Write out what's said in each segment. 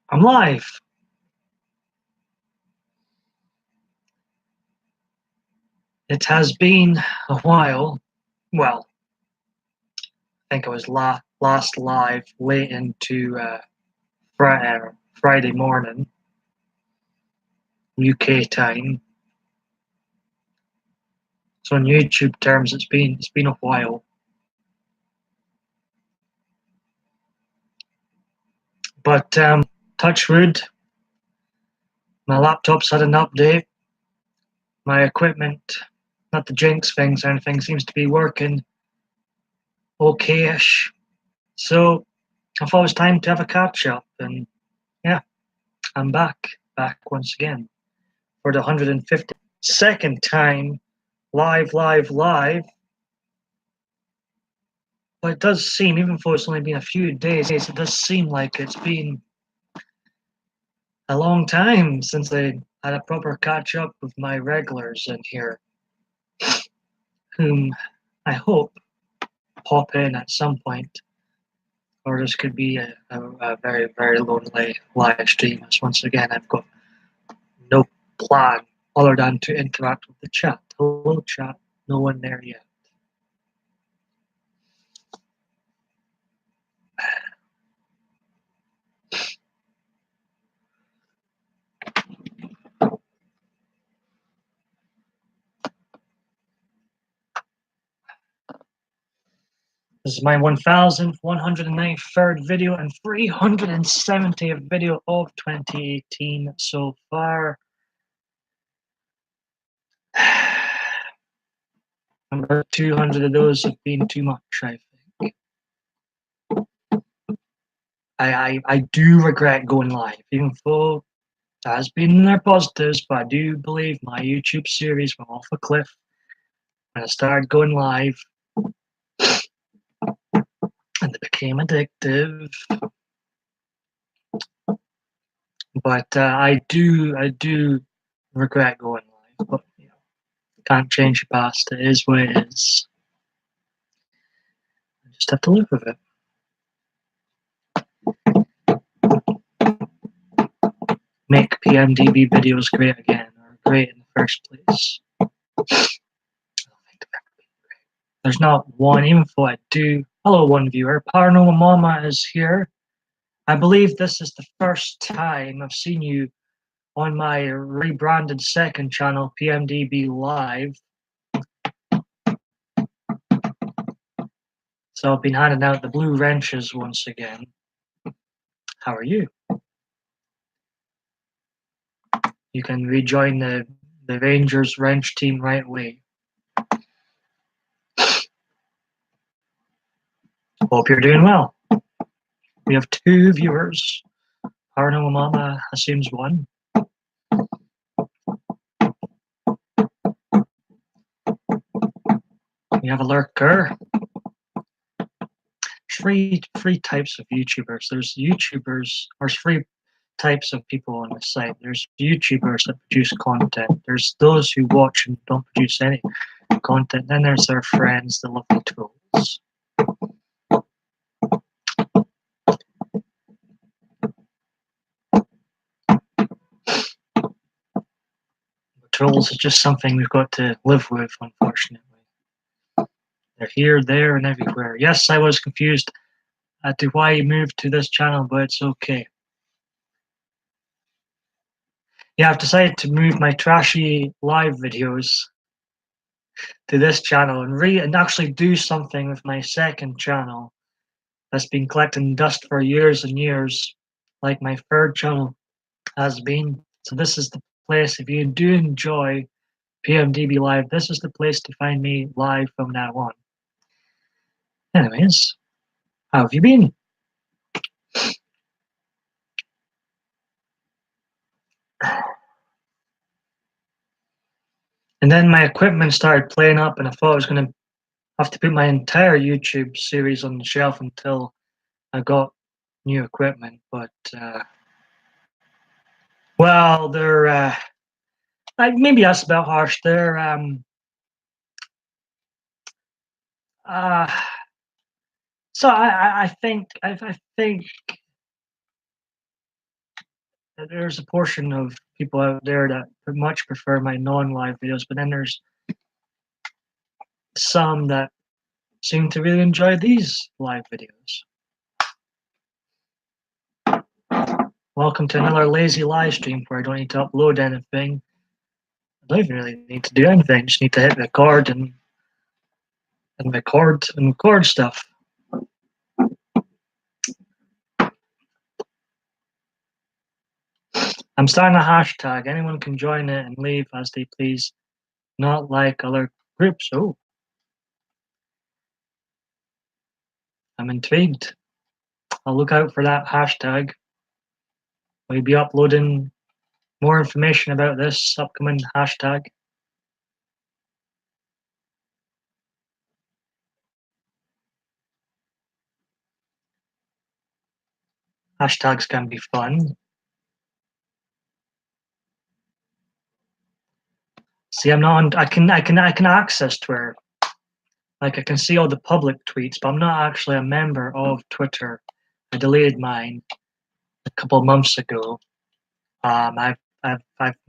I'm live. It has been a while. Well, I think I was last live late into Friday morning, UK time. So in YouTube terms, it's been a while. But touch wood, my laptop's had an update. My equipment, not the jinx things or anything, seems to be working okay-ish. So I thought it was time to have a catch up, and yeah, I'm back once again for the 152nd time, live. But it does seem, even though it's only been a few days, it does seem like it's been a long time since I had a proper catch up with my regulars in here, whom I hope pop in at some point, or this could be a very, very lonely live stream, as once again I've got no plan other than to interact with the chat. Hello, chat. No one there yet. This is my 1193rd video and 370th video of 2018 so far. Number 200 of those have been too much, I think. I do regret going live, even though there has been their positives, but I do believe my YouTube series went off a cliff when I started going live and it became addictive. But I do regret going live, but you know, can't change the past. It is what it is. I just have to live with it. Make PMDB videos great again, or great in the first place. There's not one, even though I do. Hello, one viewer. Paranormal Mama is here. I believe this is the first time I've seen you on my rebranded second channel, PMDB Live. So I've been handing out the blue wrenches once again. How are you? You can rejoin the Rangers wrench team right away. Hope you're doing well. We have 2 viewers. Paranormal Mama assumes 1. We have a lurker. Three types of YouTubers. There's 3 types of people on the site. There's YouTubers that produce content. There's those who watch and don't produce any content. Then there's their friends, the lovely trolls. Trolls is just something we've got to live with, unfortunately. They're here, there, and everywhere. Yes, I was confused as to why you moved to this channel, but it's okay. Yeah, I've decided to move my trashy live videos to this channel and actually do something with my second channel that's been collecting dust for years and years, like my third channel has been. So this is the place. If you do enjoy PMDB Live, this is the place to find me live from now on. Anyways, how have you been? And then my equipment started playing up, and I thought I was going to have to put my entire YouTube series on the shelf until I got new equipment. But well, they're maybe that's about harsh. They're uh, so I think there's a portion of people out there that much prefer my non-live videos, but then there's some that seem to really enjoy these live videos. Welcome to another lazy live stream where I don't need to upload anything. I don't even really need to do anything. I just need to hit record and record stuff. I'm starting a hashtag. Anyone can join it and leave as they please, not like other groups. Oh, I'm intrigued. I'll look out for that hashtag. We'll be uploading more information about this upcoming hashtag. Hashtags can be fun. See, I'm not on, I can access Twitter. Like I can see all the public tweets, but I'm not actually a member of Twitter. I deleted mine a couple of months ago. I've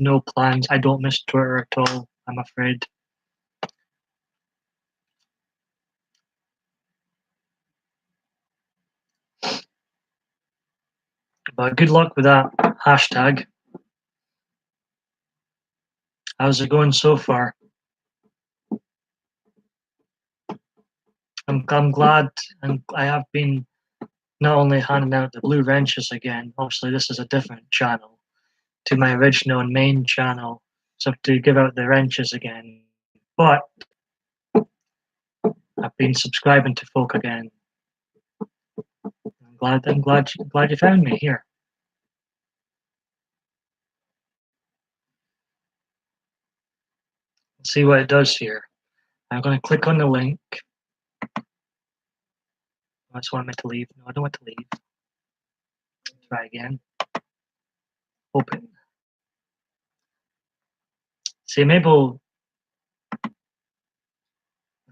no plans. I don't miss Twitter at all, I'm afraid. But good luck with that hashtag. How's it going so far? I'm glad, and I have been not only handing out the blue wrenches again. Obviously, this is a different channel to my original and main channel, so to give out the wrenches again. But I've been subscribing to folk again. I'm glad you found me here. Let's see what it does here. I'm going to click on the link. I just want me to leave. No, I don't want to leave. Try again. Open. See, maybe let's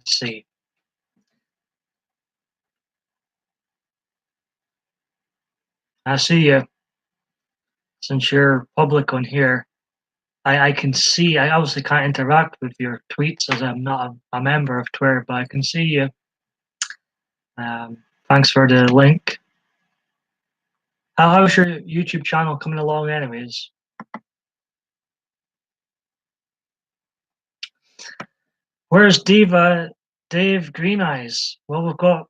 see. I see you. Since you're public on here, I can see. I obviously can't interact with your tweets as I'm not a member of Twitter, but I can see you. Thanks for the link. How's your YouTube channel coming along, anyways? Where's Dave Green Eyes? Well, we've got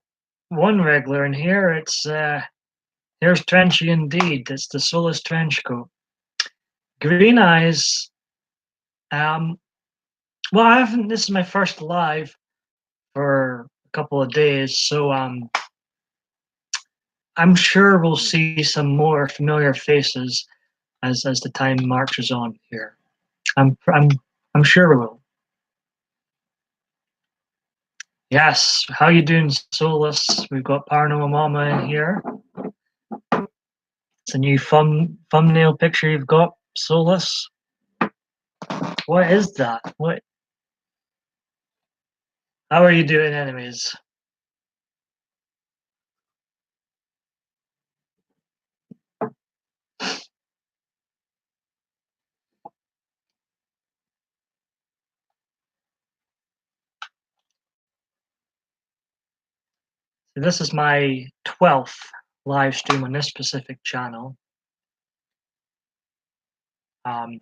one regular in here. It's here's Trenchy indeed. It's the Solus trench coat. Green Eyes. Well, I haven't. This is my first live for a couple of days, so I'm sure we'll see some more familiar faces as the time marches on here. I'm sure we will. Yes, how you doing, Solus? We've got Paranormal Mama in here. It's a new thumbnail picture you've got, Solus. What is that? What? How are you doing, anyways? So this is my 12th live stream on this specific channel. I'm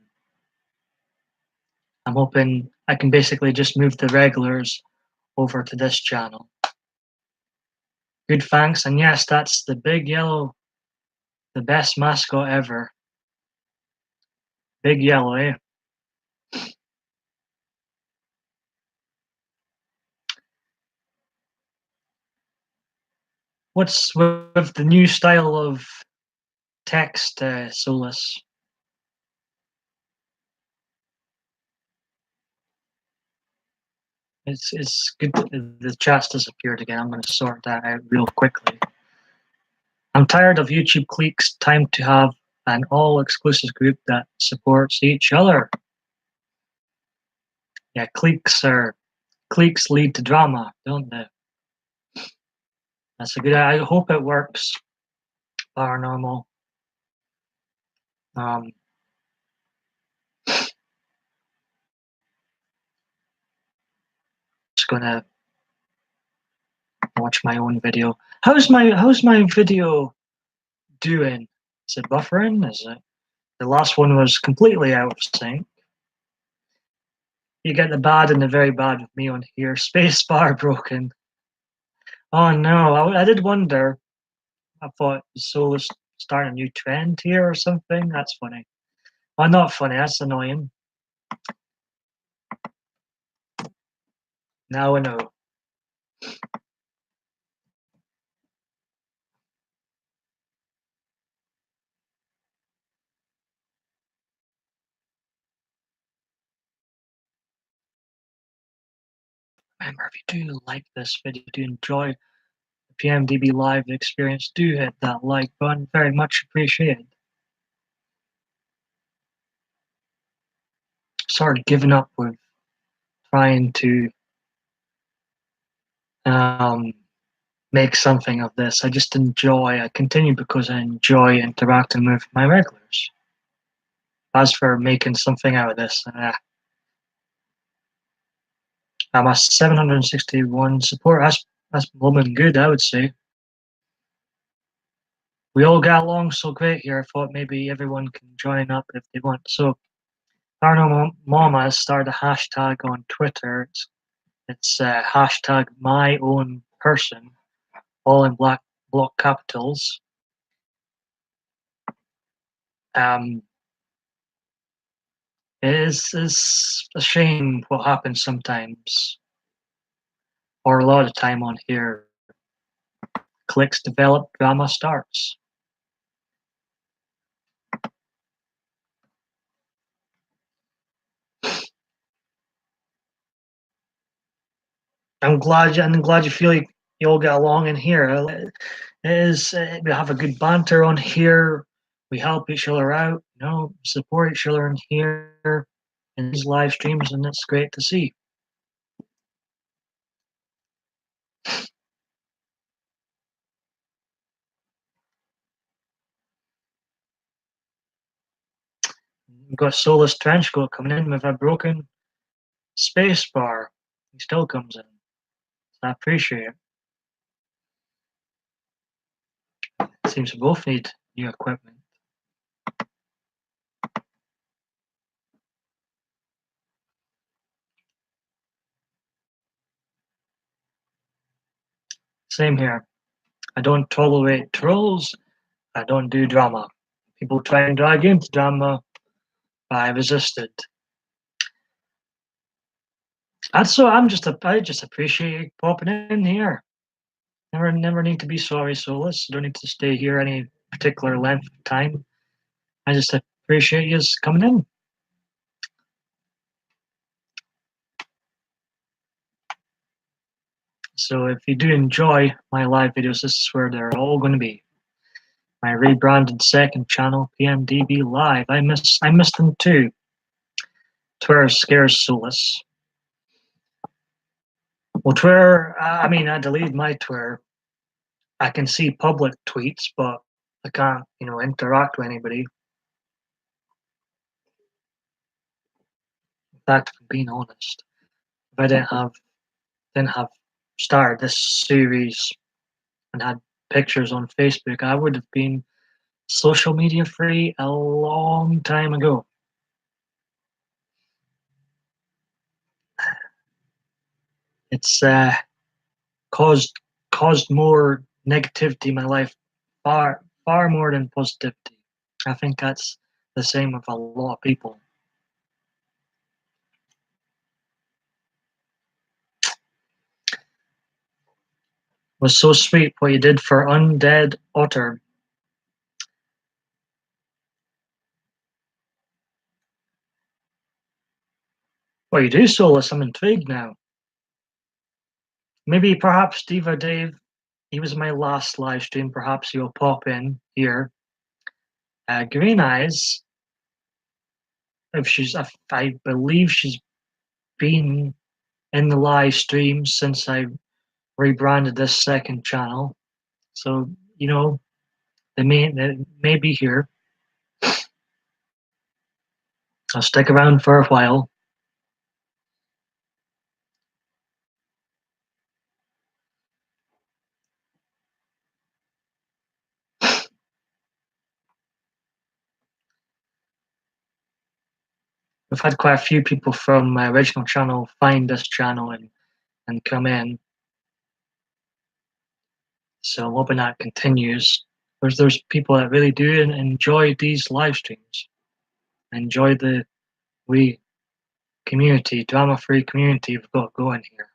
hoping I can basically just move the regulars over to this channel. Good, thanks. And yes, that's the big yellow, the best mascot ever. Big yellow, eh? What's with the new style of text, Solus? It's good that the chat's disappeared again. I'm going to sort that out real quickly. I'm tired of YouTube cliques. Time to have an all-exclusive group that supports each other. Yeah, cliques lead to drama, don't they? That's a good. I hope it works. Paranormal. Um, just gonna watch my own video. How's my video doing? Is it buffering? Is it? The last one was completely out of sync. You get the bad and the very bad with me on here. Spacebar broken. Oh no, I did wonder. I thought Solus starting a new trend here or something. That's funny. Oh, not funny. That's annoying. Now I know. Remember, if you do like this video, do enjoy the PMDB live experience, do hit that like button. Very much appreciated. Sort of given up with trying to um, make something of this. I continue because I enjoy interacting with my regulars. As for making something out of this, I'm a 761 support. That's blooming good, I would say. We all get along so great here. I thought maybe everyone can join up if they want. So, Paranormal Mama has started a hashtag on Twitter. It's hashtag my own person, all in black block capitals. Um, it is a shame what happens sometimes, or a lot of time on here. Clicks develop, drama starts. I'm glad you feel like you all get along in here. We have a good banter on here. We help each other out, support each other in here in these live streams, and it's great to see. We've got Solus Trenchcoat coming in with a broken space bar. He still comes in. I appreciate it. Seems we both need new equipment. Same here. I don't tolerate trolls. I don't do drama. People try and drag into drama. I resisted. I just appreciate you popping in here. Never need to be sorry, Solus. You don't need to stay here any particular length of time. I just appreciate you coming in. So if you do enjoy my live videos, this is where they're all going to be. My rebranded second channel, PMDB Live. I missed them too. Twitter scares Solus. Well, Twitter. I deleted my Twitter. I can see public tweets, but I can't, interact with anybody. In fact, if I'm being honest, if I didn't have started this series and had pictures on Facebook, I would have been social media free a long time ago. It's caused more negativity in my life, far more than positivity. I think that's the same with a lot of people. It was so sweet what you did for Undead Otter. What you do, Solus? I'm intrigued now. Maybe perhaps Diva Dave, he was my last live stream. Perhaps he'll pop in here. Green Eyes, if I believe she's been in the live stream since I rebranded this second channel. So, they may be here. I'll stick around for a while. We've had quite a few people from my original channel find this channel and come in. So I'm hoping that continues. There's people that really do enjoy these live streams, enjoy the wee community, drama-free community we've got going here.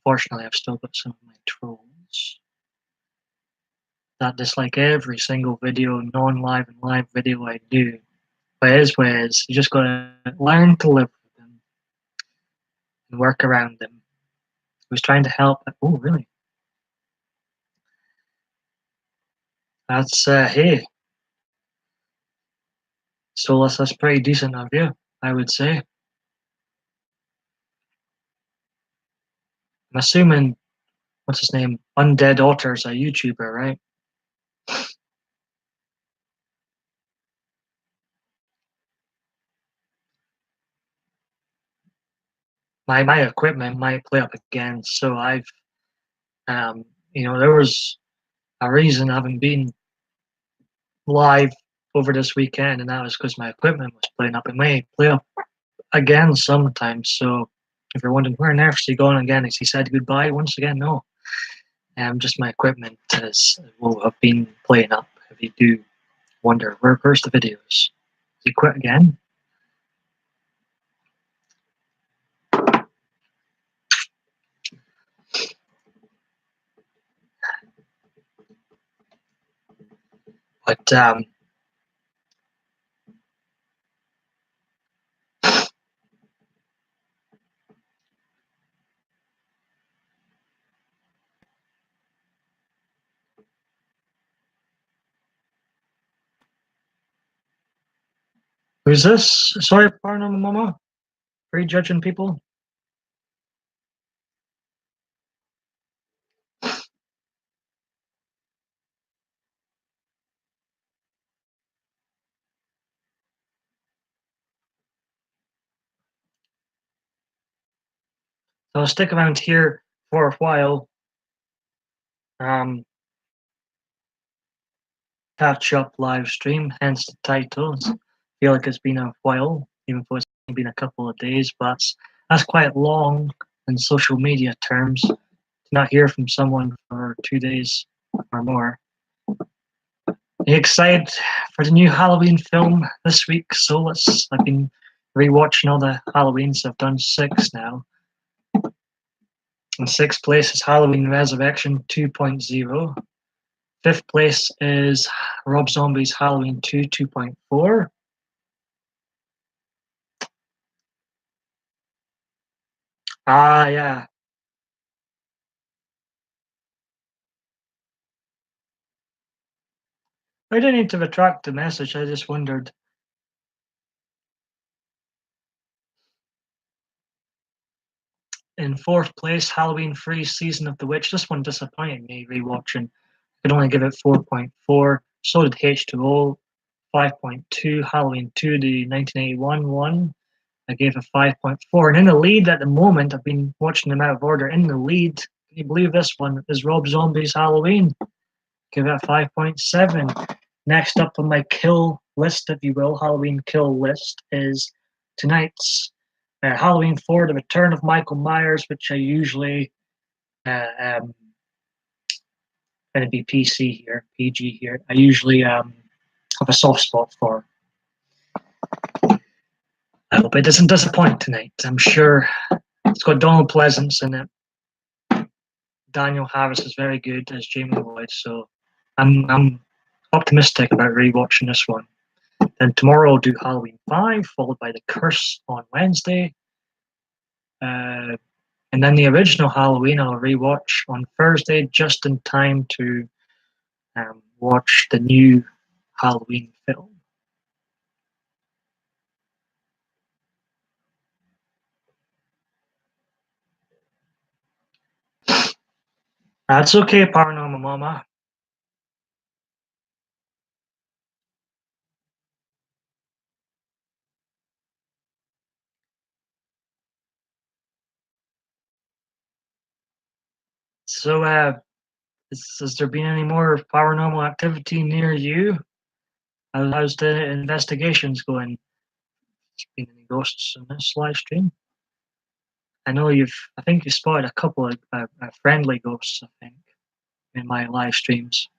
Fortunately, I've still got some of my trolls that dislike every single video, non-live and live video I do. But it is what it is. You just gotta learn to live with them and work around them. I was trying to help. Oh, really? That's hey. So that's pretty decent of you, I would say. I'm assuming what's his name? Undead Otter's a YouTuber, right? My equipment might play up again, so I've there was a reason I haven't been live over this weekend, and that was because my equipment was playing up. It may play up again sometimes. So if you're wondering where on earth is he going again, has he said goodbye once again? No. Just my equipment will have been playing up. If you do wonder where's the videos, has he quit again? But who's this? Sorry, Paranormal Mama, prejudging people. So I'll stick around here for a while. Catch up live stream, hence the titles. Feel like it's been a while, even though it's been a couple of days, but that's quite long in social media terms to not hear from someone for 2 days or more. Are you excited for the new Halloween film this week? So I've been rewatching all the Halloweens. I've done 6 now. In 6th place is Halloween Resurrection 2.0. 5th place is Rob Zombie's Halloween 2 2.4. Ah, yeah. I didn't need to retract the message. I just wondered. In 4th place, Halloween Free Season of the Witch. This one disappointed me rewatching. I could only give it 4.4. So did H2O, 5.2. Halloween 2, the 1981 one. I gave a 5.4. And in the lead at the moment, I've been watching them out of order. In the lead, can you believe this one is Rob Zombie's Halloween? Give it a 5.7. Next up on my kill list, if you will, Halloween kill list, is tonight's Halloween 4, The Return of Michael Myers, which I usually, going to be PC here, PG here, I usually have a soft spot for. I hope it doesn't disappoint tonight. I'm sure it's got Donald Pleasance in it. Daniel Harris is very good as Jamie Lloyd, so I'm optimistic about rewatching this one. Then tomorrow I'll do Halloween 5, followed by The Curse on Wednesday. And And then the original Halloween I'll rewatch on Thursday just in time to watch the new Halloween film. That's okay, Paranormal Mama. So, has there been any more paranormal activity near you? How's the investigations going? Been any ghosts in this live stream? I think you spotted a couple of friendly ghosts, I think, in my live streams.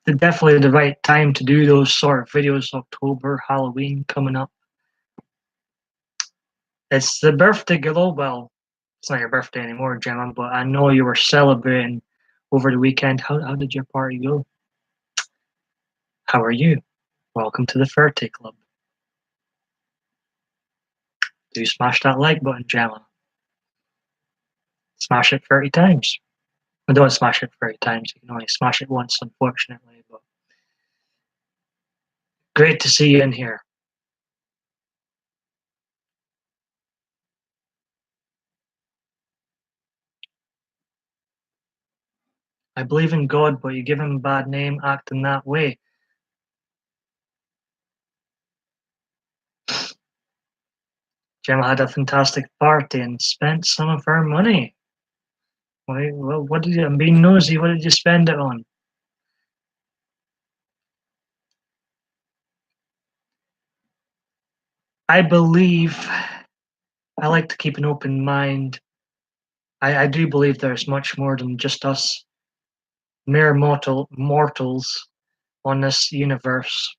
Definitely the right time to do those sort of videos. October, Halloween coming up. It's the birthday glow. Well, it's not your birthday anymore, Gemma, but I know you were celebrating over the weekend. How did your party go? How are you? Welcome to the Birthday Club. Do smash that like button, Gemma. Smash it 30 times. I don't smash it 30 times. You can only smash it once, unfortunately. But great to see you in here. I believe in God, but you give him a bad name acting that way. Gemma had a fantastic party and spent some of her money. Well, what did you? I'm being nosy. What did you spend it on? I believe I like to keep an open mind. I do believe there's much more than just us mere mortals on this universe.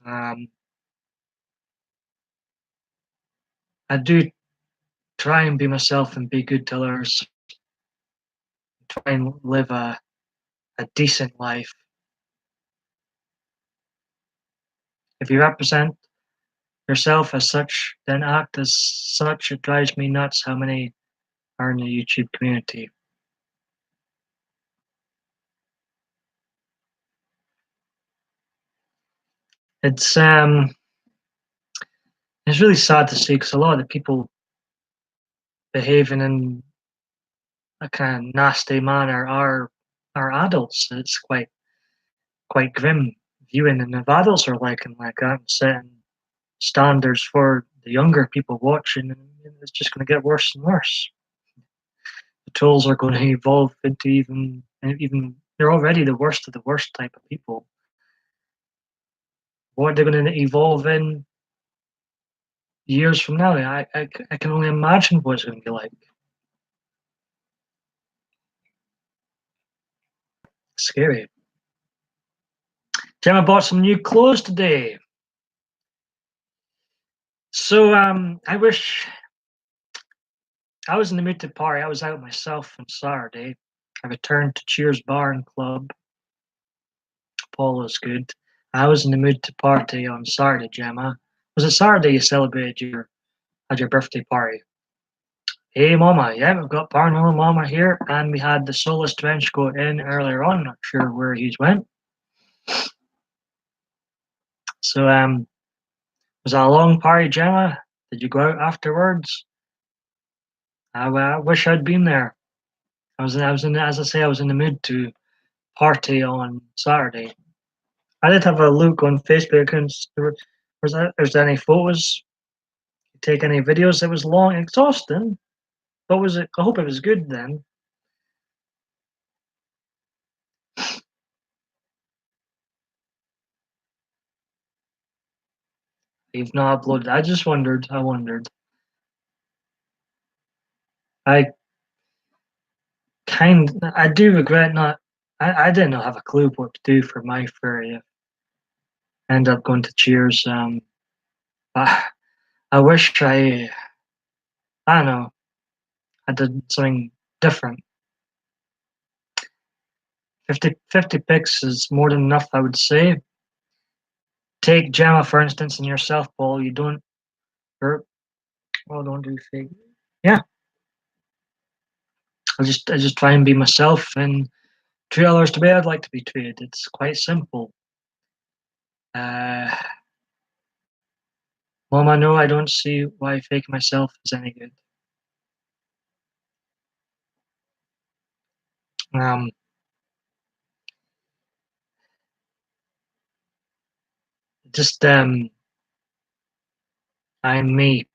Um, I do try and be myself and be good to others. Try and live a decent life. If you represent yourself as such, then act as such. It drives me nuts how many are in the YouTube community. It's um it's really sad to see because a lot of the people behaving in a kind of nasty manner are adults. It's quite grim viewing, and if adults are like that, and setting standards for the younger people watching, and it's just going to get worse and worse. The tools are going to evolve into even they're already the worst of the worst type of people. What they're going to evolve in years from now, I can only imagine what it's going to be like. Scary. Gemma bought some new clothes today. So I wish I was in the mood to party. I was out myself on Saturday. I returned to Cheers Bar and Club. Paul was good. I was in the mood to party on Saturday, Gemma. Was it Saturday you celebrated your birthday party? Hey Mama, yeah, we've got Paranormal Mama here, and we had the Soulless Trenchcoat in earlier on, not sure where he's went. So was that a long party, Gemma? Did you go out afterwards? I wish I'd been there. As I say, I was in the mood to party on Saturday. I did have a look on Facebook, and was there any photos? Take any videos? It was long, exhausting. But was it? I hope it was good then. You've not uploaded. I just wondered. I wondered. I I do regret not. I didn't have a clue what to do for my furry. I ended up going to Cheers. I, I wish I don't know. I did something different. 50 picks is more than enough, I would say. Take Gemma, for instance, and yourself, Paul. You don't. Oh, don't do fake. Yeah, I just try and be myself and treat others the way I'd like to be treated. It's quite simple. Uh, Mom, I know I don't see why faking myself is any good. Um, just I'm me.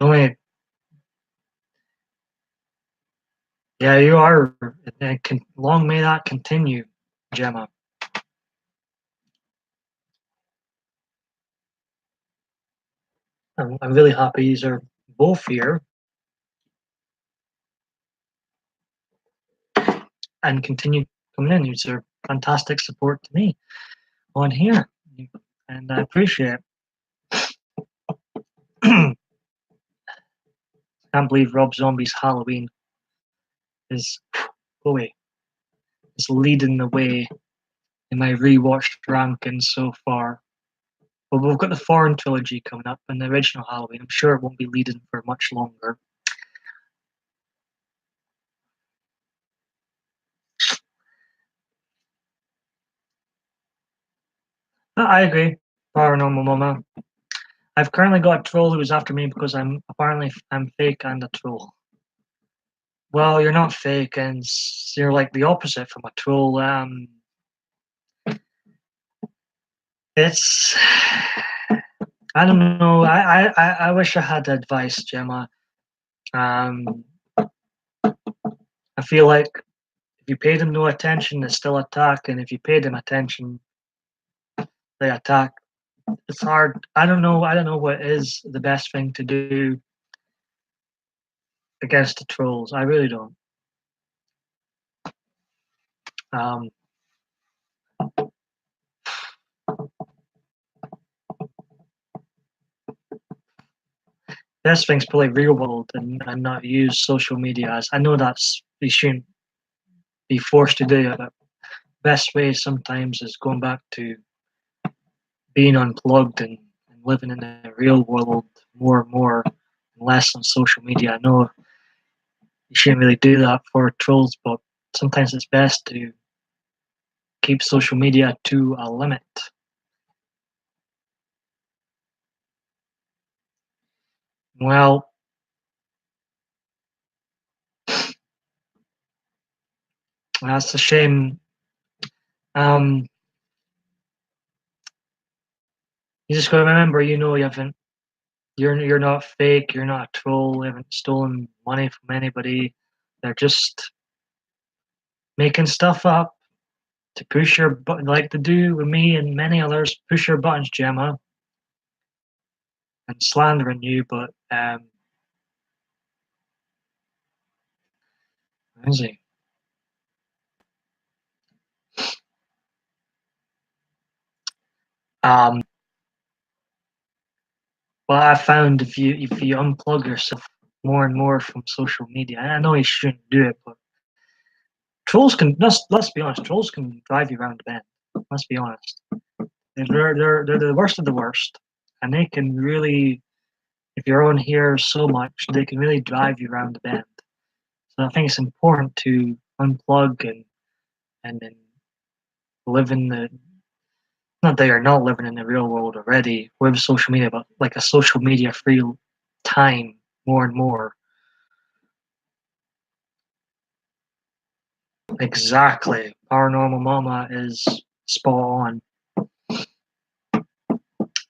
Only, yeah, you are. And long may that continue, Gemma. I'm really happy these are both here and continue coming in. These are fantastic support to me on here, and I appreciate it. Can't believe Rob Zombie's Halloween is away. Is leading the way in my rewatched rankings so far. But we've got the foreign trilogy coming up and the original Halloween. I'm sure it won't be leading for much longer. I agree. Paranormal Mama. I've currently got a troll who's after me because I'm fake and a troll. Well, you're not fake, and you're like the opposite from a troll. It's I don't know. I wish I had advice, Gemma. Um, I feel like if you paid them no attention, they still attack, and if you paid them attention, they attack. It's hard. I don't know. I don't know what is the best thing to do against the trolls. I really don't. Um, best thing's probably real world and not use social media as I know that's you shouldn't be forced to do it. But best way sometimes is going back to being unplugged and living in the real world more and more, and less on social media. I know you shouldn't really do that for trolls, but sometimes it's best to keep social media to a limit. Well, that's a shame. Um, you just gotta remember, you haven't. You're not fake. You're not a troll. You haven't stolen money from anybody. They're just making stuff up to push your button, like to do with me and many others. Push your buttons, Gemma, and slandering you. But is he? Um, well, I found if you unplug yourself more and more from social media, and I know you shouldn't do it, but trolls can. Let's be honest. Trolls can drive you around the bend. Let's be honest. They're the worst of the worst, and they can really, if you're on here so much, they can really drive you around the bend. So I think it's important to unplug and then live in the not that you're not living in the real world already with social media, but like a social media free time more and more. Exactly. Paranormal Mama is spot on.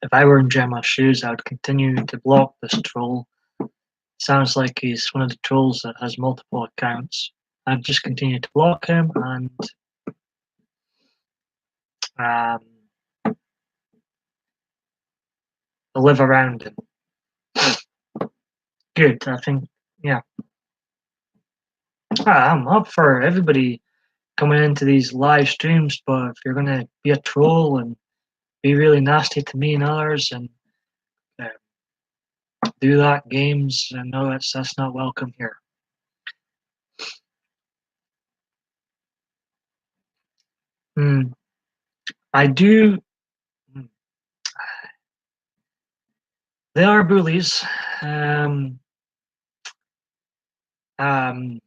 If I were in Gemma's shoes, I would continue to block this troll. Sounds like he's one of the trolls that has multiple accounts. I'd just continue to block him and um, live around him. Good. I think, yeah. I'm up for everybody coming into these live streams, but if you're gonna be a troll and be really nasty to me and others and uh, do that games, and no, that's not welcome here. Hmm. I do. Hmm, They are bullies. Um, um,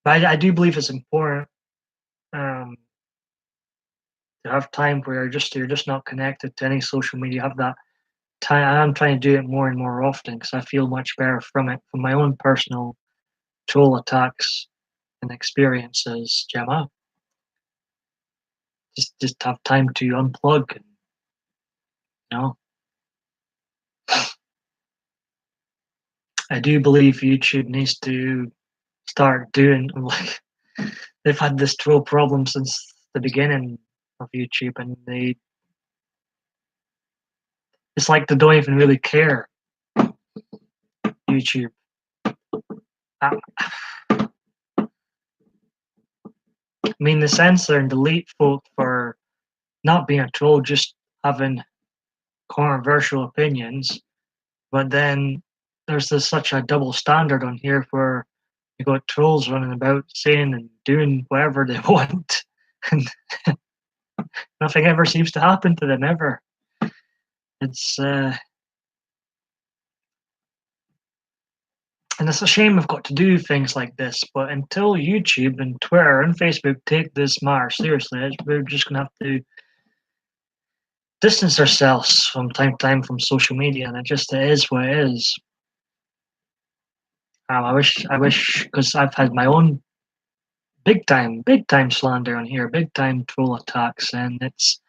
but I do believe it's important um, to have time where you're just not connected to any social media. Have that time. I'm trying to do it more and more often because I feel much better from it, from my own personal troll attacks and experiences. Gemma, just have time to unplug. And, you know, I do believe YouTube needs to start doing like they've had this troll problem since the beginning of YouTube, and it's like they don't even really care. YouTube. I, I mean, they censor and delete folk for not being a troll, just having controversial opinions. But then such a double standard on here where you got trolls running about saying and doing whatever they want, and nothing ever seems to happen to them ever. It's and it's a shame we've got to do things like this. But until YouTube and Twitter and Facebook take this matter seriously, we're just gonna have to distance ourselves from time to time from social media, and it is what it is. I wish, because I've had my own big time slander on here, big time troll attacks, and it's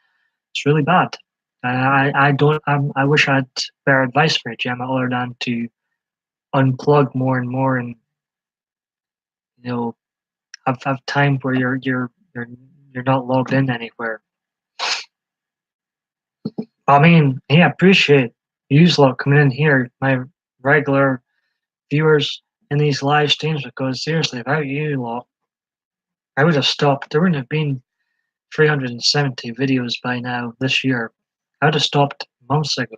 really bad. I don't. I wish I had better advice for you, Gemma, other than to unplug more and more, and you know, have time where you're not logged in anywhere. I mean, yeah, I appreciate you lot coming in here, my regular viewers in these live streams, because seriously, without you lot, I would have stopped. There wouldn't have been 370 videos by now this year. I would have stopped months ago.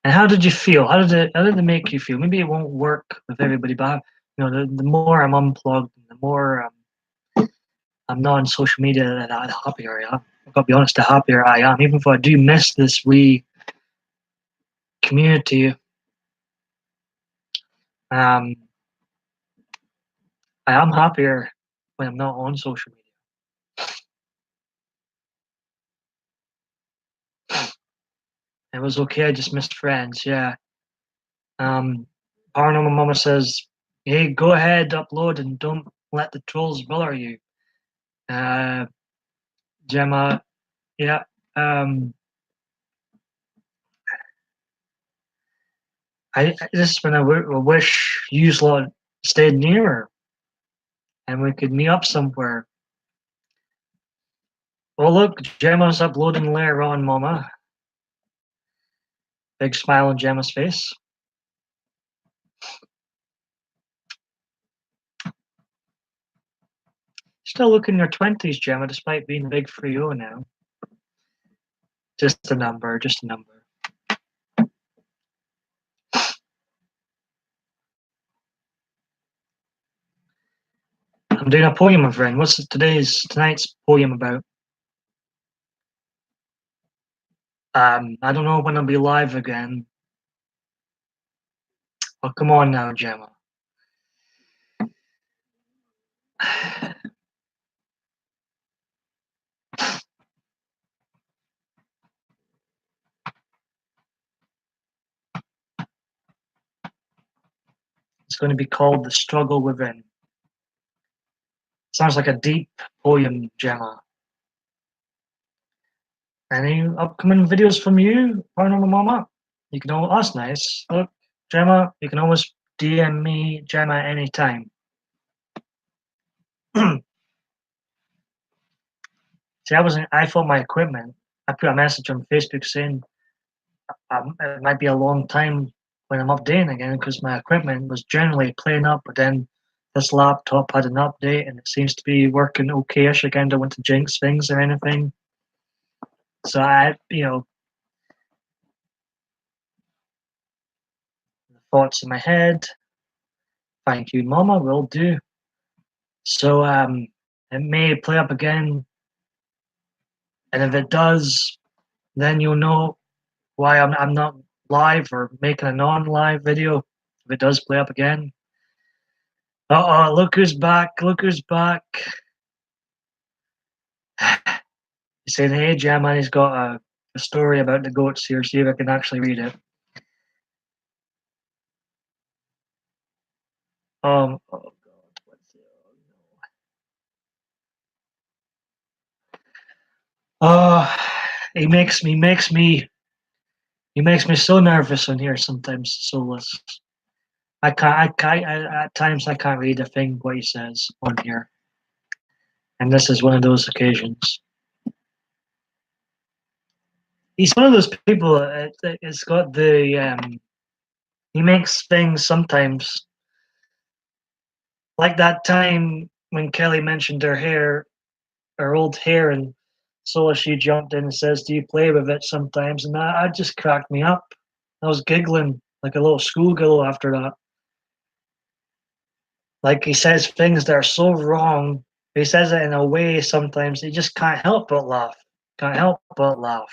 And how did you feel? How did it make you feel? Maybe it won't work with everybody, but you know, the more I'm unplugged, the more I'm not on social media, the happier I am. I've got to be honest, the happier I am. Even if I do miss this wee community, um, I am happier when I'm not on social media. It was okay. I just missed friends. Yeah. Paranormal Mama says, "Hey, go ahead, upload, and don't let the trolls bother you." Uh, Gemma, yeah. Um, this is when I wish you lot stayed nearer and we could meet up somewhere. Well, look, Gemma's uploading later on, Mama. Big smile on Gemma's face. Still looking in your 20s, Gemma, despite being big 3-0 now. Just a number, just a number. I'm doing a poem, my friend. What's tonight's poem about? I don't know when I'll be live again. Oh, come on now, Gemma. It's going to be called The Struggle Within. Sounds like a deep poem, Gemma. Any upcoming videos from you, Paranormal Mama? You can always, that's nice. Look, Gemma, you can always DM me, Gemma, anytime. See, I thought my equipment, I put a message on Facebook saying it might be a long time when I'm updating again because my equipment was generally playing up, but then this laptop had an update and it seems to be working okayish again. Don't want to jinx things or anything. So the thoughts in my head. Thank you, Mama. Will do. So it may play up again, and if it does, then you'll know why I'm not live or making a non-live video if it does play up again. Uh-oh, look who's back, look who's back. He's saying, hey, Gemma, he's got a story about the goats here, see if I can actually read it. Oh God, what's it? Oh, he makes me so nervous on here sometimes, Solus. At times I can't read a thing what he says on here. And this is one of those occasions. He's one of those people it's got he makes things sometimes like that time when Kelly mentioned her old hair, and so she jumped in and says, do you play with it sometimes? And that just cracked me up. I was giggling like a little schoolgirl after that. Like he says things that are so wrong. He says it in a way sometimes you just can't help but laugh. Can't help but laugh.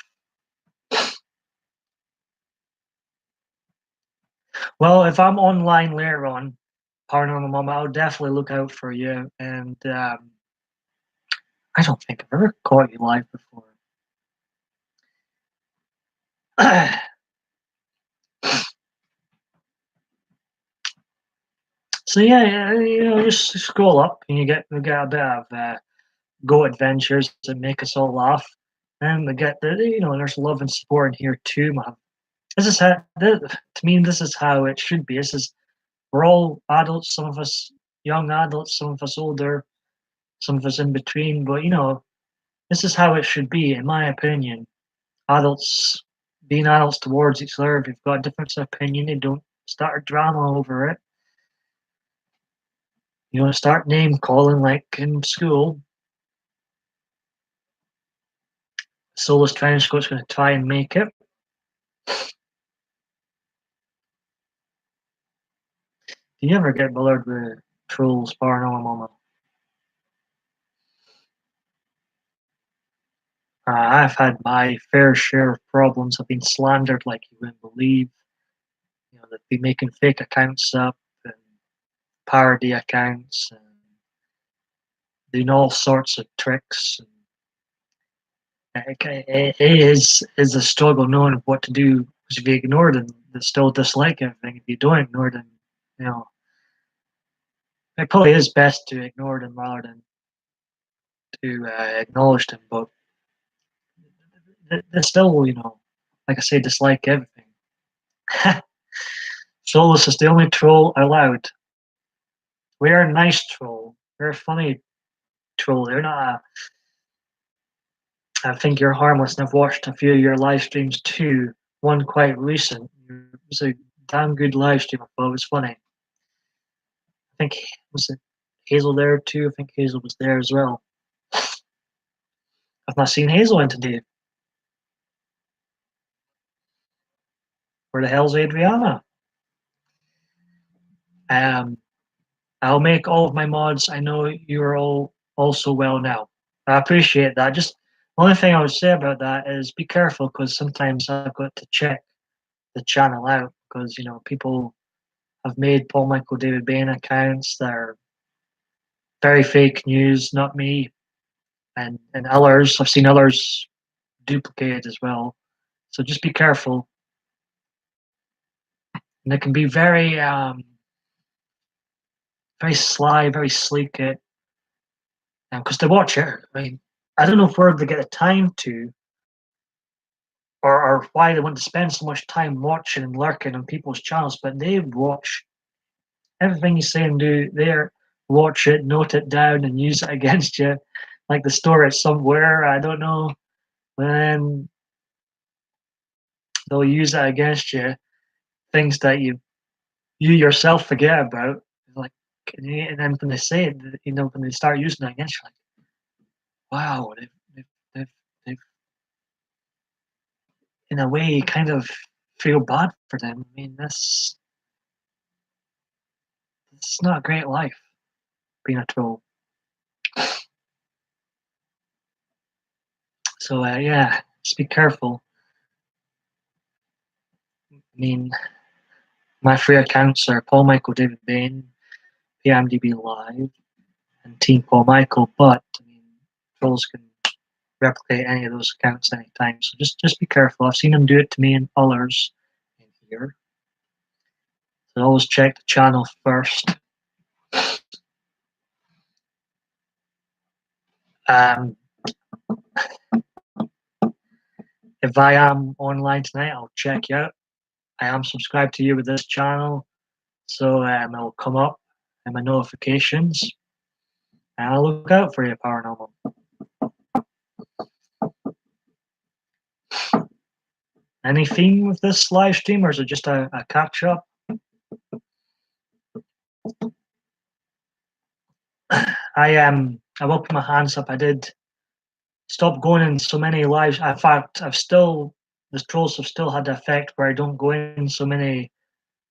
Well, if I'm online later on, Paranormal Mama, I'll definitely look out for you. And I don't think I've ever caught you live before. So yeah, just scroll up and you get a bit of Go Adventures that make us all laugh, and we get there's love and support in here too, man. This is how to me. This is how it should be. We're all adults. Some of us young adults, some of us older, some of us in between. But this is how it should be, in my opinion. Adults being adults towards each other. If you've got a difference of opinion, you don't start a drama over it. You don't start name calling like in school. Soulless Trenchcoat's going to try and make it. Do you ever get bothered with trolls, Paranormal Mama? I've had my fair share of problems. I've been slandered like you wouldn't believe. They've been making fake accounts up and parody accounts and doing all sorts of tricks. It is a struggle knowing what to do because if you ignore them, they still dislike everything. If you don't ignore them, you know, it probably is best to ignore them rather than to acknowledge them. But they still, like I say, dislike everything. Solus is the only troll allowed. We're a nice troll. We're a funny troll. You're not I think you're harmless, and I've watched a few of your live streams too. One quite recent. It was a damn good live stream. I thought it was funny. I think was it Hazel there too. I think Hazel was there as well. I've not seen Hazel in today. Where the hell's Adriana? Um, I'll make all of my mods. I know you're all also well now. I appreciate that. Just the only thing I would say about that is be careful because sometimes I've got to check the channel out because people have made Paul Michael David Bain accounts that are very fake news, not me, and others. I've seen others duplicated as well. So just be careful. And it can be very sly, very sleek. It because they watch it. I mean, I don't know where they get the time to, or why they want to spend so much time watching and lurking on people's channels, but they watch everything you say and do. There, watch it, note it down, and use it against you. Like the store it somewhere. I don't know. Then they'll use it against you. Things that you yourself forget about. Like, and then when they say it, when they start using it against you, like, wow, they've, they've, they've in a way kind of feel bad for them. I mean, this is not a great life being a troll. So yeah, just be careful. I mean, my three accounts are Paul Michael David Bain, PMDB Live, and Team Paul Michael, but I mean, trolls can replicate any of those accounts anytime. So just be careful. I've seen them do it to me and others in here. So always check the channel first. If I am online tonight, I'll check you out. I am subscribed to you with this channel, so it will come up in my notifications, and I'll look out for you, paranormal. Any theme with this live stream, or is it just a catch up? I will put my hands up. I did stop going in so many lives. In fact, the trolls have still had the effect where I don't go in so many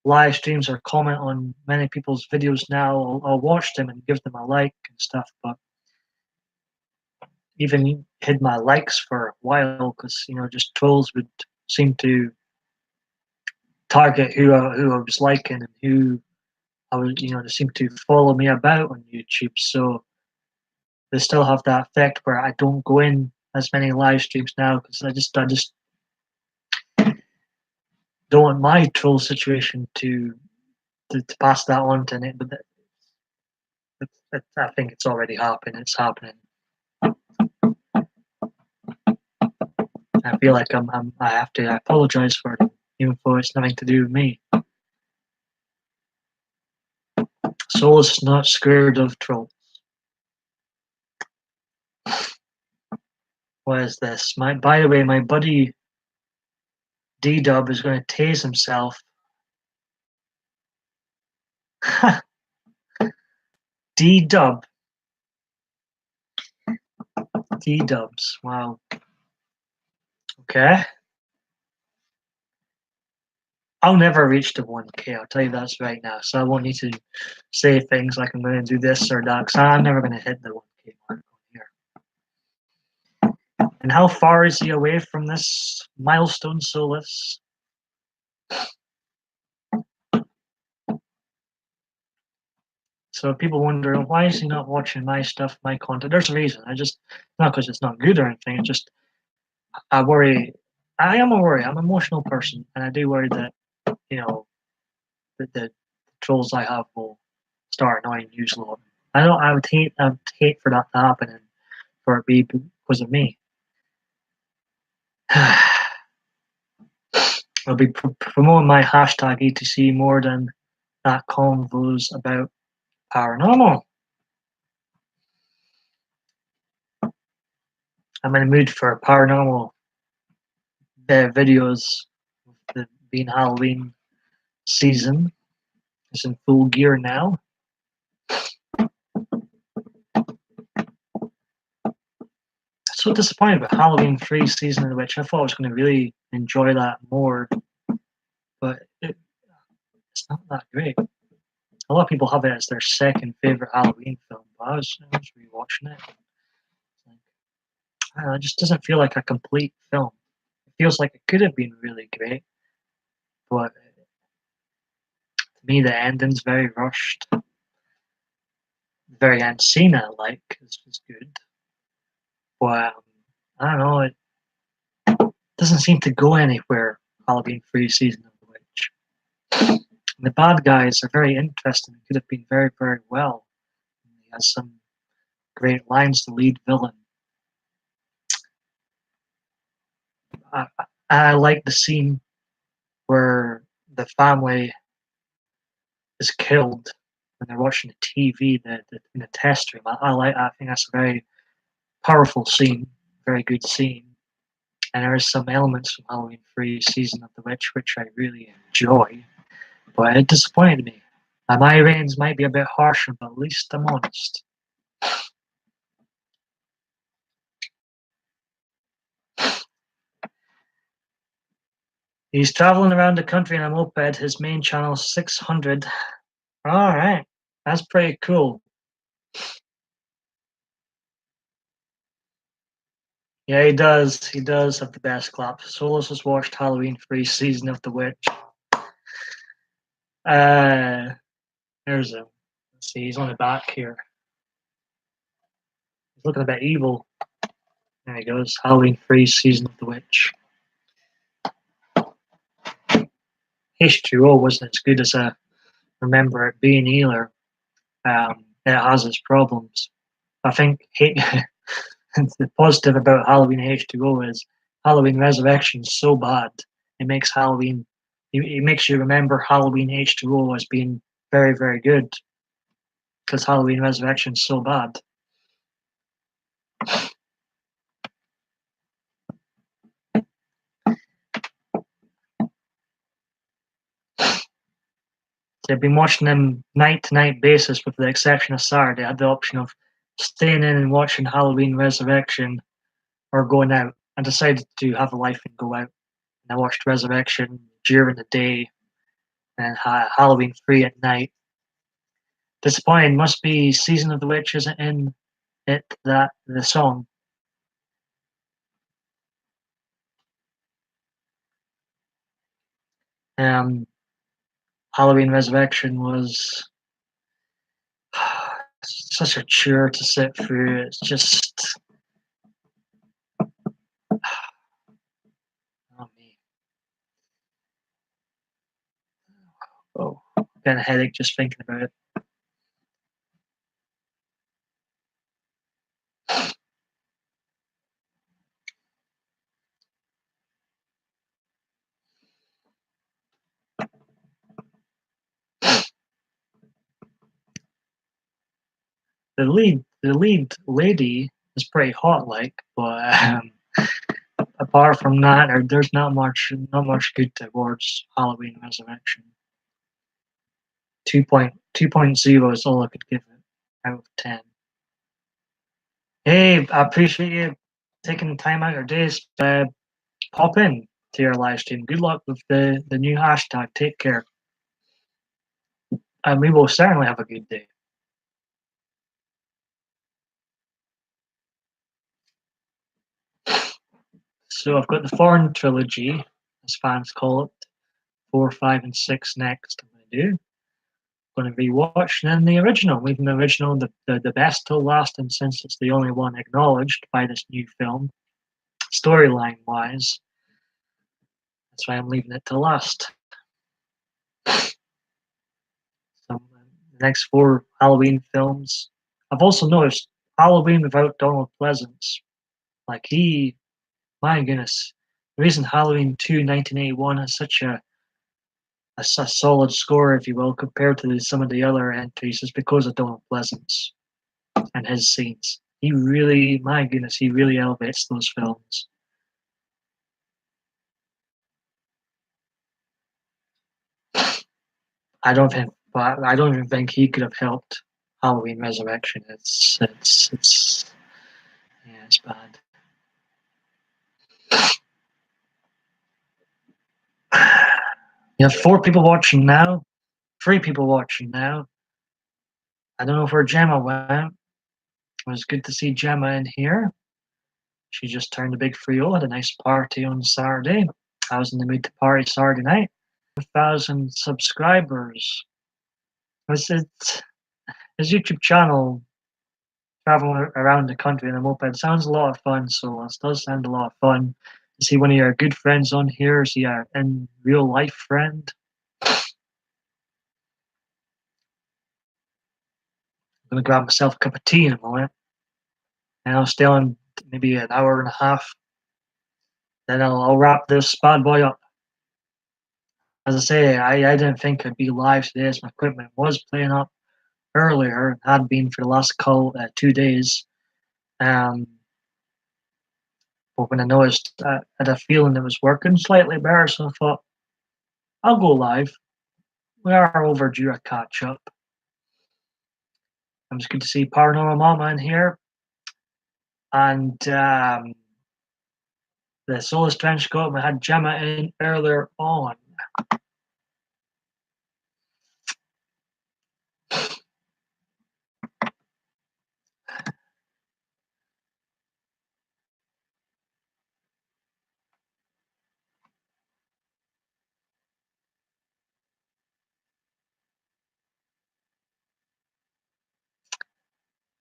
live streams or comment on many people's videos now. I'll watch them and give them a like and stuff, but even hid my likes for a while because just trolls would seem to target who I was liking and who I was, they seem to follow me about on YouTube. So they still have that effect where I don't go in as many live streams now because I just don't want my troll situation to pass that on to it. But I think it's already happened. It's happening. I feel like I have to apologize for it, even though it's nothing to do with me. Soul is not scared of trolls. What is this? By the way, my buddy D-Dub is going to tase himself. D-Dub. D-Dubs. Wow. Okay. I'll never reach the 1K, I'll tell you that's right now. So I won't need to say things like I'm going to do this or that, because I'm never going to hit the 1K mark here. And how far is he away from this milestone, Solus? So people wonder, why is he not watching my stuff, my content? There's a reason. Not because it's not good or anything, it's just I worry. I am a worry. I'm an emotional person, and I do worry that the trolls I have will start annoying you slowly. I know I would hate for that to happen and for it be because of me. I'll be promoting my hashtag ETC more than that convos about paranormal. I'm in the mood for paranormal videos. The being Halloween season is in full gear now. So disappointed with Halloween 3 season of the Witch. I thought I was going to really enjoy that more, but it's not that great. A lot of people have it as their second favorite Halloween film, but I was rewatching it. I don't know, it just doesn't feel like a complete film. It feels like it could have been really great, but to me the ending's very rushed. The very end scene I like is good, but I don't know, it doesn't seem to go anywhere. Halloween 3 season of the Witch. The bad guys are very interesting. It could have been very, very well. He has some great lines, the lead villain. I like the scene where the family is killed when they're watching the TV in the test room. I think that's a very powerful scene, very good scene. And there is some elements from Halloween 3 Season of the Witch which I really enjoy, but it disappointed me. My ratings might be a bit harsher, but at least I'm honest. He's traveling around the country in a moped. His main channel is 600. All right, that's pretty cool. Yeah, he does. He does have the best clap. Solus has watched Halloween 3 Season of the Witch. Uh, there's him. Let's see, he's on the back here. He's looking a bit evil. There he goes. Halloween free season of the witch. H2O wasn't as good as I remember it being either. It has its problems. I think the positive about Halloween H2O is Halloween Resurrection is so bad. It makes Halloween, it makes you remember Halloween H2O as being very, very good because Halloween Resurrection is so bad. So I've been watching them night to night basis with the exception of Saturday. I had the option of staying in and watching Halloween Resurrection or going out. I decided to have a life and go out. And I watched Resurrection during the day and Halloween free at night. Disappointing. Must be Season of the Witch isn't in it that the song. Um, Halloween Resurrection was such a chore to sit through. It's just oh me. Oh, getting a headache just thinking about it. The lead lady is pretty hot, like, but apart from that, there's not much good towards Halloween Resurrection. 2.0 is all I could give it out of 10. Hey, I appreciate you taking the time out of your days. Pop in to your live stream. Good luck with the new hashtag. Take care, and we will certainly have a good day. So I've got the foreign trilogy, as fans call it, 4, 5, and 6 next. I'm going to do. Going to rewatch then the original, leaving the original the best till last, and since it's the only one acknowledged by this new film, storyline wise, that's why I'm leaving it to last. So the next 4 Halloween films. I've also noticed Halloween without Donald Pleasance. Like my goodness, the reason Halloween 2 1981 has such a solid score, if you will, compared to some of the other entries is because of Donald Pleasance and his scenes. He really, my goodness, he really elevates those films. I don't even think he could have helped Halloween Resurrection. It's yeah, it's bad. You have 4 people watching now, 3 people watching now. I don't know where Gemma went. It was good to see Gemma in here. She just turned a big 3-0, had a nice party on Saturday. I was in the mood to party Saturday night. 1,000 subscribers. His YouTube channel traveling around the country in a moped sounds a lot of fun. So it does sound a lot of fun. Is he one of your good friends on here? Is he a in real life friend? I'm gonna grab myself a cup of tea in a moment, and I'll stay on maybe an hour and a half. Then I'll wrap this bad boy up. As I say, I didn't think I'd be live today as my equipment was playing up earlier and had been for the last 2 days. Um, but when I noticed I had a feeling it was working slightly better, so I thought I'll go live. We are overdue a catch up. I'm just good to see Paranormal Mama in here. And the Soulless Trench Coat, we had Gemma in earlier on.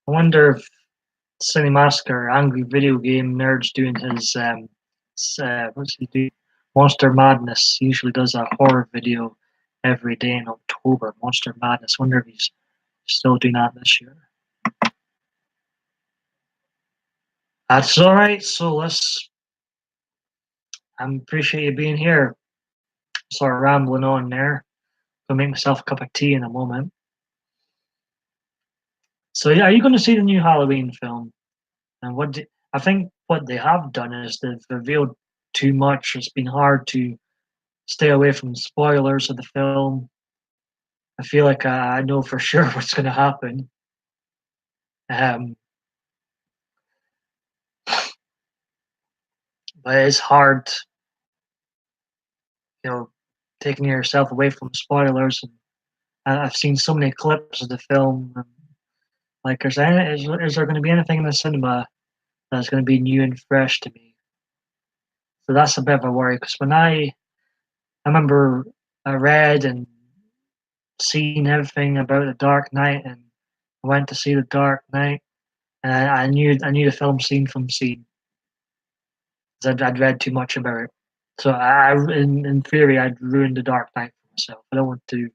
I wonder if Cinemasker, Angry Video Game Nerd's doing his what's he do? Monster Madness. He usually does a horror video every day in October. Monster Madness. Wonder if he's still doing that this year. That's all right. So I appreciate you being here. Sort of rambling on there. Gonna make myself a cup of tea in a moment. So yeah, are you going to see the new Halloween film? And I think what they have done is they've revealed too much. It's been hard to stay away from spoilers of the film. I feel like I know for sure what's going to happen. Um, but it's hard, taking yourself away from spoilers. And I've seen so many clips of the film. And, like, is there going to be anything in the cinema that's going to be new and fresh to me? So that's a bit of a worry because I remember I read and seen everything about the Dark Knight, and I went to see the Dark Knight, and I knew the film scene from scene because I'd read too much about it. So in theory, I'd ruined the Dark Knight for myself. I don't want to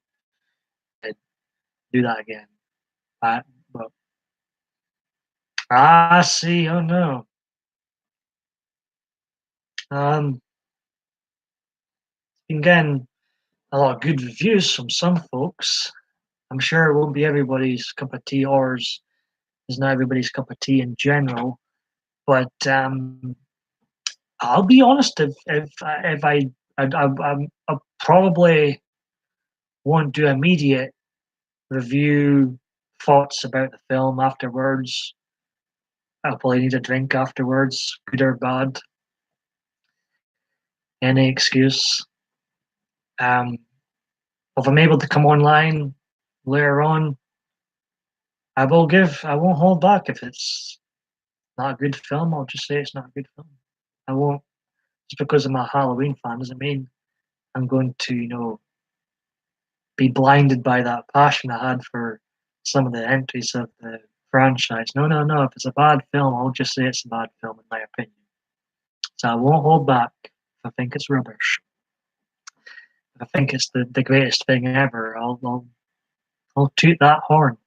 do that again. But see. Oh no. Um, been getting a lot of good reviews from some folks. I'm sure it won't be everybody's cup of tea. Ours is not everybody's cup of tea in general. But I'll be honest. If I probably won't do immediate review thoughts about the film afterwards. I'll probably need a drink afterwards, good or bad, any excuse. Um, if I'm able to come online later on, I won't hold back. If it's not a good film, I'll just say it's not a good film. I won't, just because I'm a Halloween fan doesn't mean I'm going to, be blinded by that passion I had for some of the entries of the franchise. No, no, no. If it's a bad film, I'll just say it's a bad film, in my opinion. So I won't hold back if I think it's rubbish. If I think it's the greatest thing ever, I'll toot that horn.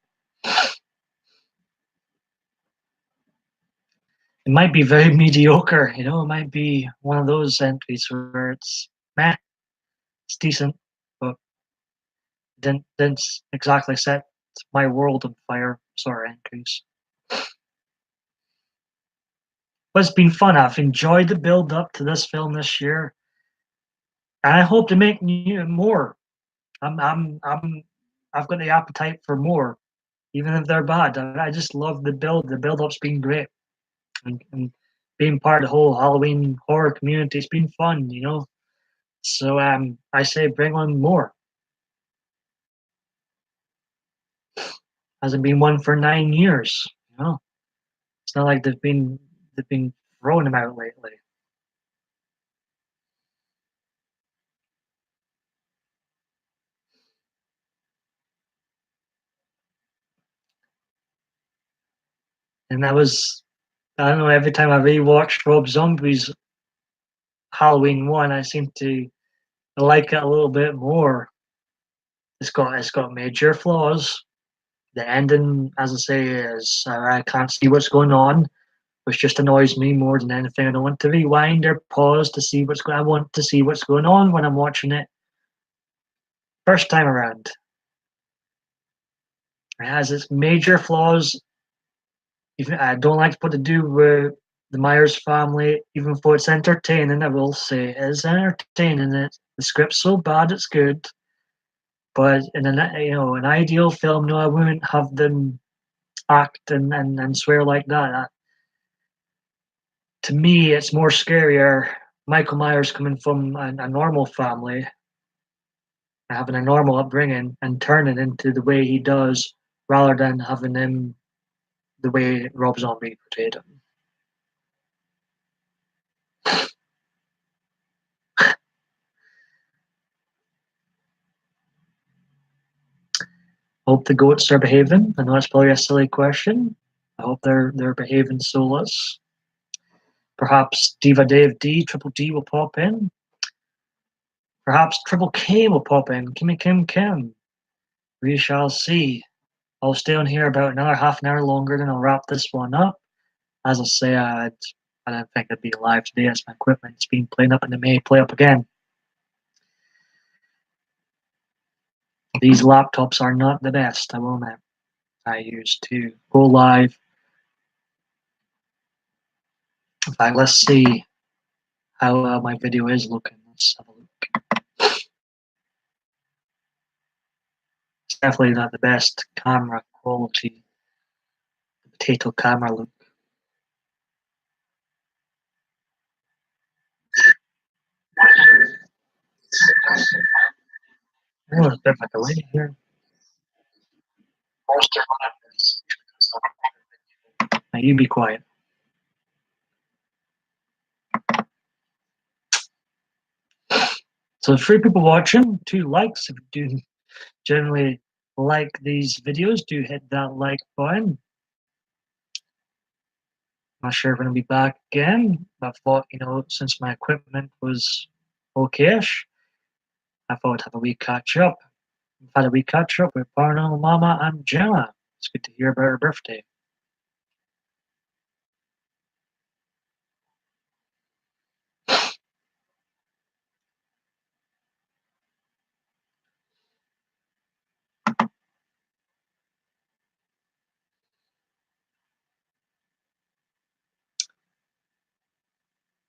It might be very mediocre, it might be one of those entries where it's meh, it's decent, but didn't exactly set my world on fire sort of entries. But it's been fun. I've enjoyed the build up to this film this year, and I hope to make more. I've got the appetite for more, even if they're bad. I just love the build. The build up's been great, and being part of the whole Halloween horror community has been fun. So I say bring on more. Hasn't been one for 9 years. It's not like they've been throwing them out lately. And I don't know, every time I rewatched Rob Zombie's Halloween one, I seem to like it a little bit more. It's got major flaws. The ending, as I say, is I can't see what's going on, which just annoys me more than anything. I don't want to rewind or pause to see what's going. I want to see what's going on when I'm watching it first time around. It has its major flaws. Even I don't like what to do with the Myers family, even though it's entertaining. I will say it is entertaining. The script's so bad it's good. But in an ideal film, no, I wouldn't have them act and swear like that. To me, it's more scarier. Michael Myers coming from a normal family, having a normal upbringing, and turning into the way he does, rather than having him the way Rob Zombie portrayed him. Hope the goats are behaving. I know it's probably a silly question. hope they're behaving soulless. Perhaps Diva Dave D, Triple D will pop in. Perhaps Triple K will pop in. Kimmy Kim Kim. We shall see. I'll stay on here about another half an hour longer, then I'll wrap this one up. As I say, I don't think I'd be live today as my equipment's been playing up and it may play up again. These laptops are not the best, I will admit. I used to go live. In fact, let's see how my video is looking. Let's have a look. It's definitely not the best camera quality. Potato camera look. Oh, there's a bit of a delay here. Now you be quiet. So 3 people watching, 2 likes. If you do generally like these videos, do hit that like button. Not sure if I'm going to be back again. I thought, since my equipment was okay-ish, I thought I'd have a wee catch up. I've had a wee catch up with Paranormal Mama and Gemma. It's good to hear about her birthday.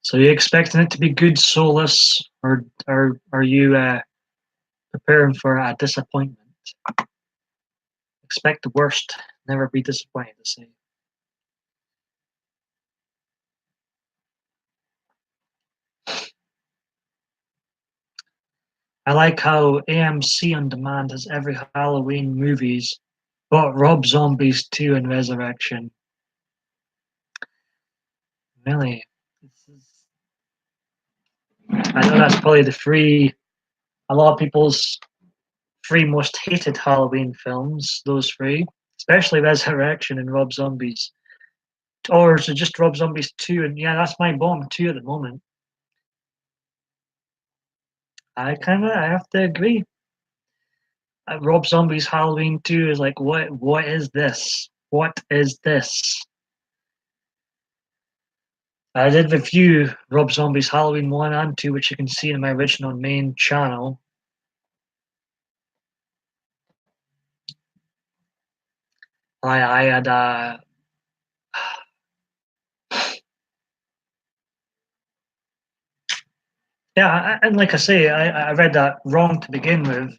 So, are you expecting it to be good, soulless, or are you preparing for a disappointment? Expect the worst, never be disappointed, to say. I like how AMC On Demand has every Halloween movies, but Rob Zombie's 2 and Resurrection. Really? I know that's probably a lot of people's 3 most hated Halloween films, those 3, especially Resurrection and Rob Zombies. Or is it just Rob Zombies 2? And yeah, that's my bomb 2 at the moment. I have to agree. Rob Zombie's Halloween 2 is like, what is this? What is this? I did review Rob Zombie's Halloween 1 and 2, which you can see in my original main channel. I had yeah, and like I say, I read that wrong to begin with,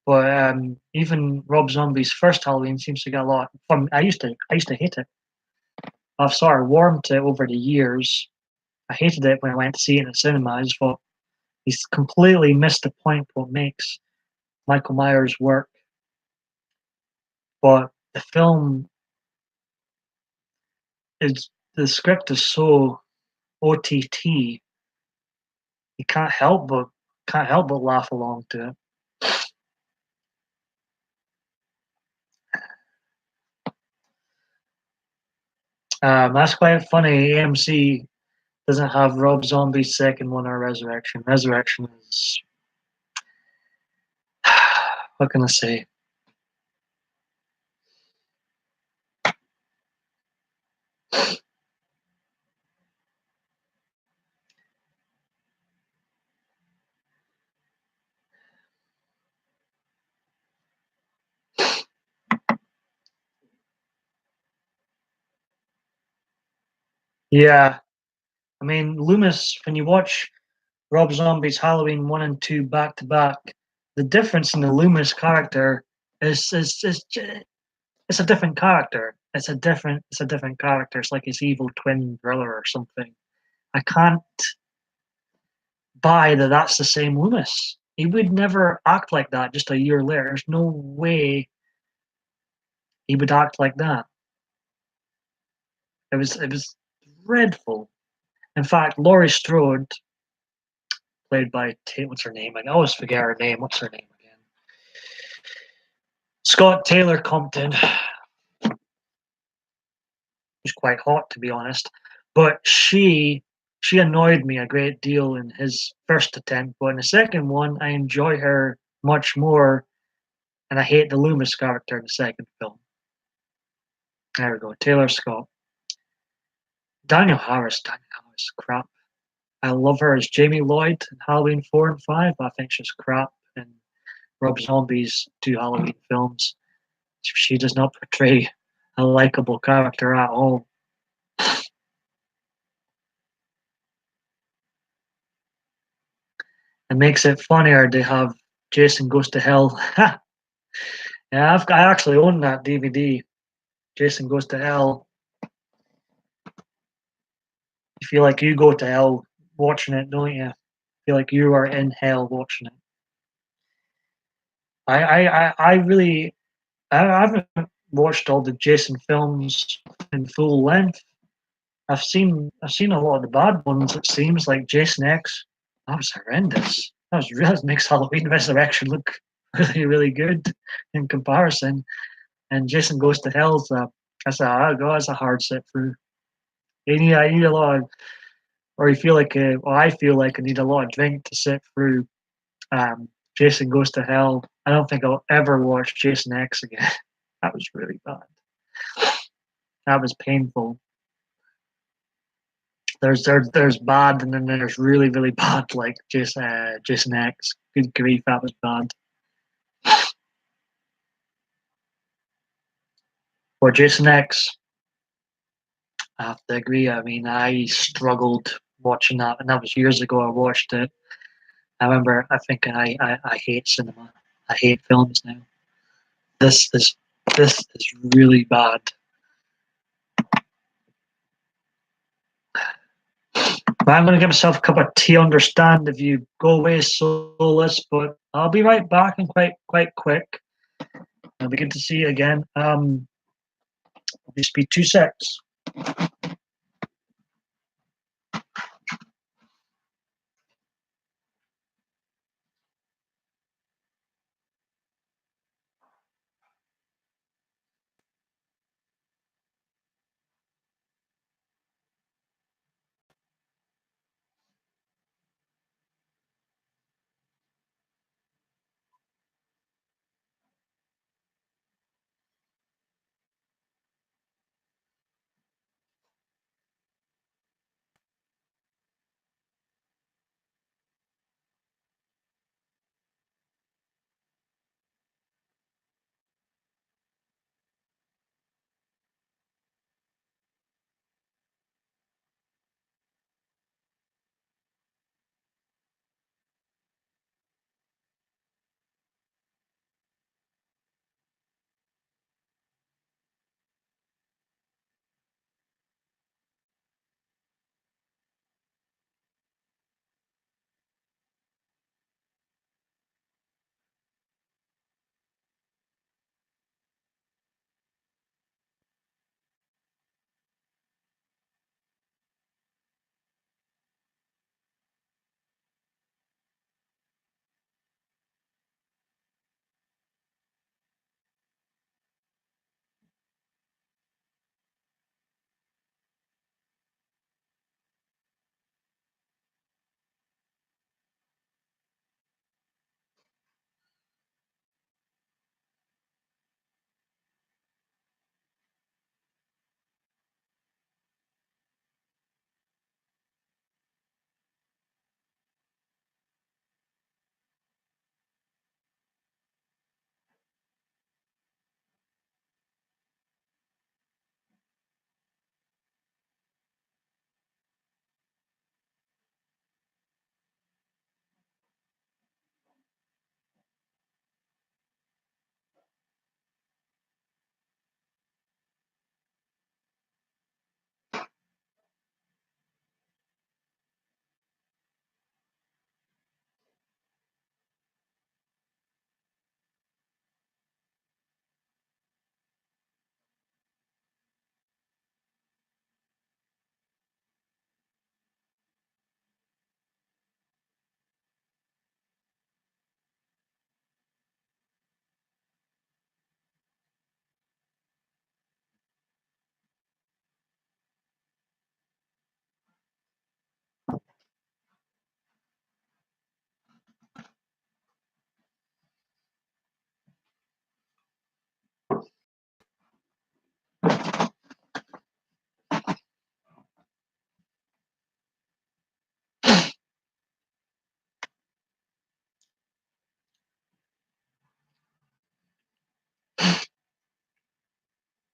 but even Rob Zombie's first Halloween seems to get a lot. I used to hate it. I've sort of warmed to it over the years. I hated it when I went to see it in the cinema. I just thought he's completely missed the point what makes Michael Myers work. But the film is the script is so OTT. You can't help but laugh along to it. That's quite funny. AMC doesn't have Rob Zombie's second one or Resurrection. Resurrection is what can I say? Yeah, I mean Loomis. When you watch Rob Zombie's Halloween 1 and 2 back to back, the difference in the Loomis character is it's a different character. It's a different character. It's like his evil twin brother or something. I can't buy that that's the same Loomis. He would never act like that just a year later. There's no way he would act like that. It was dreadful. In fact, Laurie Strode, played by what's her name? I always forget her name. What's her name again? Scott Taylor Compton. was quite hot, to be honest. But she annoyed me a great deal in his first attempt, but in the second one, I enjoy her much more, and I hate the Loomis character in the second film. There we go, Taylor Scott. Daniel Harris, crap. I love her as Jamie Lloyd in Halloween 4 and 5. I think she's crap in Rob Zombie's two Halloween films. She does not portray a likable character at all. It makes it funnier to have Jason Goes to Hell. Yeah, I actually own that DVD. Jason Goes to Hell. You feel like you go to hell watching it, don't you? Feel like you are in hell watching it. I really I haven't watched all the Jason films in full length. I've seen a lot of the bad ones. It seems like Jason X. That was horrendous. That makes Halloween Resurrection look really really good in comparison. And Jason Goes to Hell's that's a hard sit through. I need a lot of, or you feel like, well, I feel like I need a lot of drink to sit through Jason Goes to Hell. I don't think I'll ever watch Jason X again. That was really bad. That was painful. There's bad, and then there's really really bad, like Jason X. Good grief, that was bad. For Jason X, I have to agree. I mean, I struggled watching that, and that was years ago. I watched it. I remember. I think I hate cinema. I hate films now. This is this is really bad. But I'm going to get myself a cup of tea. Understand if you go away soulless, but I'll be right back and quite quick. It'll be good to see you again. Just be 2 secs.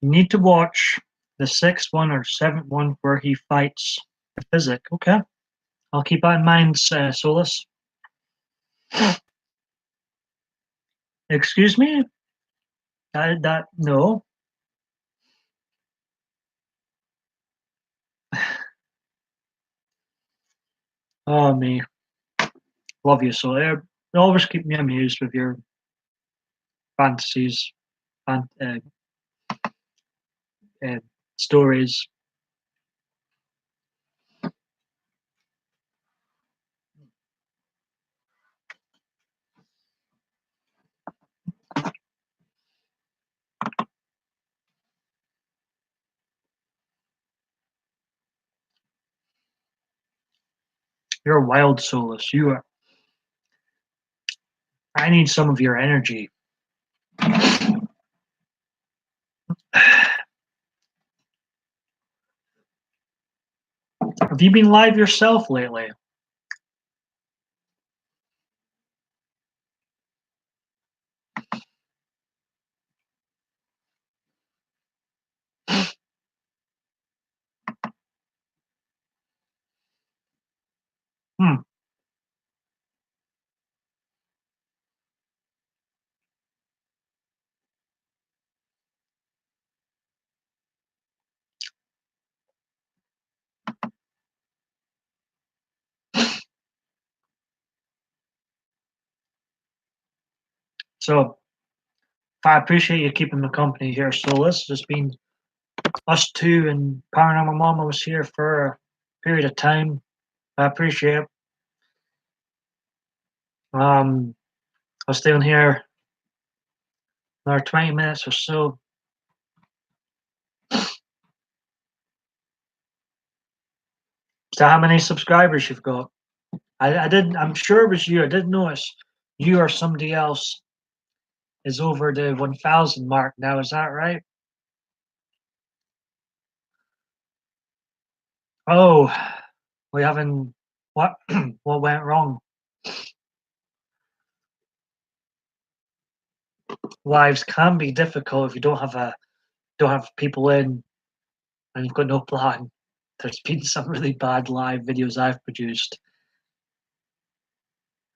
You need to watch the sixth one or seventh one where he fights the physic. Okay, I'll keep that in mind, Solus. Excuse me? That no. Oh me, love you so. You always keep me amused with your fantasies, and uh, stories. You're a wild Solus. You are. I need some of your energy. Have you been live yourself lately? Hmm. So I appreciate you keeping me company here, Solus. It's been us two and Paranormal Mama was here for a period of time. I appreciate it. I'll stay on here another 20 minutes or so. So how many subscribers you've got? I did. I'm sure it was you. I did notice you or somebody else is over the 1,000 mark now. Is that right? Oh, we haven't. What? What went wrong? Lives can be difficult if you don't have people in and you've got no plan. There's been some really bad live videos I've produced.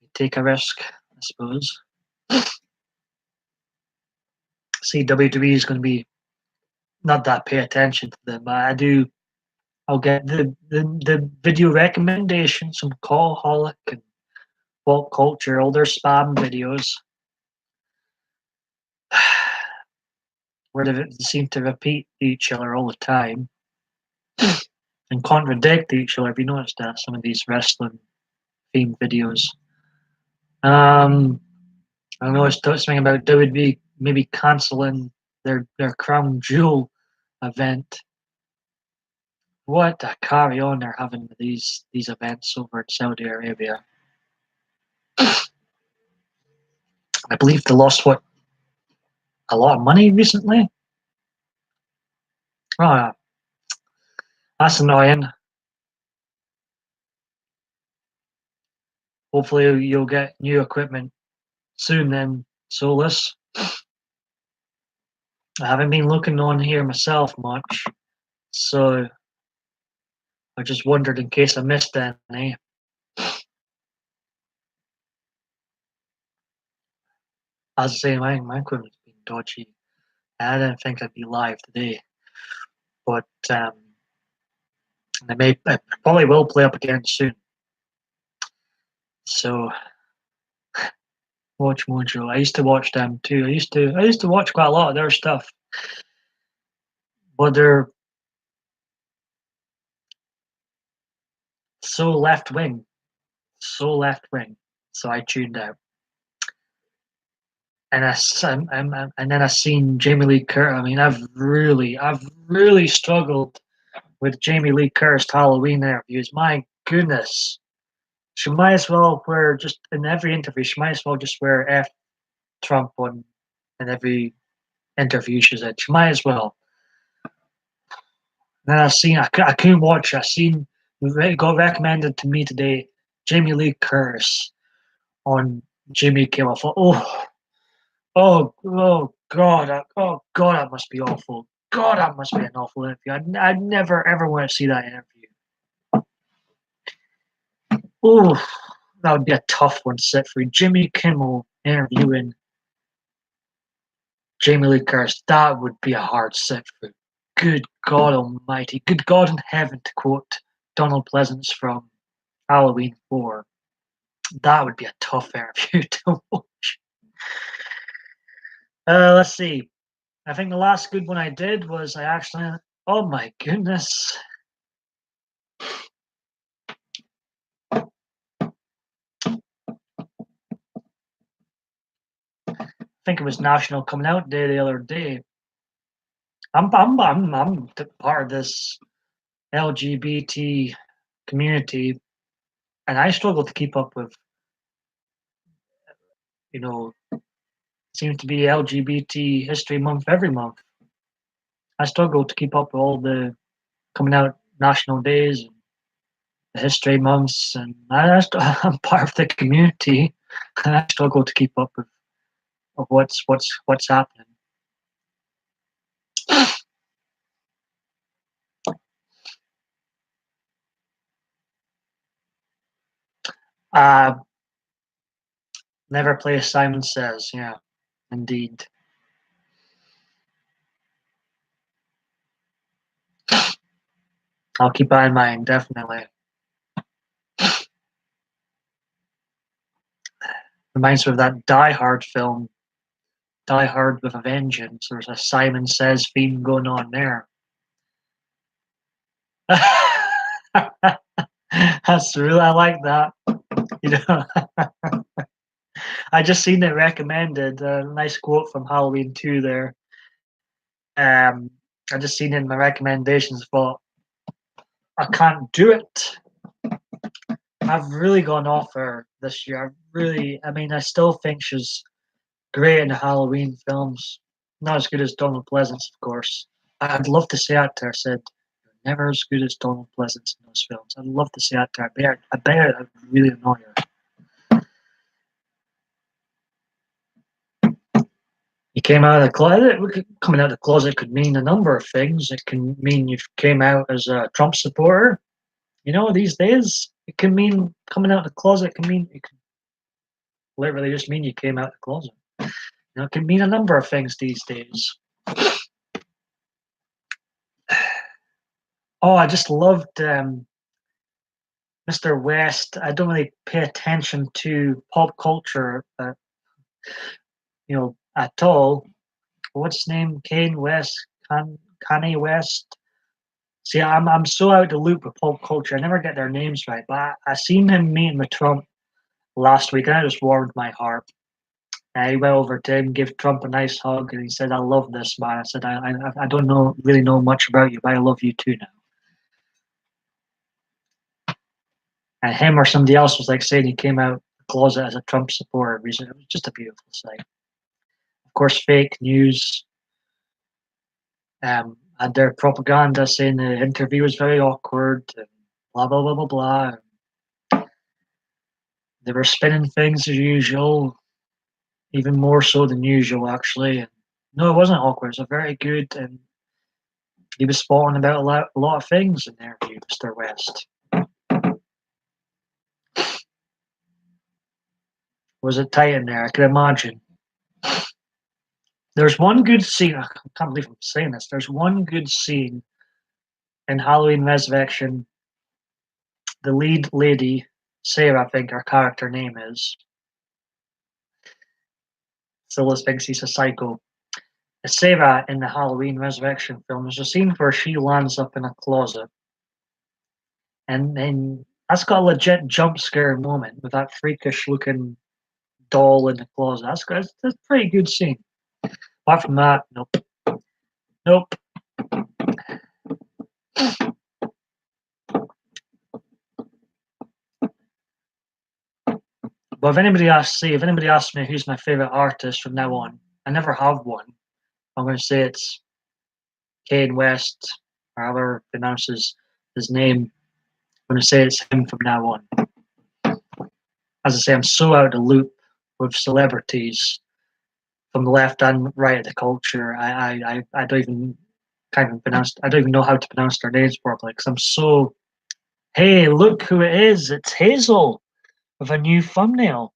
You take a risk, I suppose. See, WWE is going to be not that pay attention to them, but I do. I'll get the video recommendations, some Callholic and Pop Culture, all their spam videos, where they seem to repeat each other all the time and contradict each other. Have you noticed that some of these wrestling themed videos? Um, I noticed something about WWE maybe canceling their Crown Jewel event. What a carry on they're having with these events over in Saudi Arabia. I believe they lost what, a lot of money recently. Oh, that's annoying. Hopefully you'll get new equipment soon then, Solus. I haven't been looking on here myself much, so I just wondered in case I missed any. As I say, my equipment's been dodgy. I didn't think I'd be live today, but I probably will play up again soon. So Watch Mojo. I used to watch them too. I used to watch quite a lot of their stuff, but they're so left wing, so left wing. So I tuned out. And and then I seen Jamie Lee Curtis. I mean, I've really struggled with Jamie Lee Curtis Halloween interviews. My goodness, she might as well wear just in every interview. She might as well just wear F Trump on in every interview she's in. She might as well. And then I couldn't watch. It got recommended to me today. Jamie Lee Curtis on Jimmy Kimmel. I thought, oh God, that must be awful. God, that must be an awful interview. I'd never ever want to see that interview. Oh, that would be a tough one to sit through. Jimmy Kimmel interviewing Jamie Lee Curtis. That would be a hard sit through. Good God Almighty. Good God in heaven, to quote Donald Pleasance from Halloween 4. That would be a tough interview to watch. Let's see. I think the last good one I did was oh my goodness. I think it was National Coming Out Day the other day. I'm part of this LGBT community, and I struggle to keep up with, seems to be LGBT History Month every month. I struggle to keep up with all the coming out national days and the history months, and I'm part of the community, and I struggle to keep up with of what's happening. Uh, Never play Simon Says. Yeah, indeed. I'll keep that in mind, definitely. Reminds me of that Die Hard film, Die Hard with a Vengeance. There's a Simon Says theme going on there. That's real. I like that. You know, I just seen it recommended. A nice quote from Halloween 2 there. I just seen it in my recommendations, but I can't do it. I've really gone off her this year. I still think she's great in the Halloween films. Not as good as Donald Pleasance, of course. I'd love to say that to her. I said, "You're never as good as Donald Pleasance in those films." I'd love to say that to her. I bet it would really annoy her. You came out of the closet. Coming out of the closet could mean a number of things. It can mean you came out as a Trump supporter. These days, it can mean coming out of the closet. It can literally just mean you came out of the closet. It can mean a number of things these days. Oh, I just loved Mr. West. I don't really pay attention to pop culture, at all. What's his name? Kanye West. Kanye West. See, I'm so out of the loop with pop culture. I never get their names right. But I seen him meeting with Trump last week, and it just warmed my heart. He went over to him, gave Trump a nice hug, and he said, "I love this man." I said, "I don't really know much about you, but I love you too now." And him or somebody else was like saying he came out of the closet as a Trump supporter. It was just a beautiful sight. Of course, fake news. Had their propaganda saying the interview was very awkward, and blah blah blah blah blah. They were spinning things as usual, even more so than usual, actually. And no, it wasn't awkward. It was a very good, and he was spot on about a lot of things in the interview, Mr. West. Was it tight in there? I could imagine. There's one good scene. I can't believe I'm saying this. There's one good scene in Halloween Resurrection. The lead lady, Sarah, I think her character name is. Silas thinks he's a psycho. Sarah in the Halloween Resurrection film, there's a scene where she lands up in a closet, and then that's got a legit jump scare moment with that freakish looking doll in the closet. That's a pretty good scene. Apart from that, nope. Nope. But if anybody asks me who's my favorite artist from now on, I never have one. I'm going to say it's Kanye West, or however pronounces his name. I'm going to say it's him from now on. As I say, I'm so out of the loop with celebrities from the left and right of the culture. I don't even can't even pronounce. I don't even know how to pronounce their names properly because I'm so. Hey, look who it is! It's Hazel with a new thumbnail.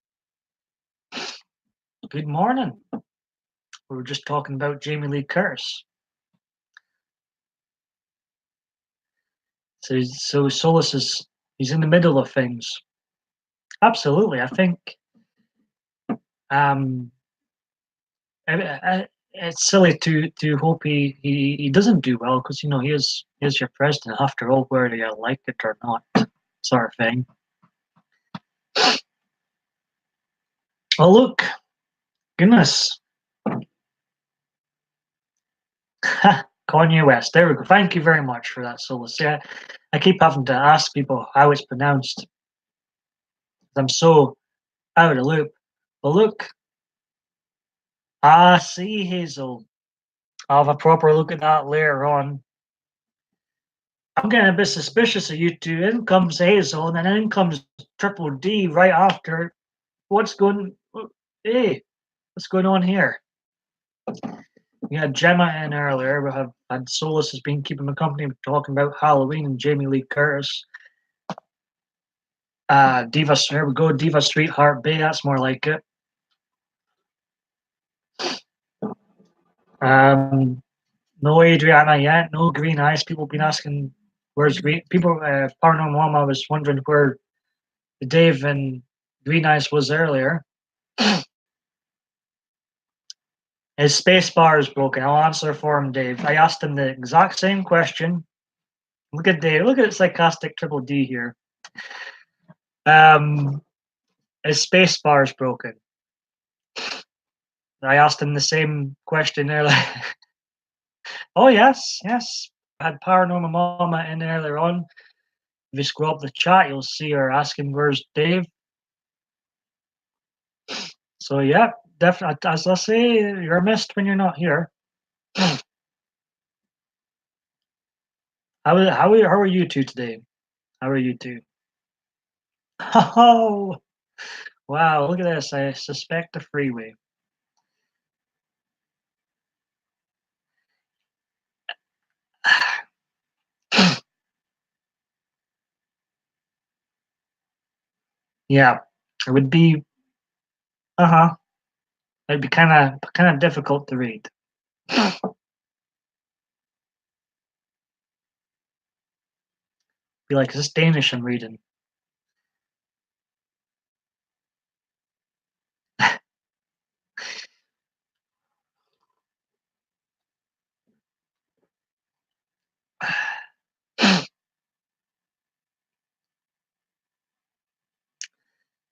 Good morning. We were just talking about Jamie Lee Curtis. So Solus he's in the middle of things. Absolutely, I think um, it's silly to hope he doesn't do well because he is your president after all, whether you like it or not, sort of thing. Oh look, goodness, Kanye West. There we go. Thank you very much for that, Solus. Yeah, I keep having to ask people how it's pronounced. I'm so out of the loop. But look, I see Hazel. I'll have a proper look at that later on. I'm getting a bit suspicious of you two. In comes Hazel, and then in comes Triple D right after. What's going? Hey, what's going on here? We had Gemma in earlier. We have had Solus has been keeping me company talking about Halloween and Jamie Lee Curtis. Diva, here we go. Diva Sweetheart Bay. That's more like it. No Adriana yet. No Green Eyes. People have been asking where's Green. People, Paranormal Mama was wondering where Dave and Green Eyes was earlier. His space bar is broken. I'll answer for him, Dave. I asked him the exact same question. Look at Dave. Look at sarcastic Triple D here. His space bar is broken. I asked him the same question earlier. Oh yes, yes. I had Paranormal Mama in earlier on. If you scroll up the chat, you'll see her asking where's Dave. So yeah, definitely. As I say, you're missed when you're not here. How are you two today? How are you two? Oh wow! Look at this. I suspect a freeway. Yeah, it would be. Uh-huh. It'd be kind of difficult to read. Be like, is this Danish I'm reading?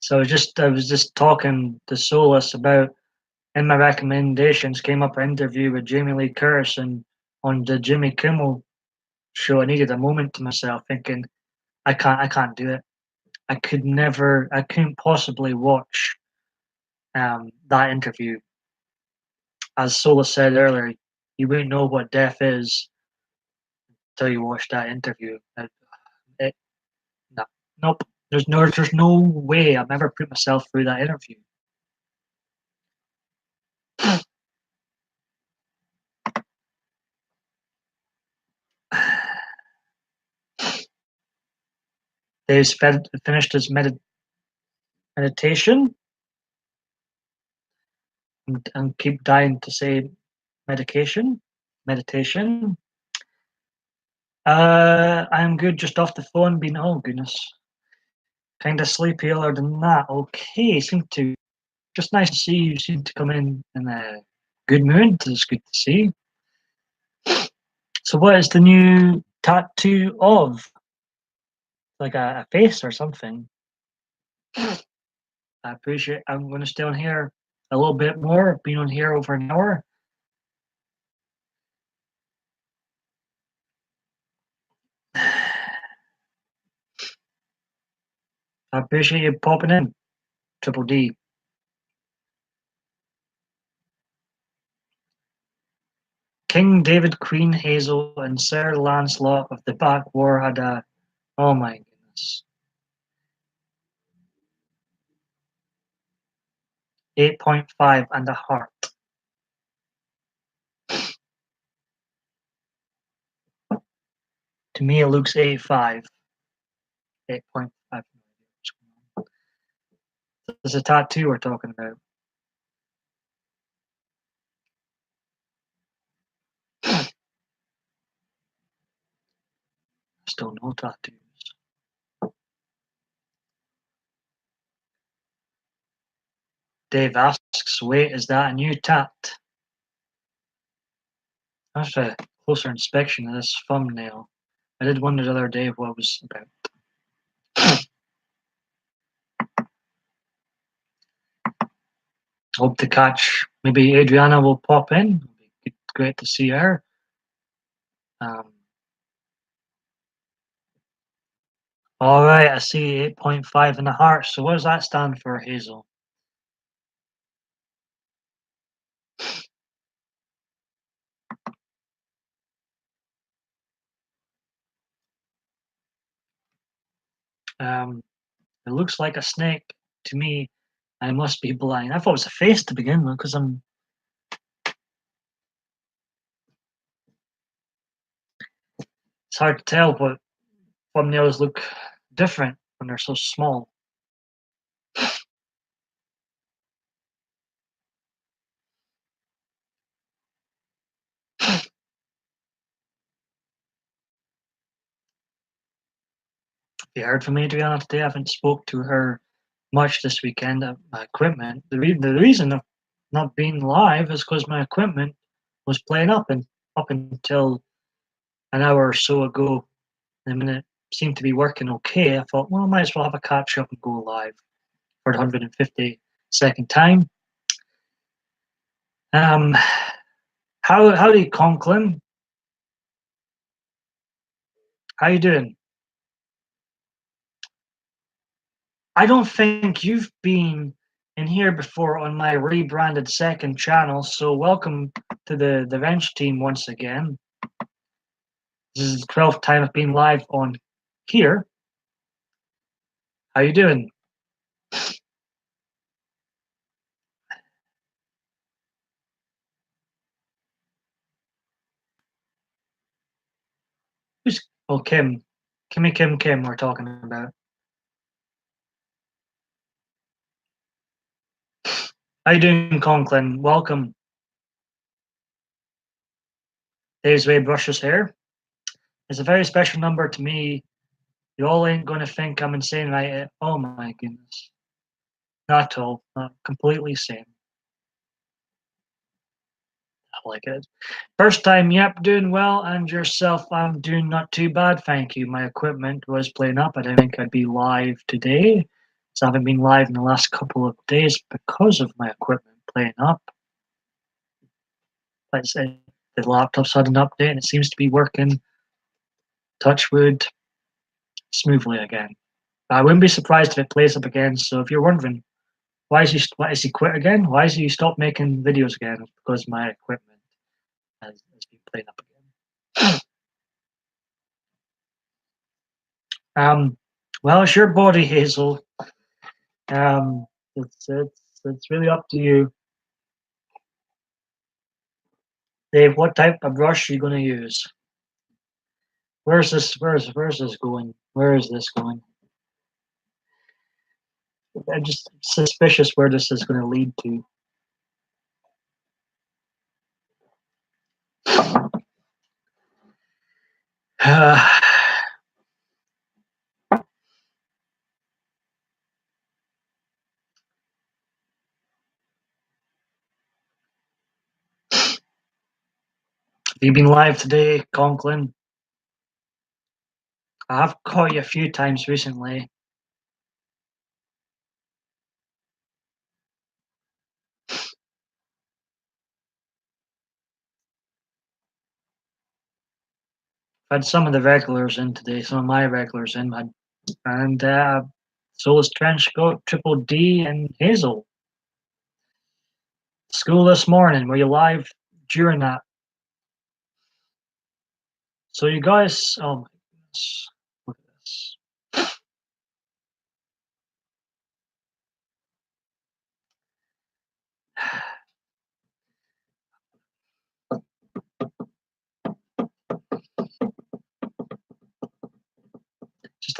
So I was just talking to Solus about in my recommendations came up an interview with Jamie Lee Curtis and on the Jimmy Kimmel show. I needed a moment to myself, thinking I can't do it. I couldn't possibly watch that interview. As Solus said earlier, you won't know what death is until you watch that interview. It, no, nope. There's no way I've ever put myself through that interview. Dave's finished his meditation and keep dying to say medication. Meditation. I'm good. Just off the phone. Being oh goodness, kind of sleepy other than that. Okay, seem to just nice to see you. Seem to come in a good mood. It's good to see. So, what is the new tattoo of? Like a face or something? I appreciate. I'm going to stay on here a little bit more. Been on here over an hour. I appreciate you popping in, Triple D. King David, Queen Hazel, and Sir Lancelot of the Back War had a. Oh my goodness. 8.5 and a heart. To me, it looks 8.5. 8.5. This is a tattoo we're talking about. Still no tattoos. Dave asks, wait, is that a new tat? After a closer inspection of this thumbnail, I did wonder the other day what it was about. Hope to catch, maybe Adriana will pop in. It'll be great to see her. All right, I see 8.5 in the heart. So what does that stand for, Hazel? It looks like a snake to me. I must be blind. I thought it was a face to begin with because it's hard to tell what thumbnails look different when they're so small. You heard from Adriana today. I haven't spoke to her much this weekend. My equipment. The reason of not being live is because my equipment was playing up and up until an hour or so ago. And when it seemed to be working okay, I thought, well, I might as well have a catch up and go live for the 152nd time. Um, howdy, Conklin. How you doing? I don't think you've been in here before on my rebranded second channel, so welcome to the Wrench team once again. This is the 12th time I've been live on here. How you doing? Who's Kim? Kim we're talking about. How you doing, Conklin? Welcome. Dave's way brushes hair. It's a very special number to me. You all ain't gonna think I'm insane, right? Oh my goodness. Not at all. Not completely sane. I like it. First time, yep, doing well. And yourself? I'm doing not too bad, thank you. My equipment was playing up. I didn't think I'd be live today. So I haven't been live in the last couple of days because of my equipment playing up. Like I said, the laptop's had an update and it seems to be working, touch wood, smoothly again. But I wouldn't be surprised if it plays up again. So if you're wondering, why is he quit again? Why is he stopped making videos again? It's because my equipment has been playing up again. Well, it's your body, Hazel. Um, it's really up to you, Dave. What type of brush are you going to use? Where's this? Where's this going? Where is this going? I'm just suspicious where this is going to lead to. Have you been live today, Conklin? I've caught you a few times recently. I've had some of the regulars in today, some of my regulars in, and so is Trenchcoat, Triple D, and Hazel. School this morning. Were you live during that? So you guys, oh my goodness, look at this.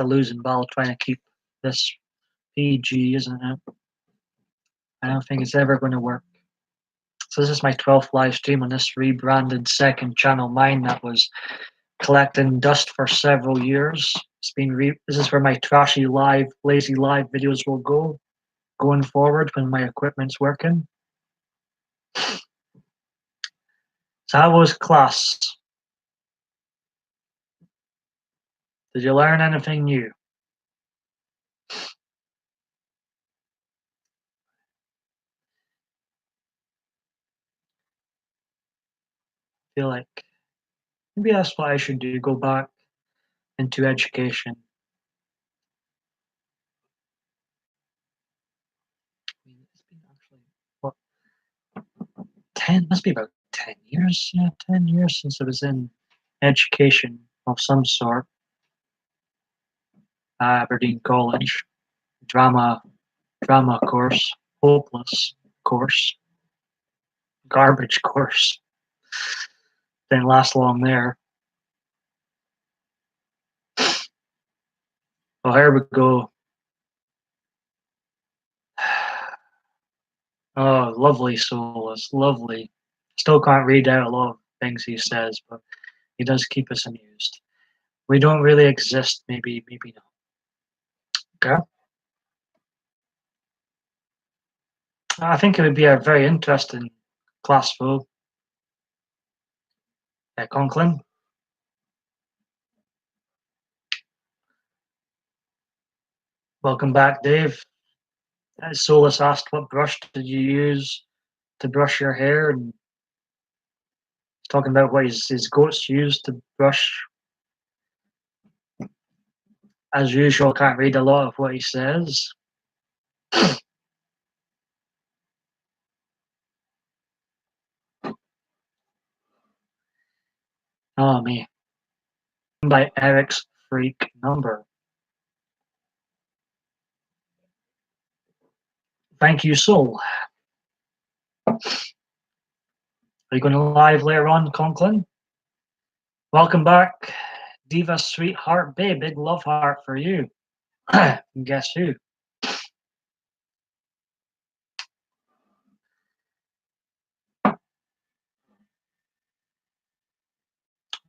a losing battle trying to keep this PG, isn't it? I don't think it's ever going to work. So this is my 12th live stream on this rebranded second channel, mine that was collecting dust for several years. This is where my trashy live, lazy live videos will go going forward when my equipment's working. So how was class? Did you learn anything new? I feel like maybe that's what I should do, go back into education. I mean, it's been actually, what, 10, must be about 10 years, yeah, 10 years since I was in education of some sort. Aberdeen College, drama course, hopeless course, garbage course. Didn't last long there. Well, here we go. Oh, lovely Solus, lovely. Still can't read out a lot of things he says, but he does keep us amused. We don't really exist, maybe not. Okay. I think it would be a very interesting class though. Conklin. Welcome back, Dave. Solus asked what brush did you use to brush your hair, and he's talking about what his goats used to brush. As usual, can't read a lot of what he says. Oh, me. By Eric's freak number. Thank you, Soul. Are you going to live later on, Conklin? Welcome back, Diva Sweetheart Babe. Big love heart for you. Guess who?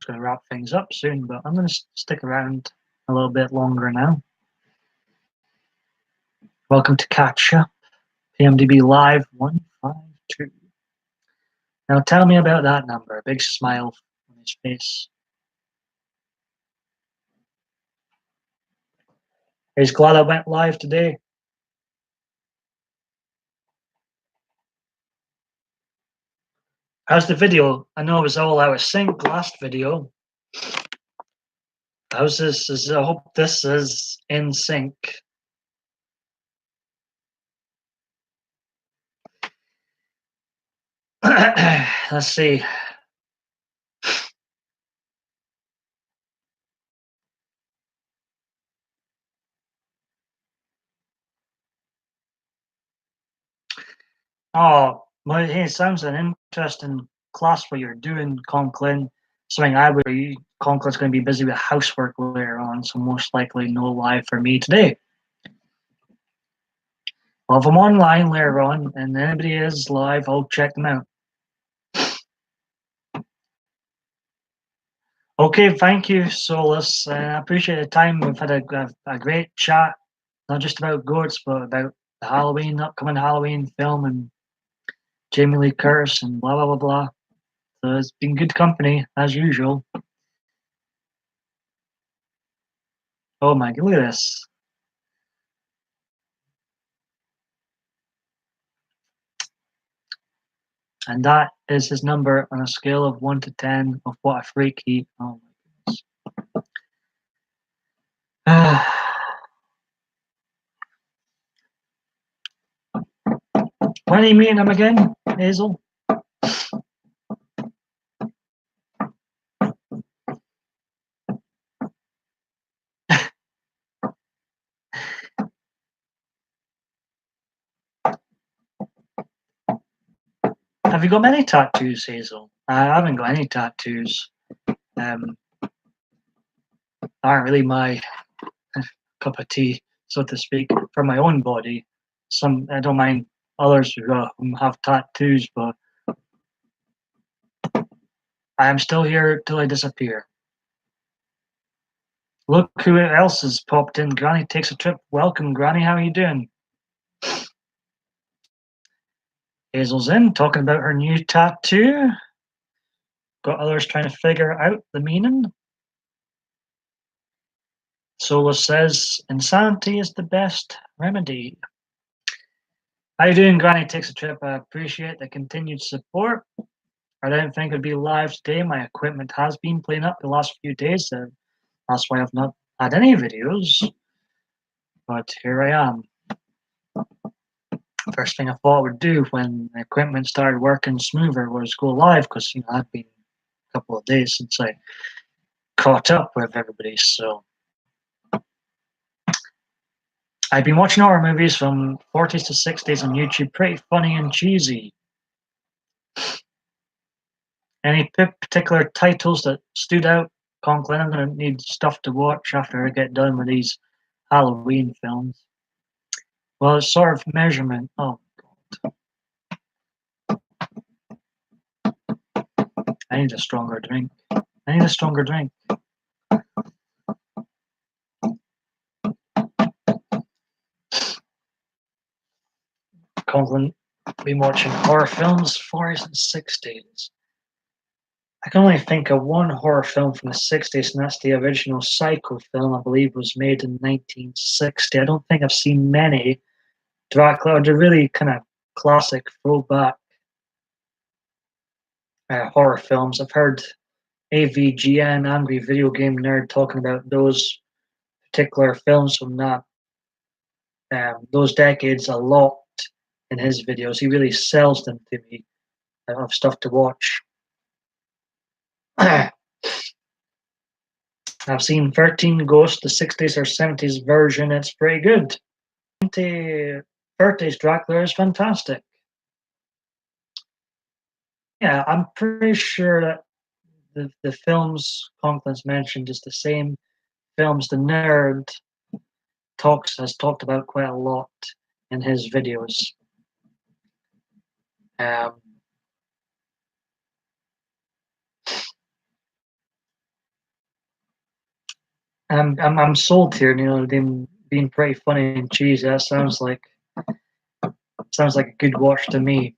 Going to wrap things up soon, but I'm going to stick around a little bit longer now. Welcome to Catch Up, PMDB Live 152. Now tell me about that number. A big smile on his face. He's glad I went live today. How's the video? I know it was all out of sync last video. How's this? I hope this is in sync. Let's see. Oh, well, hey, it sounds an interesting class what you're doing, Conklin. Something I would. Conklin's going to be busy with housework later on, so most likely no live for me today. Well, if I'm online later on and anybody is live, I'll check them out. Okay, thank you, Solus. I appreciate the time. We've had a great chat, not just about goats, but about the upcoming Halloween film and Jamie Lee Curtis and blah, blah, blah, blah. So it's been good company, as usual. Oh my, look at this. And that is his number on a scale of 1 to 10 of what a freak he. Oh my goodness. When are you meeting him again, Hazel? Have you got many tattoos, Hazel? I haven't got any tattoos. Aren't really my cup of tea, so to speak, for my own body. I don't mind others who have tattoos, but I am still here till I disappear. Look who else has popped in. Granny takes a trip. Welcome, Granny. How are you doing? Hazel's in, talking about her new tattoo. Got others trying to figure out the meaning. Solus says, insanity is the best remedy. How you doing, Granny takes a trip? I appreciate the continued support. I don't think it'd be live today. My equipment has been playing up the last few days, so that's why I've not had any videos. But here I am. First thing I thought I would do when the equipment started working smoother was go live, because I'd been a couple of days since I caught up with everybody. So I've been watching horror movies from 40s to 60s on YouTube, pretty funny and cheesy. Any particular titles that stood out, Conklin? I'm going to need stuff to watch after I get done with these Halloween films. Well, it's sort of measurement. Oh, God. I need a stronger drink. Conklin, been watching horror films, 40s and 60s. I can only think of one horror film from the 60s, and that's the original Psycho film, I believe was made in 1960. I don't think I've seen many Dracula, or the really kind of classic throwback horror films. I've heard AVGN, Angry Video Game Nerd, talking about those particular films from those decades a lot in his videos. He really sells them to me of stuff to watch. I've seen 13 Ghosts, the 60s or 70s version. It's pretty good. 2030s Dracula is fantastic. Yeah, I'm pretty sure that the films Conklin's mentioned is the same films the nerd has talked about quite a lot in his videos. I'm sold here. Them being pretty funny and cheesy. That sounds like a good watch to me.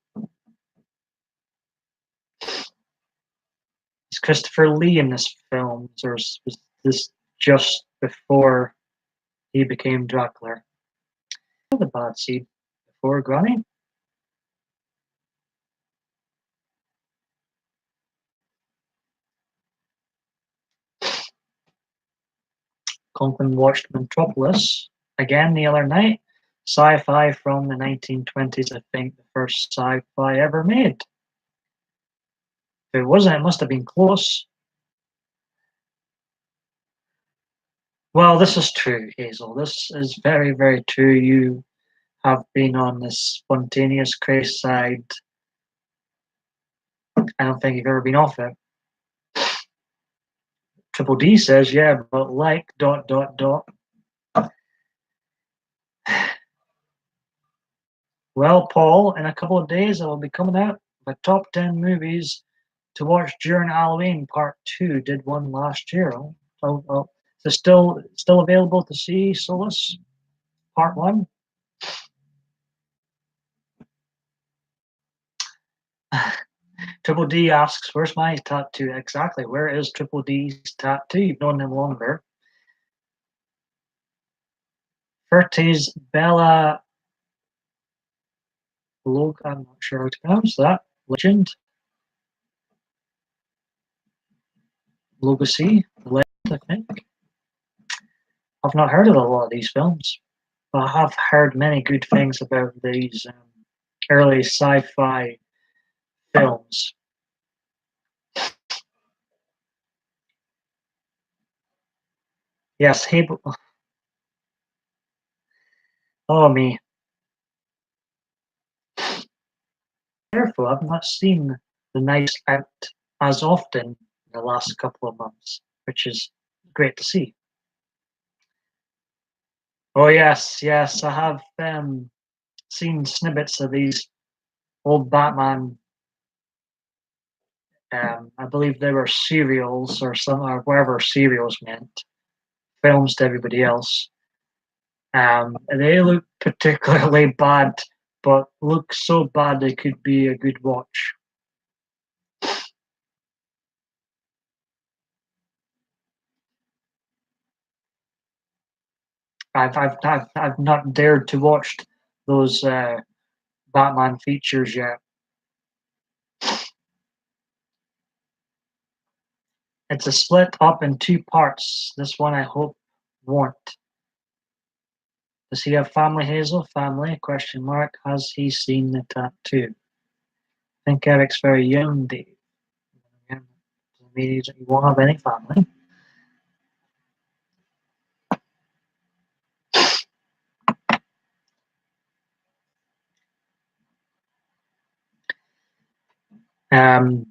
Is Christopher Lee in this film, or was this just before he became Dracula? The bad seed before Granny. Conklin watched Metropolis again the other night. Sci-fi from the 1920s, I think the first sci-fi ever made. If it wasn't, it must have been close. Well, this is true, Hazel. This is very, very true. You have been on this spontaneous craze side. I don't think you've ever been off it. Triple D says, yeah, but like ... Well, Paul, in a couple of days I will be coming out with top 10 movies to watch during Halloween. Part 2 did one last year. Is it still available to see, Solus? Part 1? Triple D asks, where's my tattoo? Exactly, where is Triple D's tattoo? You've known him longer. 30s Bella Log, I'm not sure how to pronounce that. Legend? Lugosi? The Legend, I think. I've not heard of a lot of these films, but I have heard many good things about these early sci-fi films. Yes, oh me. Careful, I've not seen The Knives Out as often in the last couple of months, which is great to see. Oh yes, yes, I have seen snippets of these old Batman. I believe they were serials or some or whatever serials meant, films to everybody else. They look particularly bad, but look so bad they could be a good watch. I've not dared to watch those Batman features yet. It's a split up in two parts. This one I hope won't. Does he have family, Hazel? Family? Question mark. Has he seen the tattoo? I think Eric's very young, Dave. Doesn't mean he won't have any family. Um,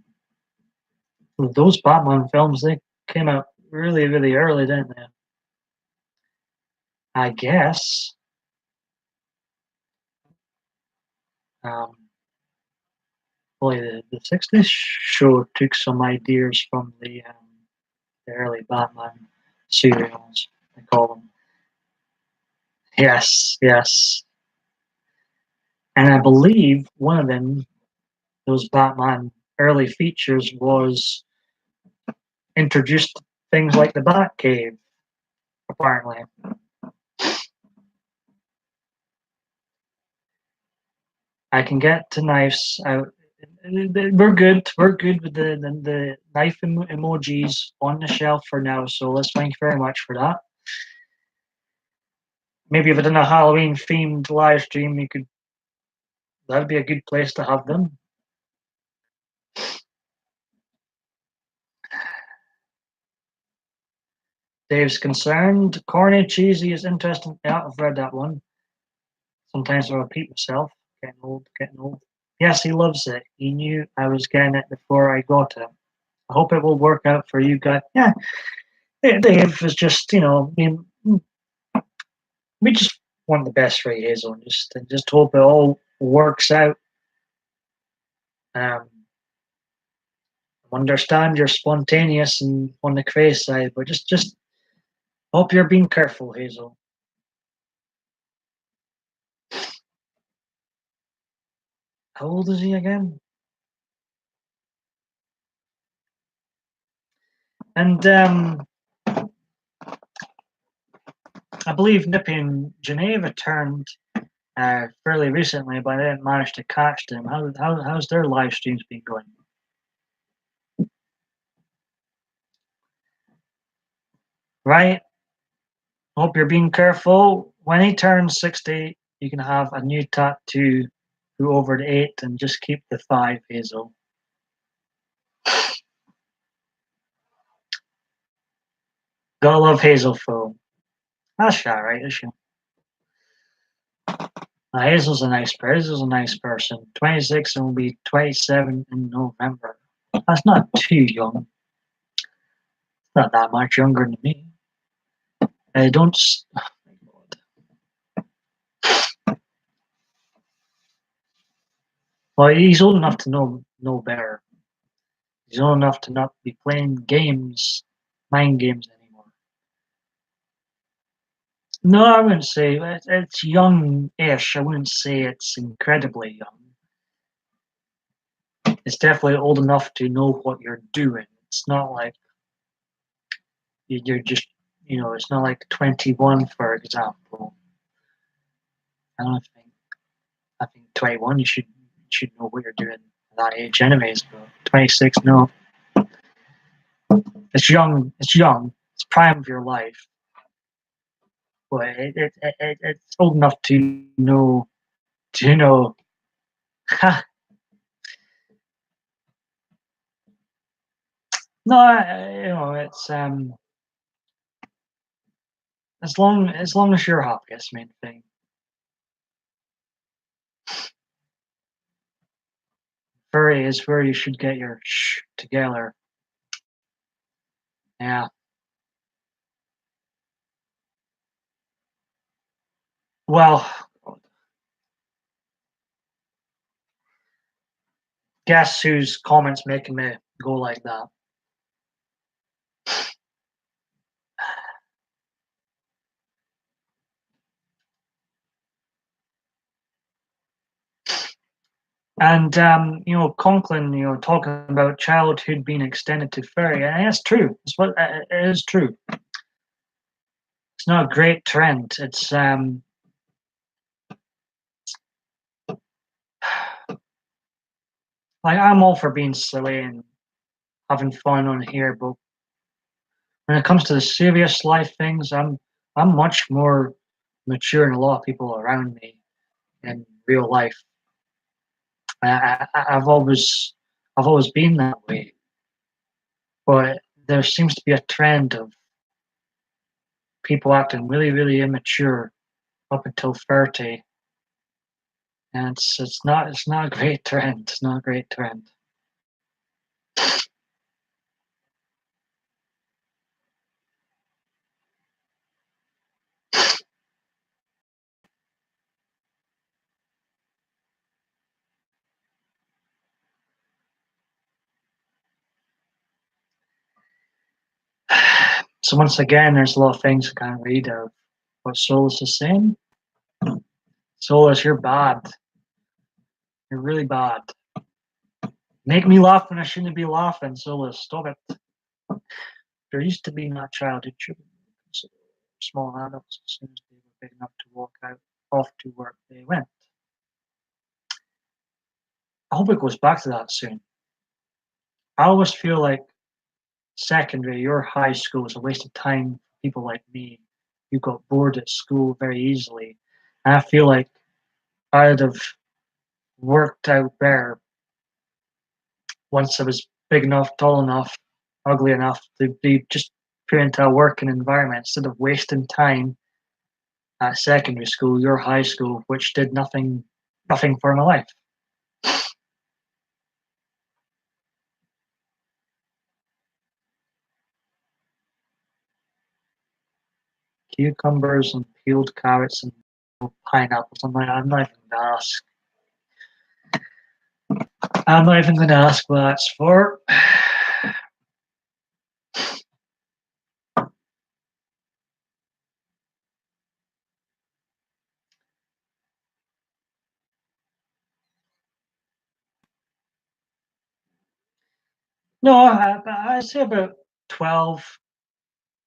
those Batman films, they came out really, really early, didn't they? I guess. Um, Boy, the 60s show took some ideas from the early Batman serials, they call them. Yes, yes. And I believe one of them, those Batman early features, was introduced things like the Batcave, apparently. I can get to knives. We're good. We're good with the knife emojis on the shelf for now. So let's thank you very much for that. Maybe if it in a Halloween themed live stream, you could. That'd be a good place to have them. Dave's concerned. Corny, cheesy is interesting. Yeah, I've read that one. Sometimes I repeat myself. Getting old, getting old. Yes, he loves it. He knew I was getting it before I got it. I hope it will work out for you guys. Yeah, Dave is just, I mean, we just want the best for you, Hazel, and just hope it all works out. Um, understand you're spontaneous and on the crazy side, but just hope you're being careful, Hazel. How old is he again? And I believe Nippy and Geneva turned fairly recently, but I didn't manage to catch them. How's their live streams been going? Right? Hope you're being careful. When he turns 60, you can have a new tattoo go over the 8 and just keep the 5, Hazel. Gotta love Hazel Phil. That's alright, is she? Hazel's a nice person. Hazel's a nice person. 26 and will be 27 in November. That's not too young. It's not that much younger than me. Don't. Oh my God. Well, he's old enough to know better. He's old enough to not be playing games, mind games anymore. No, I wouldn't say it's young-ish. I wouldn't say it's incredibly young. It's definitely old enough to know what you're doing. It's not like you're just, it's not like 21, for example. I don't think. I think 21, you should know what you're doing at that age, anyways. But 26, no. It's young. It's young. It's prime of your life. But it's old enough to know. To know. No, it's as long as you're happy, that's the main thing. Furry is where you should get your together. Yeah. Well, guess whose comments making me go like that? And Conklin, talking about childhood being extended to 30, and it's true. It is true. It's not a great trend. It's like I'm all for being silly and having fun on here, but when it comes to the serious life things, I'm much more mature than a lot of people around me in real life. I've always been that way, but there seems to be a trend of people acting really, really immature up until 30, and it's not a great trend. It's not a great trend. So once again, there's a lot of things I can't read of what Solus is saying. Solus, you're bad. You're really bad. Make me laugh when I shouldn't be laughing, Solus. Stop it. There used to be not childhood children. Small adults as soon as they were big enough to walk out off to work they went. I hope it goes back to that soon. I always feel like secondary or high school is a waste of time for people like me who got bored at school very easily. And I feel like I'd have worked out better once I was big enough, tall enough, ugly enough to be just put into a working environment instead of wasting time at secondary school or high school, which did nothing for my life. Cucumbers and peeled carrots and pineapples. I'm not even gonna ask. I'm not even gonna ask what that's for. No, I say about 12,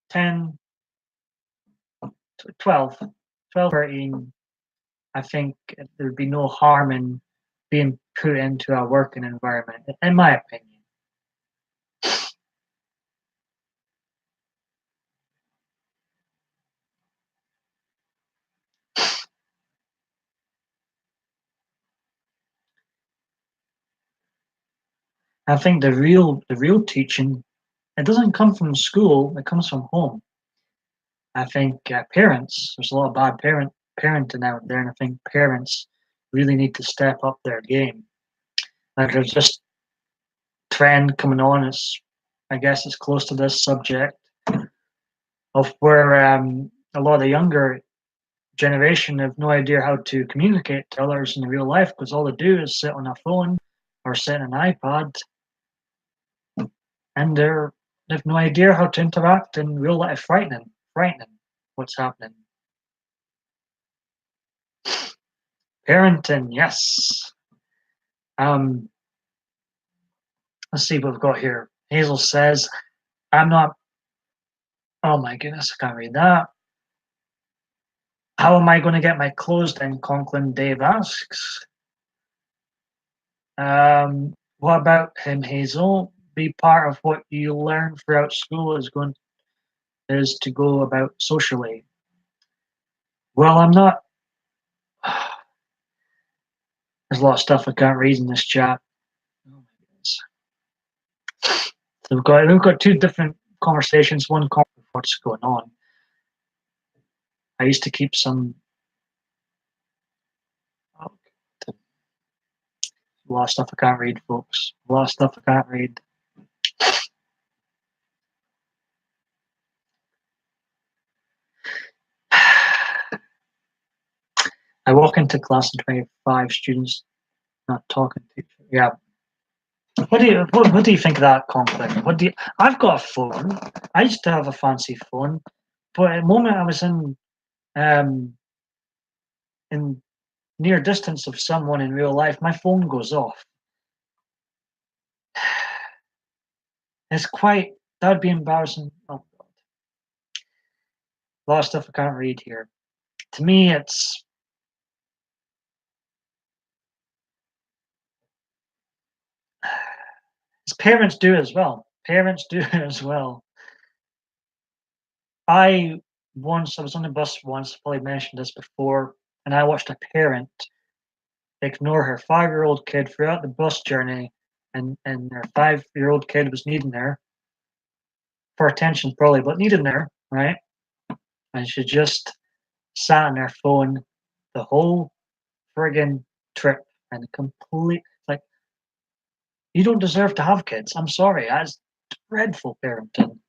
10, 12, 12, 13. I think there'd be no harm in being put into a working environment, in my opinion. I think the real teaching, it doesn't come from school, it comes from home. I think parents, there's a lot of bad parenting out there, and I think parents really need to step up their game. Like there's just trend coming on. I guess it's close to this subject of where a lot of the younger generation have no idea how to communicate to others in real life because all they do is sit on a phone or sit on an iPad, and they have no idea how to interact in real life. Frightening, what's happening. Parenting, yes. Um, let's see what we've got here. Hazel says, "I'm not." Oh my goodness, I can't read that. How am I going to get my clothes then? Conklin Dave asks. What about him, Hazel? Be part of what you learn throughout school is to go about socially. Well, I'm not. There's a lot of stuff I can't read in this chat. Oh my goodness. So we've got two different conversations. One what's going on. I used to keep some. Oh, a lot of stuff I can't read, folks. A lot of stuff I can't read. I walk into class and 25 students not talking to each other. Yeah. What do you think of that conflict? I've got a phone. I used to have a fancy phone, but at the moment I was um in near distance of someone in real life, my phone goes off. That would be embarrassing. Oh God, a lot of stuff I can't read here. To me, it's parents do it as well. Parents do it as well. I I was on the bus once, probably mentioned this before, and I watched a parent ignore her 5-year-old kid throughout the bus journey, and her 5-year-old kid was needing her for attention, probably, but needing her, right? And she just sat on her phone the whole friggin' trip and complete like you don't deserve to have kids. I'm sorry, that's dreadful parenting.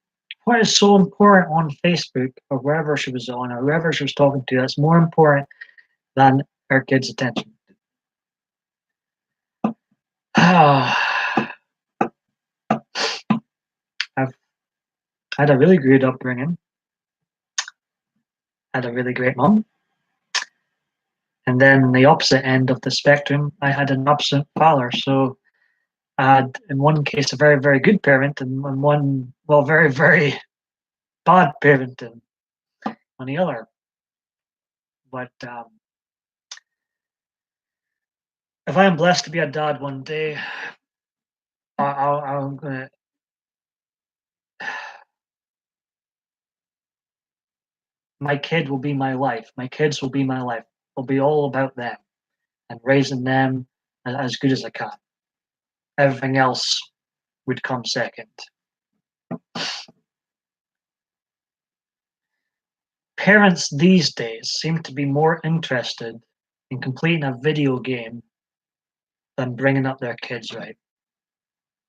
What is so important on Facebook or wherever she was on or whoever she was talking to that's more important than her kids' attention? I've had a really good upbringing, had a really great mom, and then the opposite end of the spectrum, I had an absent father. So I had, in one case, a very, very good parent, and in one, well, very, very bad parenting on the other. But if I am blessed to be a dad one day, I'm gonna. My kid will be my life. My kids will be my life. It'll be all about them and raising them as good as I can. Everything else would come second. Parents these days seem to be more interested in completing a video game than bringing up their kids right.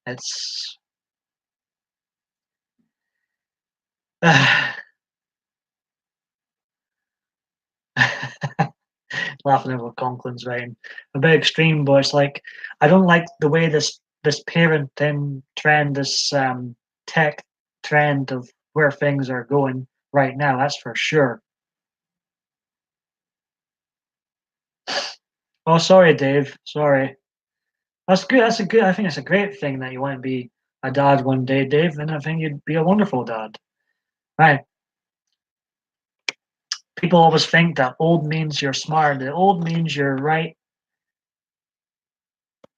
It's laughing at what Conklin's writing. A bit extreme, but it's like I don't like the way this parenting trend, this tech trend of where things are going right now. That's for sure. Oh, sorry, Dave. Sorry. That's good. That's a good. I think it's a great thing that you want to be a dad one day, Dave. And I think you'd be a wonderful dad. Right. People always think that old means you're smart. The old means you're right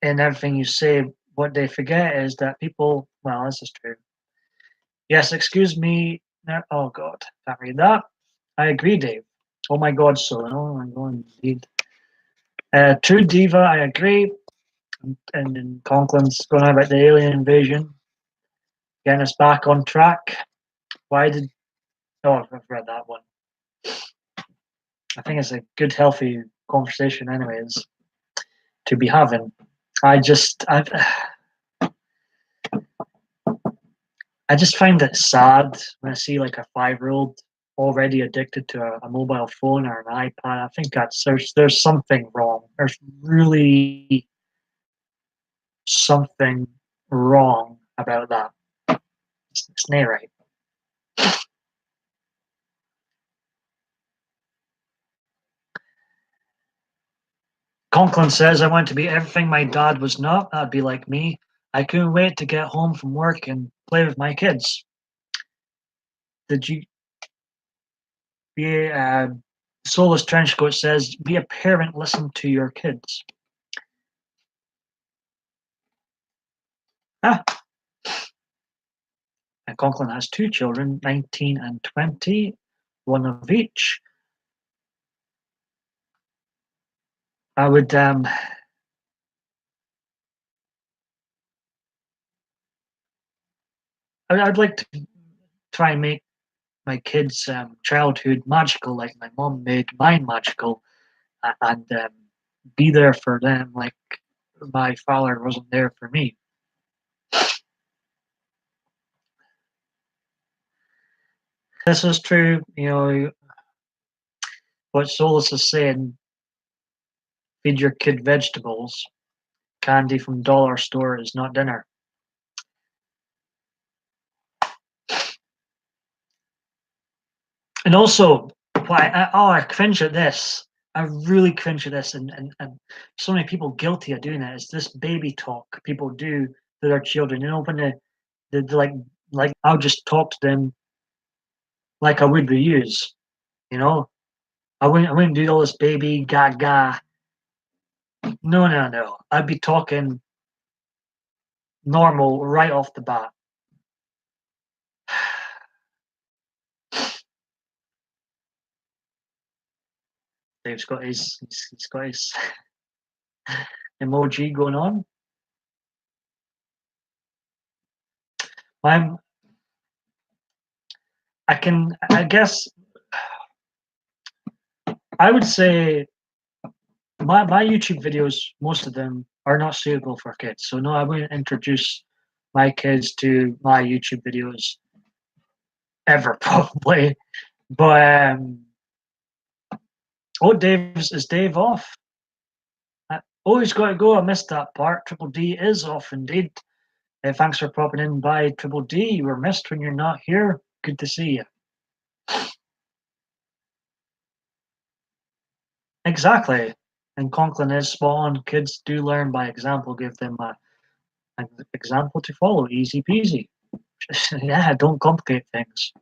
in everything you say. What they forget is that people. Well, this is true. Yes, excuse me. Oh God, can't read that. I agree, Dave. Oh my God, so oh my God, indeed. True diva, I agree. And then Conklin's going on about the alien invasion, getting us back on track. Why did? Oh, I've read that one. I think it's a good, healthy conversation, anyways, to be having. I just, I, I just find it sad when I see like a 5-year-old already addicted to a mobile phone or an iPad. I think there's something wrong. There's really something wrong about that. It's not right. Conklin says, I want to be everything my dad was not. That'd be like me. I couldn't wait to get home from work and play with my kids. Did you be Soulless Trenchcoat says, be a parent, listen to your kids. Ah, and Conklin has 2 children, 19 and 20, one of each. I would I'd like to try and make my kids' childhood magical, like my mom made mine magical, and be there for them like my father wasn't there for me. This is true, what Solus is saying. Feed your kid vegetables. Candy from dollar store is not dinner. And also, I cringe at this. I really cringe at this, and so many people guilty of doing it. Is this baby talk people do to their children? You know, when they like I'll just talk to them like I would with yous. You know, I wouldn't do all this baby gaga. No, no, no. I'd be talking normal right off the bat. He's got his emoji going on. I'm I guess I would say my YouTube videos, most of them are not suitable for kids. So no, I wouldn't introduce my kids to my YouTube videos ever probably. But oh, is Dave off? Oh, he's got to go. I missed that part. Triple D is off indeed. Thanks for popping in by Triple D. You were missed when you're not here. Good to see you. Exactly. And Conklin is spot on. Kids do learn by example. Give them an example to follow. Easy peasy. Yeah, don't complicate things.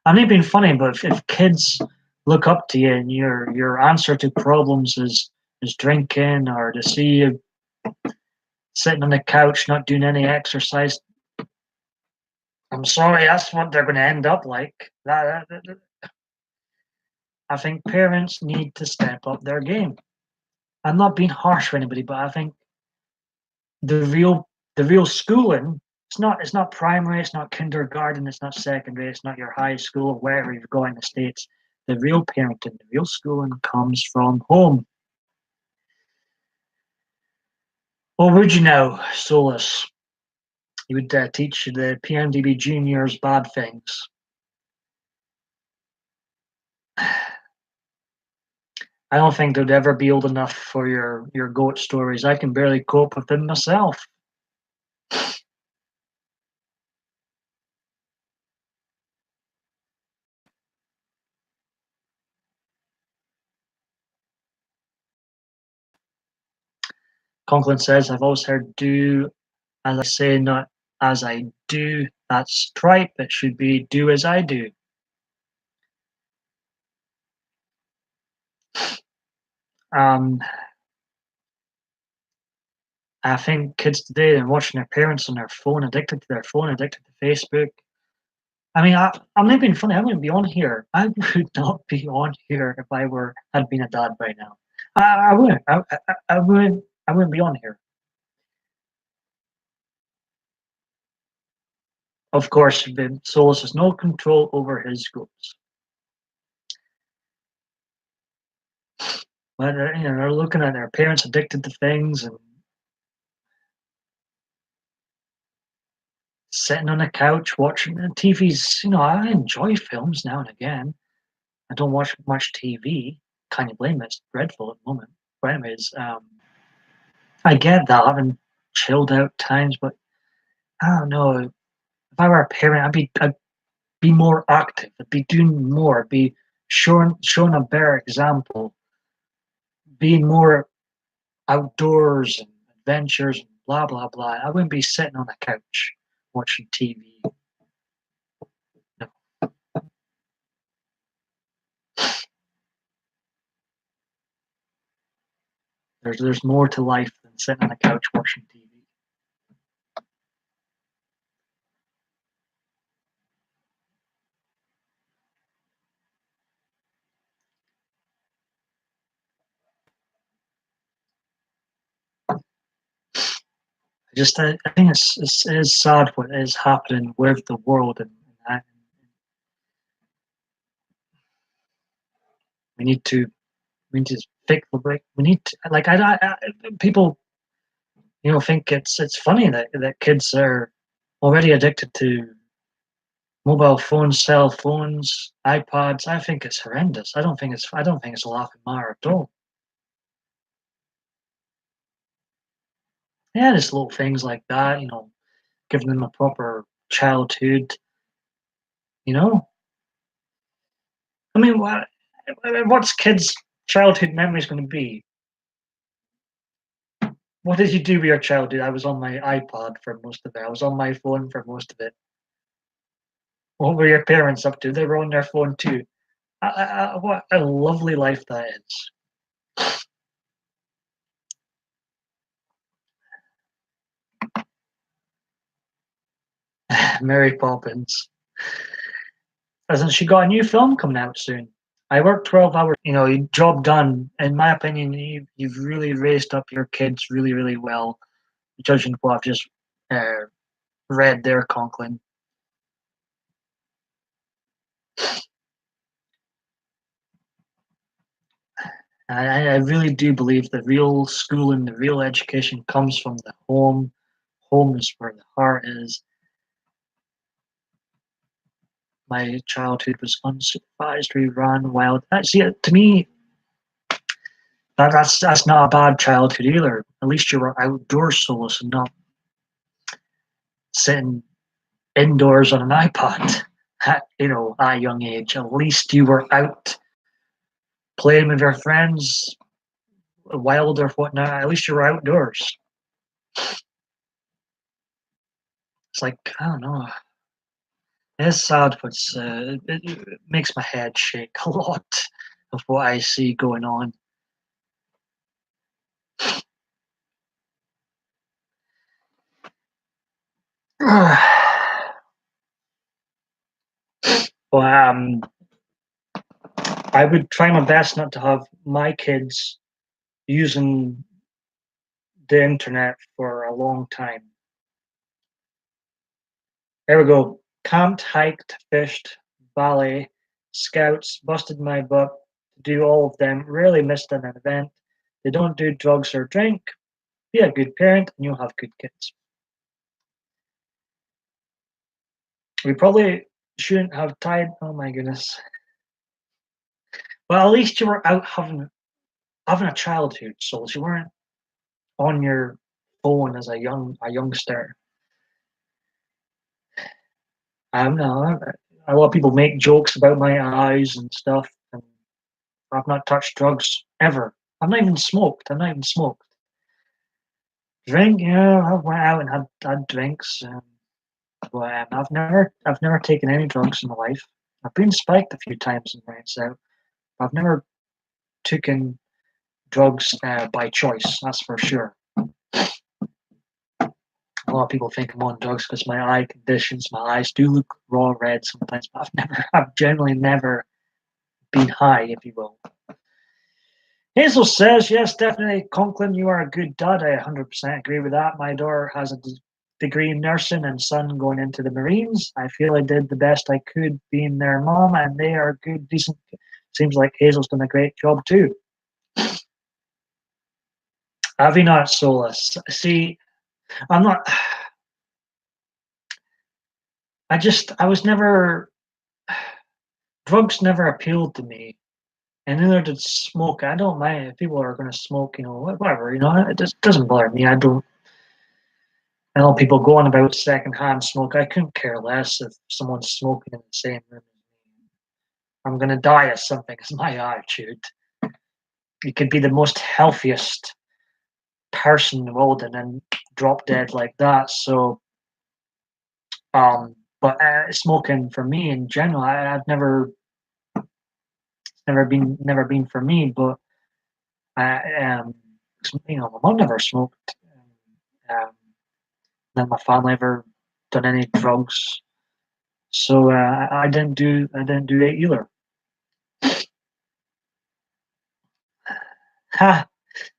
I'm not being funny, but if kids look up to you and your answer to problems is drinking or to see you sitting on the couch not doing any exercise, I'm sorry, that's what they're going to end up like. I think parents need to step up their game. I'm not being harsh for anybody, but I think the real schooling, it's not primary, it's not kindergarten, it's not secondary, it's not your high school, wherever you go in the States. The real parenting, the real schooling comes from home. What would you know, Solus? You would teach the PMDB juniors bad things. I don't think they'd ever be old enough for your goat stories. I can barely cope with them myself. Conklin says, I've always heard do as I say, not as I do. That's tripe. It should be do as I do. Um, I think kids today are watching their parents on their phone, addicted to their phone, addicted to Facebook. I mean, I'm not being funny. I wouldn't be on here. I would not be on here if I had been a dad right now. I wouldn't. I wouldn't. I wouldn't be on here. Of course, Solus has no control over his goals. But they're looking at their parents addicted to things and sitting on a couch watching the TV's. I enjoy films now and again. I don't watch much TV. Can't blame it. It's dreadful at the moment. But anyways, I get that having chilled out times, but I don't know. If I were a parent, I'd be more active. I'd be doing more. I'd be showing a better example. Being more outdoors and adventures and blah blah blah. I wouldn't be sitting on a couch watching TV. No. There's more to life than sitting on a couch watching TV. I think it is sad what is happening with the world, and that we need to we need to fix the break. We need to, like people think it's funny that kids are already addicted to mobile phones, cell phones, iPads. I think it's horrendous. I don't think it's a laughing matter at all. Yeah, just little things like that, giving them a proper childhood, you know? I mean, what's kids' childhood memories gonna be? What did you do with your childhood? I was on my iPod for most of it. I was on my phone for most of it. What were your parents up to? They were on their phone too. What a lovely life that is. Mary Poppins. Hasn't she got a new film coming out soon? I work 12 hours, job done. In my opinion, you've really raised up your kids really, really well, judging what I've just uh, read there, Conklin. I really do believe the real schooling, the real education comes from the home. Home is where the heart is. My childhood was unsupervised. We ran wild. See, to me, that's not a bad childhood either. At least you were outdoors, Solus, and not sitting indoors on an iPod. At a young age. At least you were out playing with your friends, wild or whatnot. At least you were outdoors. It's like I don't know. It's sad, but it makes my head shake a lot of what I see going on. But I would try my best not to have my kids using the internet for a long time. There we go. Camped, hiked, fished, ballet, scouts, busted my butt to do all of them, rarely missed an event. They don't do drugs or drink. Be a good parent and you'll have good kids. We probably shouldn't have tied. Oh my goodness. Well, at least you were out having a childhood, so you weren't on your phone as a youngster. I don't know. A lot of people make jokes about my eyes and stuff, and I've not touched drugs ever. I've not even smoked. I've not even smoked. Drink, yeah, I went out and had drinks, but I've never taken any drugs in my life. I've been spiked a few times in nights out. I've never taken drugs by choice. That's for sure. A lot of people think I'm on drugs because my eye conditions, my eyes do look raw red sometimes, but I've generally never been high, if you will. Hazel says, yes, definitely, Conklin, you are a good dad. I 100% agree with that. My daughter has a degree in nursing and son going into the Marines. I feel I did the best I could being their mom, and they are good, decent. Seems like Hazel's done a great job too. Avi Solis. See, I'm not. I was never. Drugs never appealed to me, and neither did smoke. I don't mind if people are going to smoke, whatever, it just doesn't bother me. I don't. I know people go on about secondhand smoke. I couldn't care less if someone's smoking in the same room as me. I'm going to die of something, is my attitude. You could be the most healthiest person in the world and then drop dead like that. So, but smoking for me in general, I've never been for me. But my mom never smoked. Um, None of my family ever done any drugs, so I didn't do it either. Ha!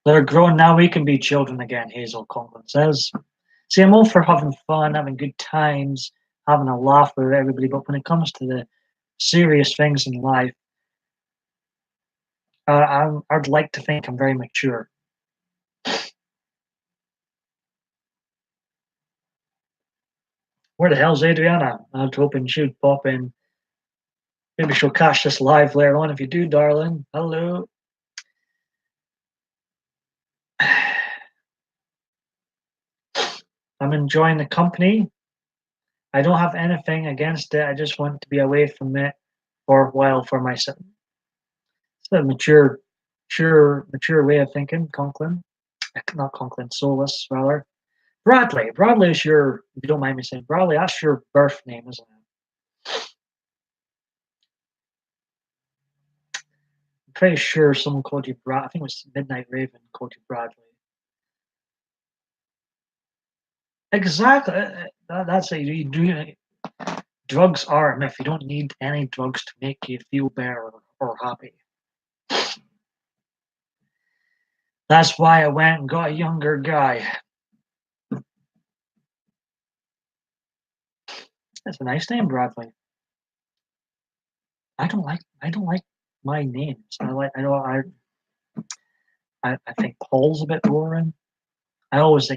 They're grown now. We can be children again. Hazel Conklin says. See, I'm all for having fun, having good times, having a laugh with everybody, but when it comes to the serious things in life, I'd like to think I'm very mature. Where the hell's Adriana? I was hoping she'd pop in. Maybe she'll catch this live later on. If you do, darling, hello. I'm enjoying the company. I don't have anything against it. I just want to be away from it for a while for myself. It's a mature way of thinking, Conklin. Not Conklin, Solus, rather. Bradley. Bradley is your, if you don't mind me saying, Bradley, that's your birth name, isn't it? I'm pretty sure someone called you Brad. I think it was Midnight Raven called you Bradley. Exactly. That's it. You do. Drugs are a myth. You don't need any drugs to make you feel better or happy. That's why I went and got a younger guy. That's a nice name, Bradley. I don't like my names. I think Paul's a bit boring. I always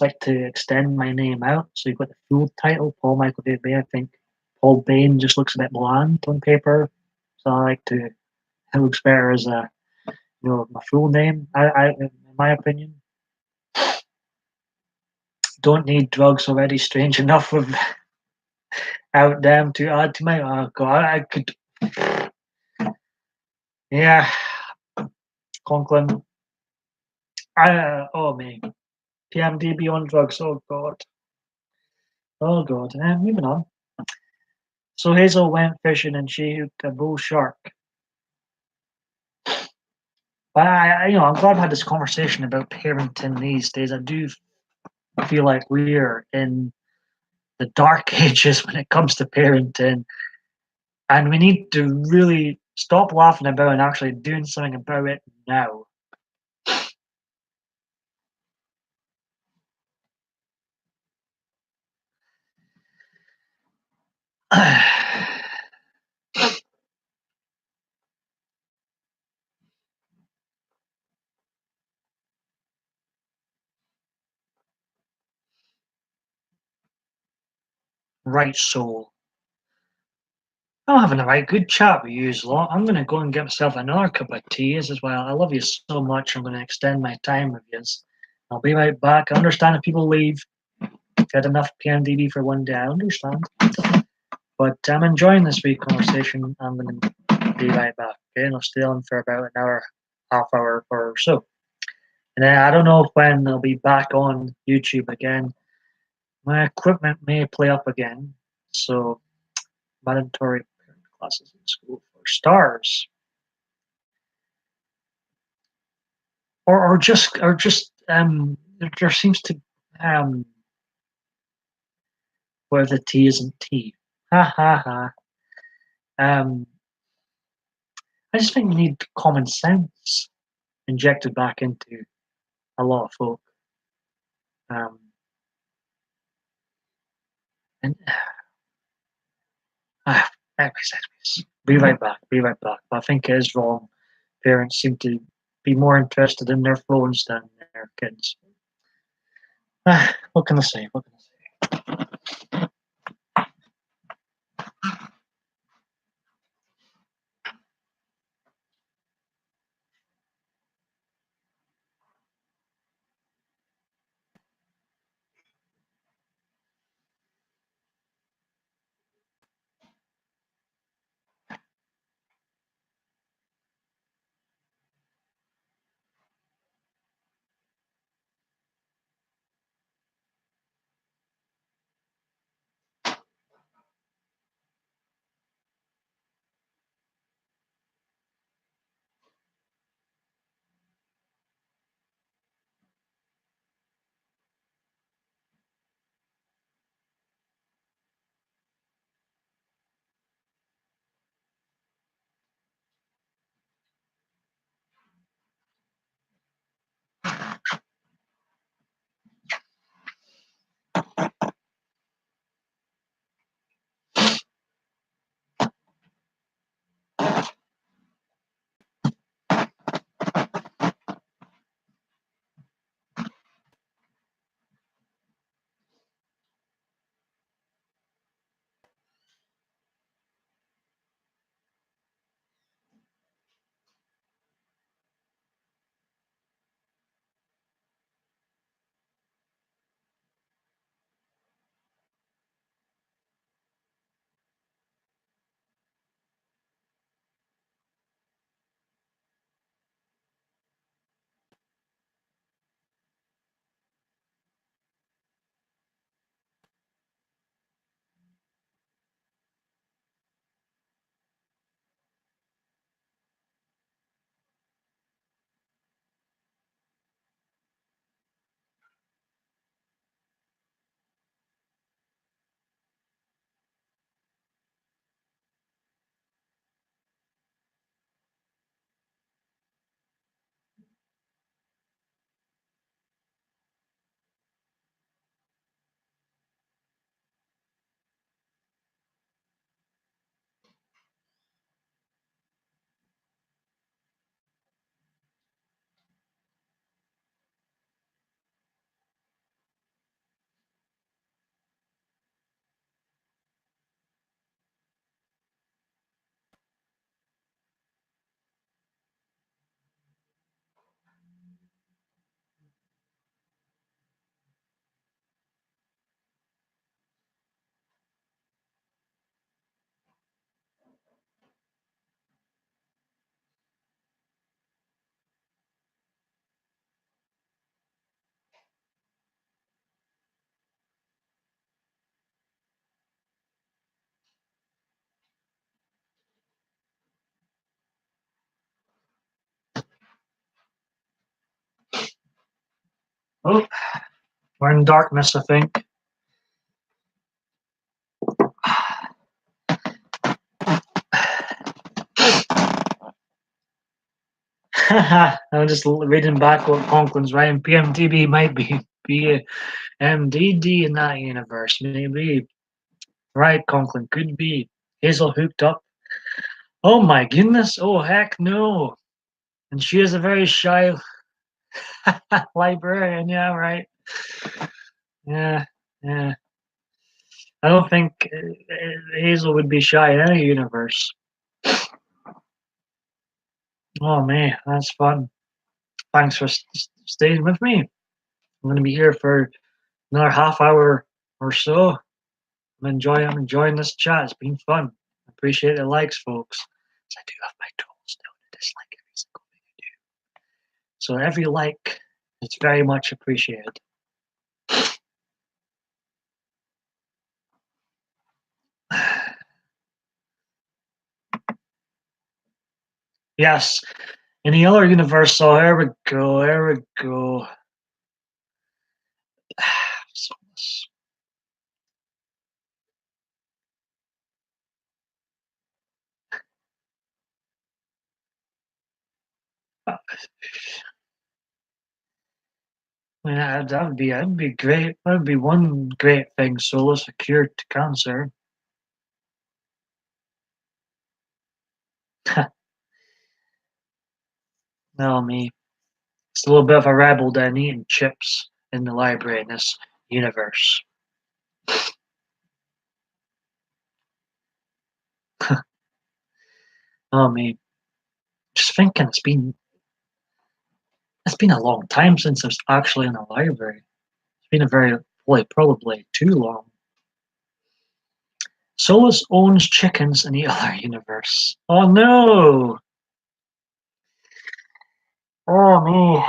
like to extend my name out, so you've got the full title, Paul Michael David Bay. I think Paul Bain just looks a bit bland on paper, so I like to. It looks better as a my full name. In my opinion, don't need drugs already. Strange enough with out them to add to my. Oh God, I could. Yeah, Conklin. Oh me. PMDB on drugs. Oh God. Oh God. Moving on. So Hazel went fishing and she hooked a bull shark. But I'm glad we had this conversation about parenting these days. I do feel like we're in the dark ages when it comes to parenting, and we need to really stop laughing about it and actually doing something about it now. Right, soul. I'm having a right good chat with you, lot. I'm going to go and get myself another cup of tea as well. I love you so much. I'm going to extend my time with you. I'll be right back. I understand if people leave. Get enough PMDB for one day. I understand. But I'm enjoying this week conversation. I'm going to be right back. Okay, and I'll stay on for about an hour, half hour or so. And then I don't know when I'll be back on YouTube again. My equipment may play up again. So mandatory classes in school for stars. Or just there seems to um where the T isn't T. Ha ha ha. Um I just think we need common sense injected back into a lot of folk. Um and ah, anyways, be right back, be right back. But I think it is wrong. Parents seem to be more interested in their phones than their kids. What can I say? What can I say? Oh, we're in darkness, I think. I'm just reading back what Conklin's writing. PMDB might be a MDD in that universe. Maybe. Right, Conklin, could be. Hazel hooked up. Oh my goodness. Oh heck no. And she is a very shy librarian. Yeah, right. Yeah, yeah. I don't think Hazel would be shy in any universe. Oh man, that's fun. Thanks for staying with me. I'm going to be here for another half hour or so. I'm enjoying this chat. It's been fun. I appreciate the likes, folks. I do have my tools still to dislike every single thing I do. So every like is very much appreciated. Yes. In the other universe, so here we go, here we go. Yeah, that'd be great. That'd be one great thing. Solus a cure to cancer. No, me. It's a little bit of a rebel then eating chips in the library in this universe. Oh, me. Just thinking, it's been a long time since I was actually in a library. It's been a very probably too long. Solus owns chickens in the other universe. Oh no! Oh me.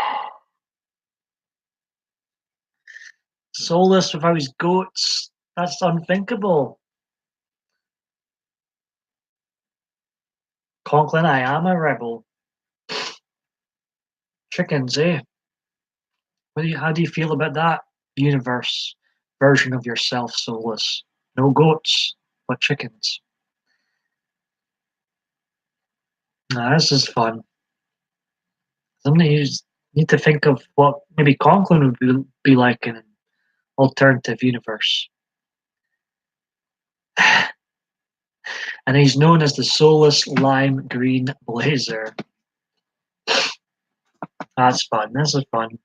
Solus without his goats. That's unthinkable. Conklin, I am a rebel. Chickens, eh? How do you feel about that universe version of yourself, Solus? No goats, but chickens. Nah, this is fun. Something you just need to think of what maybe Conklin would be like in an alternative universe. And he's known as the Solus Lime Green Blazer. That's fun. This is fun.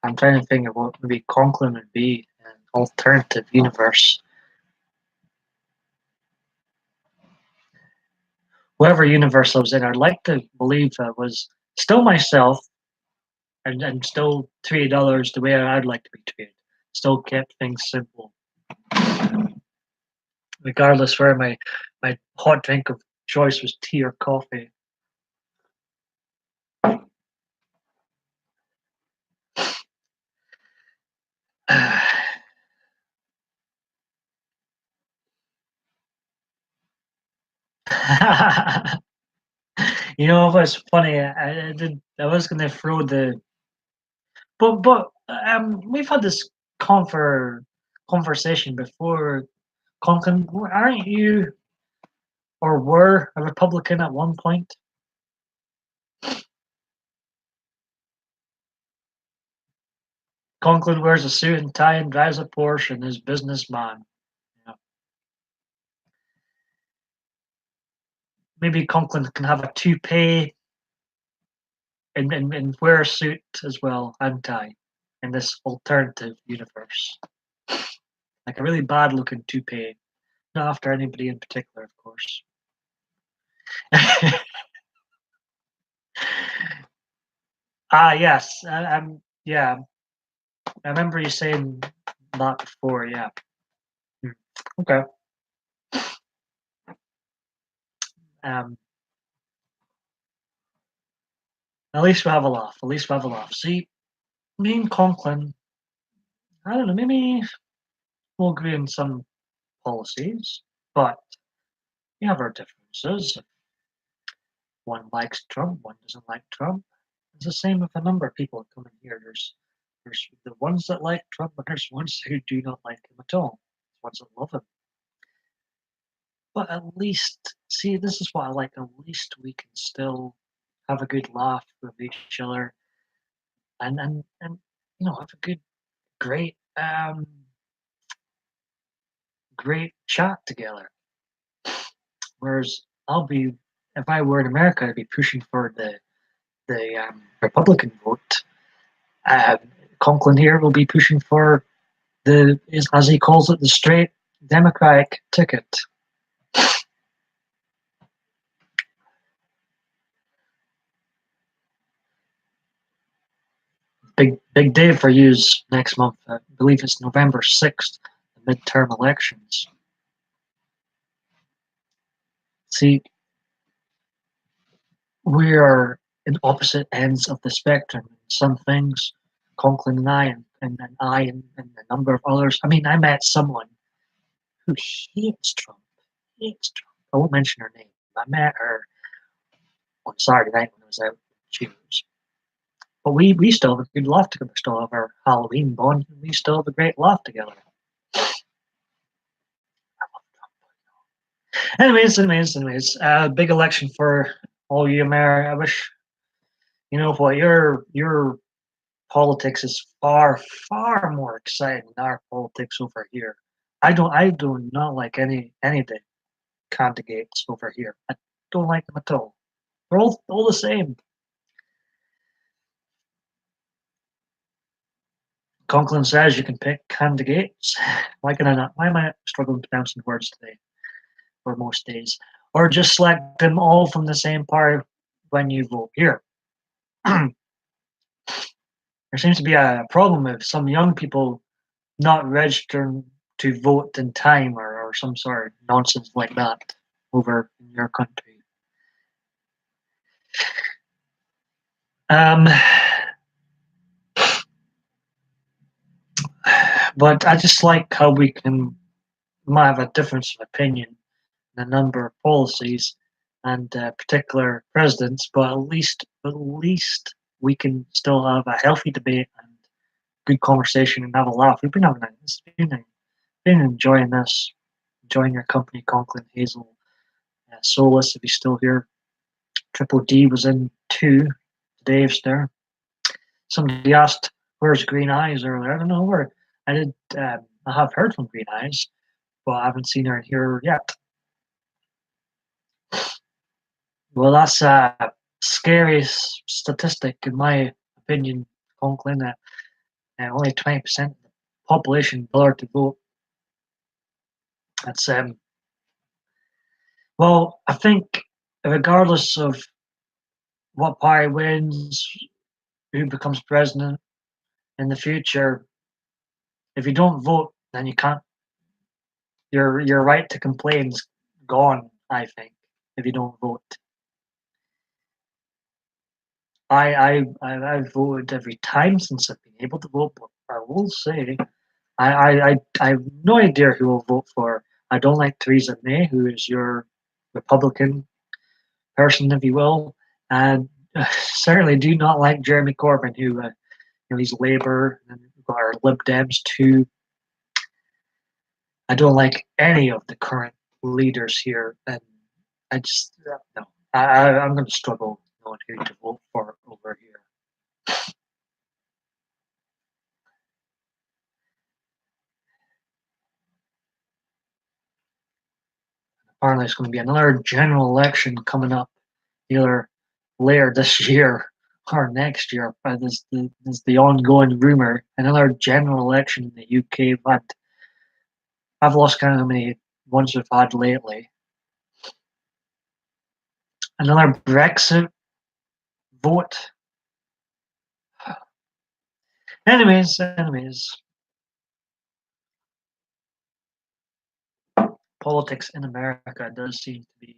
I'm trying to think of what maybe Conklin would be in an alternative universe. Whatever universe I was in, I'd like to believe I was still myself and still treated others the way I'd like to be treated. Still kept things simple. Regardless where my hot drink of choice was tea or coffee. You know, it was funny. I was going to throw the, but we've had this conversation before. Conklin, aren't you or were a Republican at one point? Conklin wears a suit and tie and drives a Porsche and is businessman. Yeah. Maybe Conklin can have a toupee and wear a suit as well and tie in this alternative universe. Like a really bad looking toupee. Not after anybody in particular, of course. Yes. Yeah, I remember you saying that before, yeah. Hmm. Okay. Um, at least we have a laugh. At least we have a laugh. See, me and Conklin, I don't know, maybe we'll agree on some policies, but we have our differences. one likes Trump, one doesn't like Trump. It's the same with a number of people that come in here. There's the ones that like Trump, and there's ones who do not like him at all. There's ones that love him. But at least, see, this is what I like. At least we can still have a good laugh with each other, and have a good, great, great chat together. Whereas if I were in America, I'd be pushing for the Republican vote. Conklin here will be pushing for as he calls it, the straight Democratic ticket. Big day for yous next month. I believe it's November 6th, the midterm elections. See, we are in opposite ends of the spectrum. Some things, Conklin and I and a number of others. I mean, I met someone who hates Trump. Hates Trump. I won't mention her name. I met her on Saturday night when I was out with Jews. But we still have a good laugh together. We still have our Halloween bond. And we still have a great laugh together. Anyways, big election for all you America. I wish what your politics is far more exciting than our politics over here. I do not like any of the candidates over here. I don't like them at all. They're all the same. Conklin says you can pick candidates. Why can I not? Why am I struggling pronouncing words today? For most days, or just select them all from the same party when you vote here. There seems to be a problem with some young people not registering to vote in time or some sort of nonsense like that over in your country. But I just like how we might have a difference of opinion in a number of policies and particular presidents, but at least we can still have a healthy debate and good conversation and have a laugh. We've been having been enjoying this, enjoying your company, Conklin, Hazel, Solus, if he's still here. Triple D was in too. Dave's there. Somebody asked, "Where's Green Eyes?" earlier. I don't know where. I did. I have heard from Green Eyes, but I haven't seen her in here yet. Well, that's a scary statistic, in my opinion, Conklin. That only 20% of the population bothered to vote. That's well, I think regardless of what party wins, who becomes president in the future, if you don't vote, then you can't. Your right to complain's gone. I think if you don't vote. I've voted every time since I've been able to vote, but I will say I have no idea who I'll vote for. I don't like Theresa May, who is your Republican person, if you will, and certainly do not like Jeremy Corbyn, who he's Labour and our Lib Dems too. I don't like any of the current leaders here, and I just no. I'm going to struggle knowing who to vote for over here. Apparently, there's going to be another general election coming up either later this year or next year. There's the ongoing rumor. Another general election in the UK. But I've lost count of how many ones we've had lately. Another Brexit vote. Anyways, politics in America does seem to be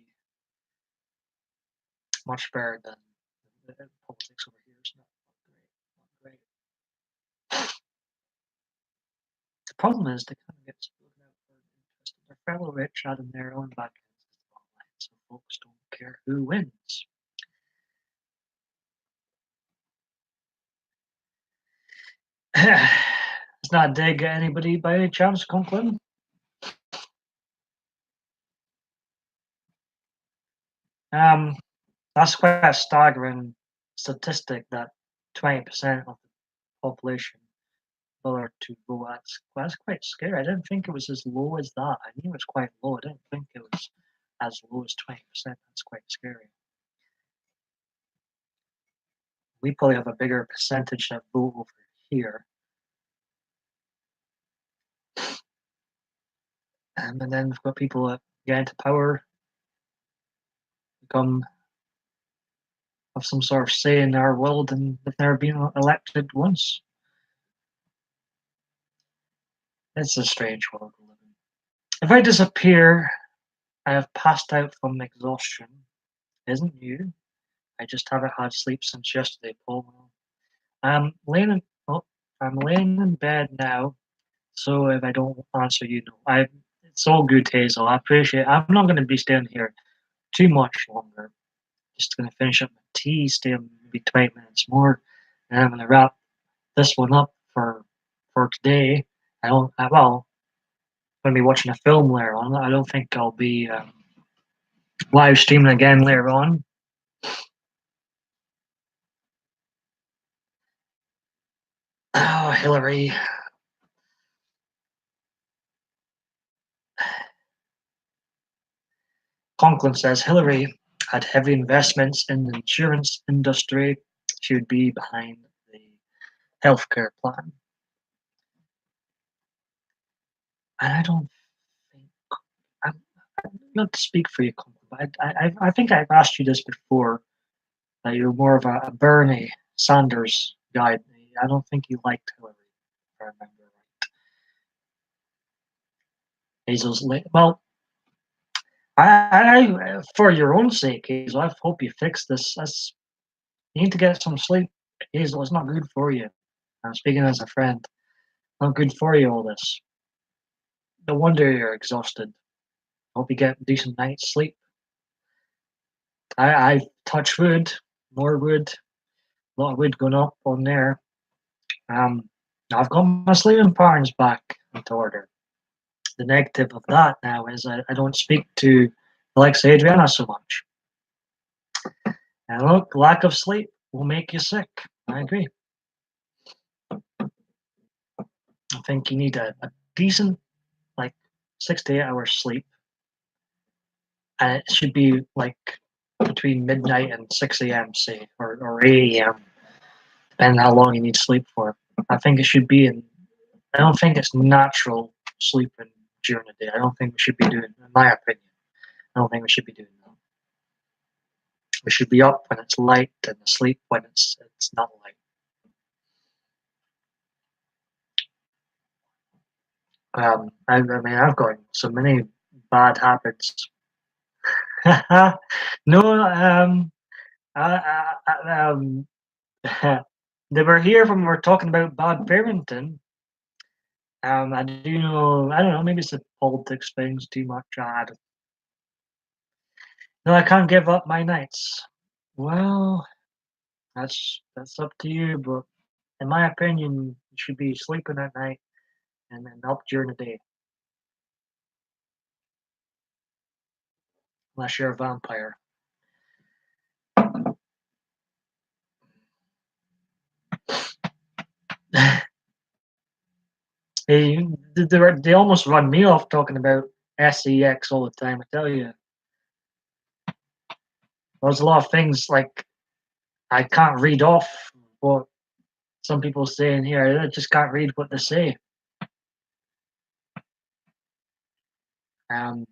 much better than politics over here. It's not great. The problem is they kind of get spoken out for interest. They're fellow rich out in their own back ends online, so folks don't care who wins. It's not a dig at anybody by any chance, Conklin. Um, that's quite a staggering statistic that 20% of the population are to vote. That's quite scary. I didn't think it was as low as that. I knew it was quite low. I didn't think it was as low as 20%. That's quite scary. We probably have a bigger percentage that vote over here. And then we've got people that get into power, become have some sort of say in our world, and they've never been elected once. It's a strange world we live in. If I disappear, I have passed out from exhaustion. Isn't you? I just haven't had sleep since yesterday, Paul. I'm laying in, oh, I'm laying in bed now, so if I don't answer you, no. It's all good, Hazel. I appreciate it. I'm not going to be staying here too much longer. Just going to finish up my tea, stay maybe 20 minutes more, and I'm going to wrap this one up for today. Well, I'm going to be watching a film later on. I don't think I'll be live streaming again later on. Oh, Hillary. Conklin says Hillary had heavy investments in the insurance industry. She would be behind the healthcare plan. And I don't think I'm not to speak for you, Conklin, but I think I've asked you this before. That you're more of a Bernie Sanders guy. I don't think you liked Hillary, if I remember right. Hazel's late. Well, for your own sake, Hazel, I hope you fix this. You need to get some sleep, Hazel. It's not good for you. I'm speaking as a friend. Not good for you, all this. No wonder you're exhausted. Hope you get a decent night's sleep. I touch wood, more wood, a lot of wood going up on there. Um, I've got my sleeping patterns back into order. The negative of that now is I don't speak to Alexa Adriana so much. And look, lack of sleep will make you sick. I agree. I think you need a decent, like 6 to 8 hours sleep, and it should be like between midnight and 6 a.m., say, or 8 a.m., depending on how long you need sleep for. I think it should be in, I don't think it's natural sleeping during the day. I don't think we should be doing, in my opinion, I don't think we should be doing that. We should be up when it's light and asleep when it's not light. I mean, I've got so many bad habits. No, I, they were here when we were talking about bad parenting. I do know, I don't know, maybe it's the politics things too much. No, I can't give up my nights. Well, that's up to you, but in my opinion, you should be sleeping at night and then up during the day, unless you're a vampire. They almost run me off talking about sex all the time. I tell you, there's a lot of things like I can't read off what some people say in here. I just can't read what they say. Um,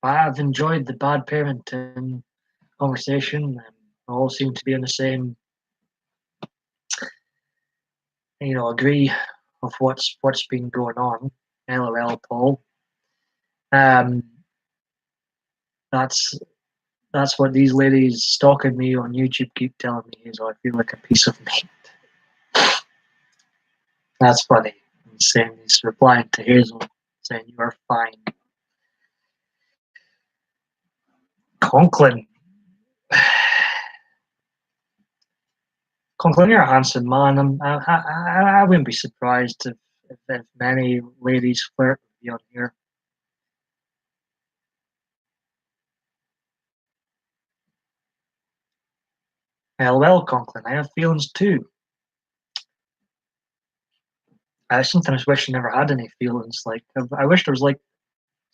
I've enjoyed the bad parenting conversation, and all seem to be on the same, agree of what's been going on. LOL, Paul. Um, that's that's what these ladies stalking me on YouTube keep telling me is I feel like a piece of meat. That's funny. He's saying he's replying to Hazel saying you are fine. Conklin. Conklin, you're a handsome man. I wouldn't be surprised if many ladies flirt with you on here. Well, Conklin, I have feelings too. I sometimes wish I never had any feelings. Like I wish there was like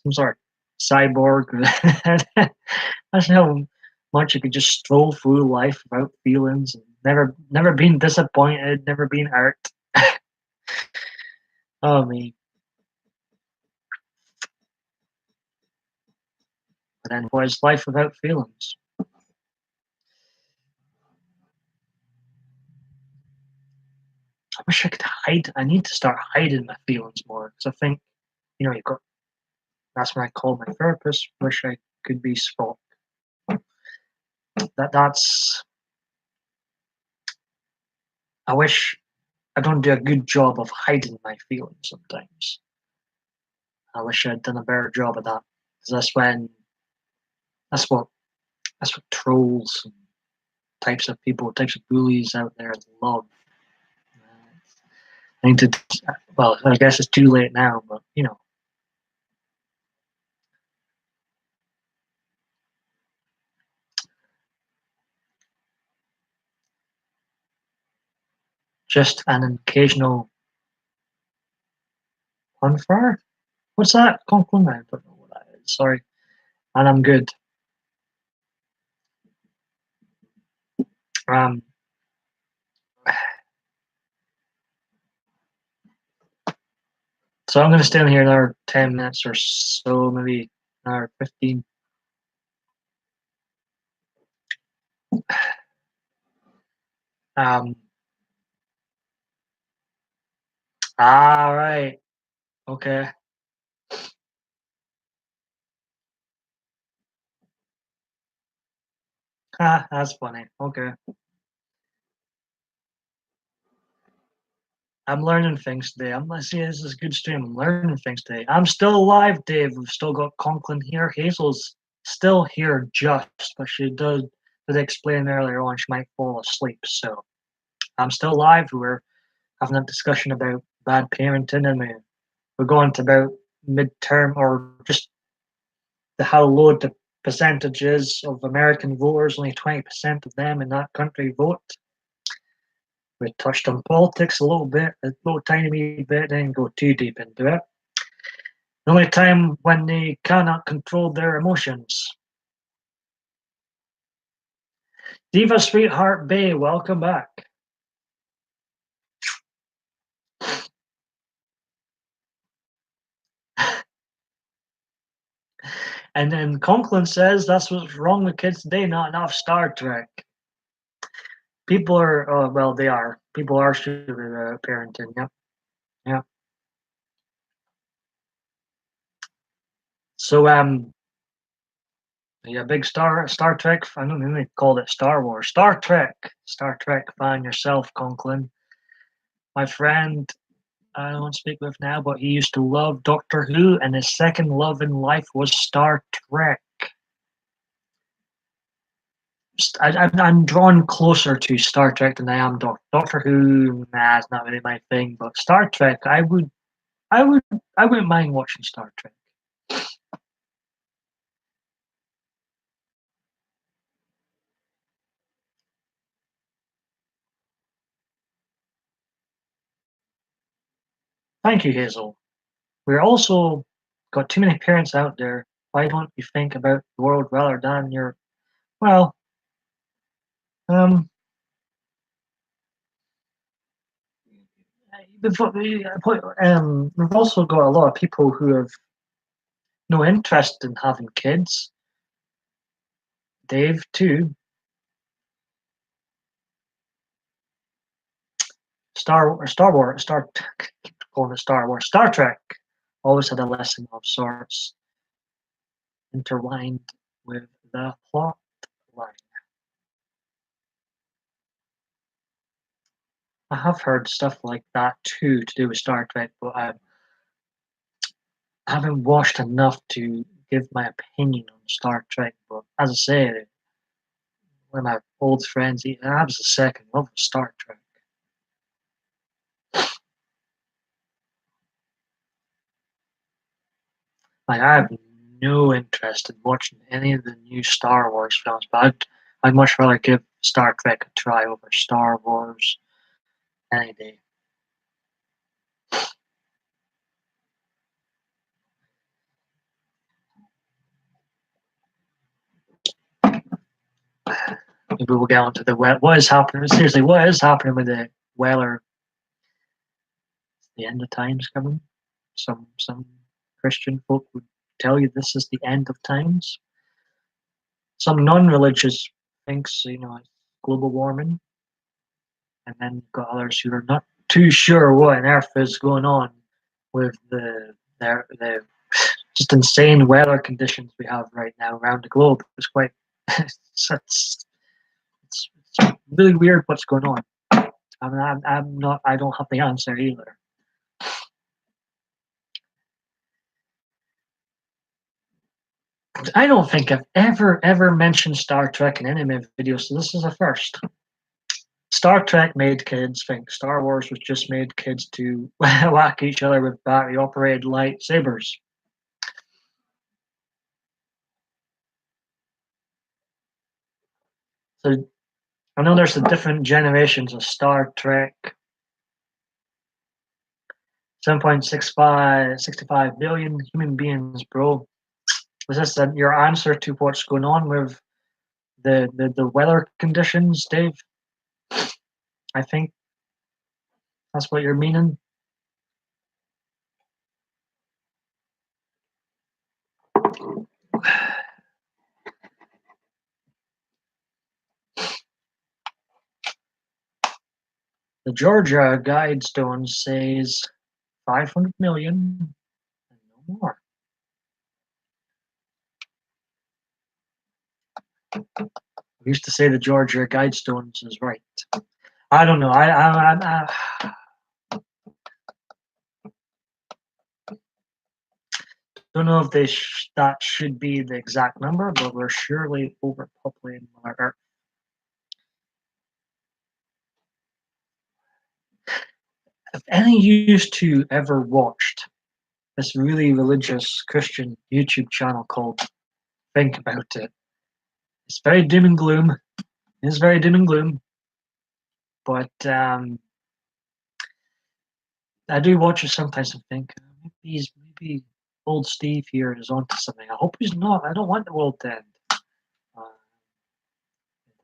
some sort of cyborg. That's how much you could just stroll through life without feelings, and never being disappointed, never being hurt. Oh me. But then what is life without feelings? I wish I could hide. I need to start hiding my feelings more because I think you got. That's when I called my therapist. Wish I could be spoke. That's. I wish I don't do a good job of hiding my feelings sometimes. I wish I'd done a better job of that because that's what that's what trolls and types of bullies out there love. I need to. Well, I guess it's too late now, but just an occasional unfair. What's that? Compliment? I don't know what that is. Sorry, and I'm good. Um, so I'm gonna stay in here another 10 minutes or so, maybe another 15. Um, right, okay. That's funny. Okay, I'm learning things today. Let's see, this is a good stream. I'm learning things today. I'm still alive, Dave. We've still got Conklin here. Hazel's still here, just, but she did explain earlier on she might fall asleep. So I'm still alive. We're having a discussion about bad parenting, and we're going to about midterm or just how low the percentage is of American voters. Only 20% of them in that country vote. We touched on politics a little bit, a little tiny wee bit, didn't go too deep into it. The only time when they cannot control their emotions. Diva Sweetheart Bay, welcome back. And then Conklin says that's what's wrong with kids today, not enough Star Trek. People are, well, they are. People are stupid parenting, yeah. Yeah. So, yeah, big Star Trek. I don't know, they called it Star Wars. Star Trek fan yourself, Conklin. My friend, I don't speak with now, but he used to love Doctor Who, and his second love in life was Star Trek. I'm drawn closer to Star Trek than I am Doctor Who. Nah, it's not really my thing. But Star Trek, I would, I wouldn't mind watching Star Trek. Thank you, Hazel. We're also got too many parents out there. Why don't you think about the world rather than your well? Um, we've also got a lot of people who have no interest in having kids. Dave too. Star Wars, keep calling it Star Wars. Star Trek always had a lesson of sorts intertwined with the plot line. I have heard stuff like that too to do with Star Trek, but I haven't watched enough to give my opinion on Star Trek. But as I say, one of my old friends, I was a second love of Star Trek. Like, I have no interest in watching any of the new Star Wars films, but I'd much rather give Star Trek a try over Star Wars any day. Maybe we'll get on to what is happening. Seriously, what is happening with the Weller? The end of times coming. Some Christian folk would tell you this is the end of times. Some non-religious thinks it's global warming, and then you've got others who are not too sure what on earth is going on with the just insane weather conditions we have right now around the globe. It's quite it's, it's really weird what's going on. I mean, I'm not. I don't have the answer either. I don't think I've ever mentioned Star Trek in any of my videos, so this is a first. Star Trek made kids think Star Wars was just made kids to whack each other with battery operated lightsabers. So I know there's the different generations of Star Trek. 7.65 billion human beings, bro. Was this your answer to what's going on with the weather conditions, Dave? I think that's what you're meaning. The Georgia Guidestone says 500 million and no more. I used to say the Georgia Guidestones is right. I don't know. I don't know if that should be the exact number, but we're surely overpopulating our Earth. If any of you two ever watched this really religious Christian YouTube channel called Think About It, it's very doom and gloom. It's very doom and gloom, but I do watch it sometimes and think maybe old Steve here is onto something. I hope he's not. I don't want the world to end.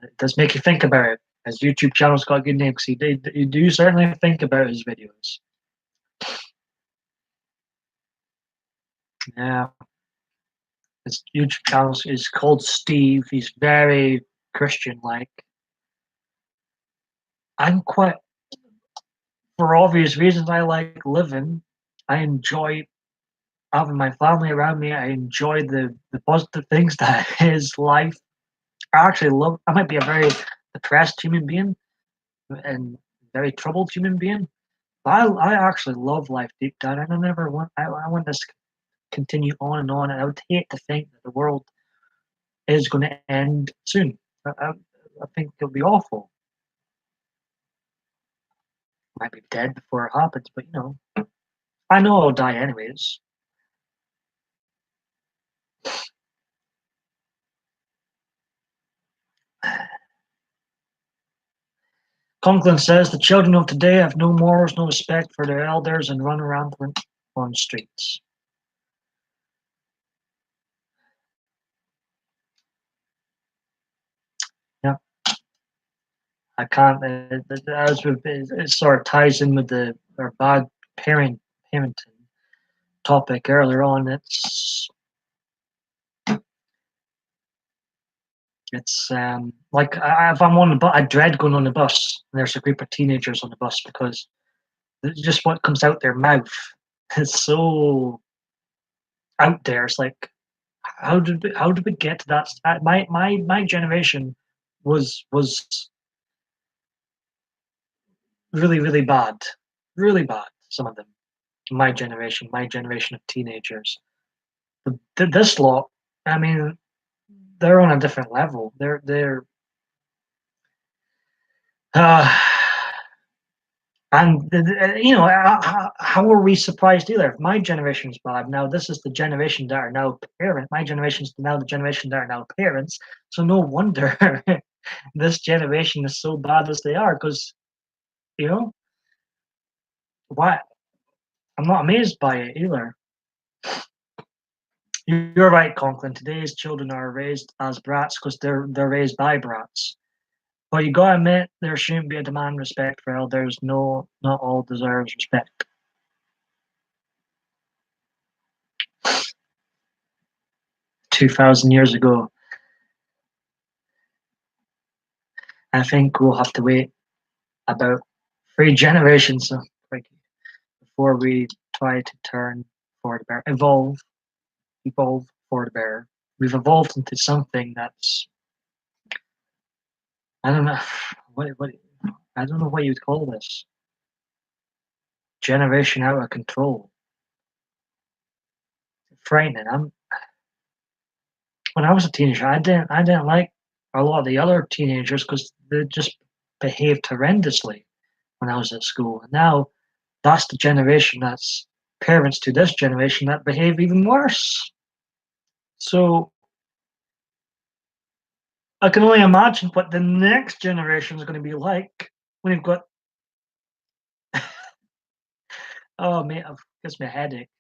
It does make you think about it. His YouTube channel's got a good name because you do certainly think about his videos. Yeah, his YouTube channel is called Steve. He's very Christian-like. I'm quite, for obvious reasons, I like living. I enjoy having my family around me. I enjoy the positive things that is life. I actually love. I might be a very depressed human being and very troubled human being, but I actually love life deep down, and I never want. I want this to continue on and on. And I would hate to think that the world is going to end soon. I think it'll be awful. Might be dead before it happens, but I know I'll die anyways. Conklin says the children of today have no morals, no respect for their elders, and run around on streets. Yeah, I can't. It sort of ties in with our bad parenting topic earlier on. It's like if I'm on the bus, I dread going on the bus and there's a group of teenagers on the bus because just what comes out their mouth is so out there. It's like, how did we get to that? My generation was really bad. Some of them, my generation of teenagers. This lot, I mean, they're on a different level. They're Uh, and how are we surprised either? If my generation's bad, now this is the generation that are now parent. My generation's now the generation that are now parents. So no wonder this generation is so bad as they are. Because you know why? I'm not amazed by it either. You're right, Conklin. Today's children are raised as brats because they're raised by brats. But you gotta admit, there shouldn't be a demand respect for elders. No, not all deserves respect. 2,000 years ago, I think we'll have to wait about 3 generations before we try to turn for the bear, evolve for the bear. We've evolved into something that's I don't know what I don't know what you'd call this. Generation out of control. Frightening. When I was a teenager, I didn't like a lot of the other teenagers because they just behaved horrendously when I was at school. And now that's the generation that's parents to this generation that behave even worse. So I can only imagine what the next generation is going to be like when you've got oh mate, it gives me a headache.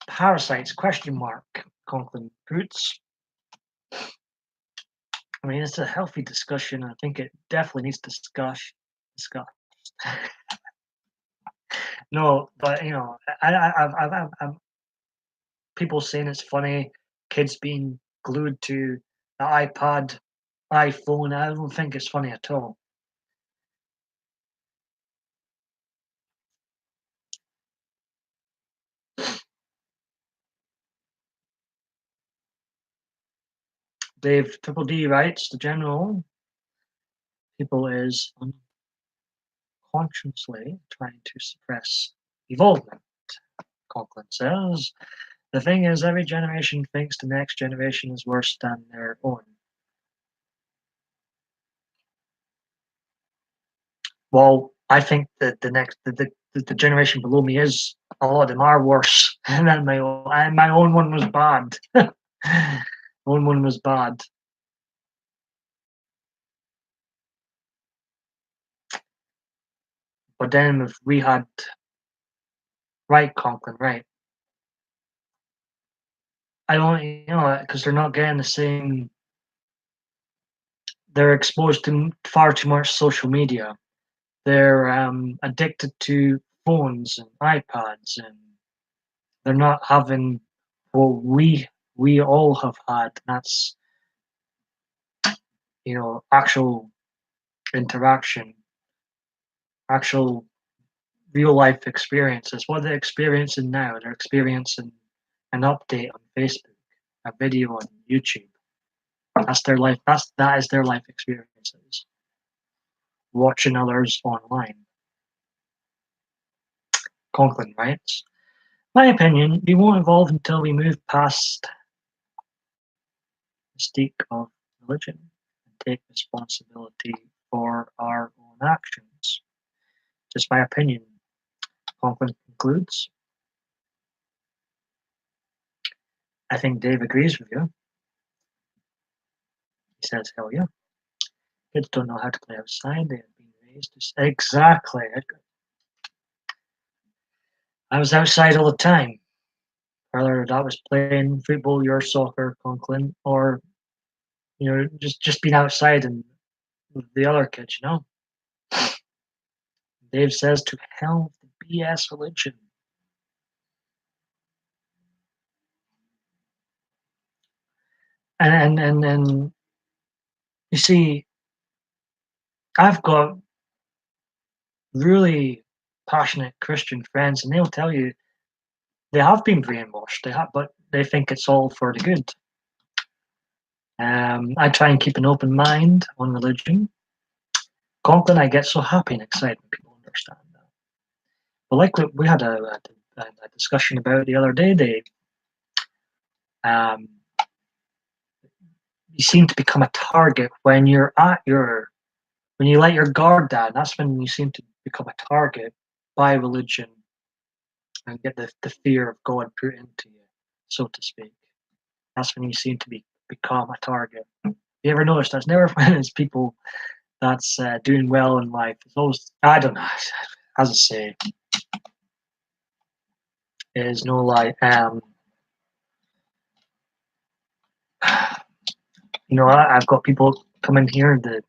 Parasites? Question mark. Conklin Boots. I mean, it's a healthy discussion. I think it definitely needs discuss. No, but I've people saying it's funny, kids being glued to the iPad, iPhone. I don't think it's funny at all. Dave Triple D writes, the general people is unconsciously trying to suppress evolvement. Conklin says, the thing is, every generation thinks the next generation is worse than their own. Well, I think that the generation below me is a lot of them are worse than my own. And my own one was bad. My own one was bad. But then if we had right Conklin, right. I don't, because they're not getting the same. They're exposed to far too much social media. They're addicted to phones and iPads, and they're not having what we all have had. That's actual interaction, actual real life experiences. What they're experiencing now, they're experiencing an update on Facebook, a video on YouTube. That's their life. That is their life experiences. Watching others online. Conklin writes, my opinion, we won't evolve until we move past the mystique of religion and take responsibility for our own actions. Just my opinion. Conklin concludes. I think Dave agrees with you. He says, hell yeah. Kids don't know how to play outside. They have been raised to exactly. I was outside all the time. Whether that was playing football, your soccer, Conklin, or just being outside and with the other kids. Dave says to hell with the BS religion. And you see, I've got really passionate Christian friends, and they'll tell you they have been brainwashed. They have, but they think it's all for the good. I try and keep an open mind on religion. Conklin, I get so happy and excited when people understand that. But like we had a discussion about the other day, Dave, um, you seem to become a target when you're at your When you let your guard down, that's when you seem to become a target by religion and get the fear of God put into you, so to speak. That's when you seem to become a target. You ever notice that's never when it's people that's doing well in life. It's always, I don't know, as I say, it is no lie. I've got people come in here that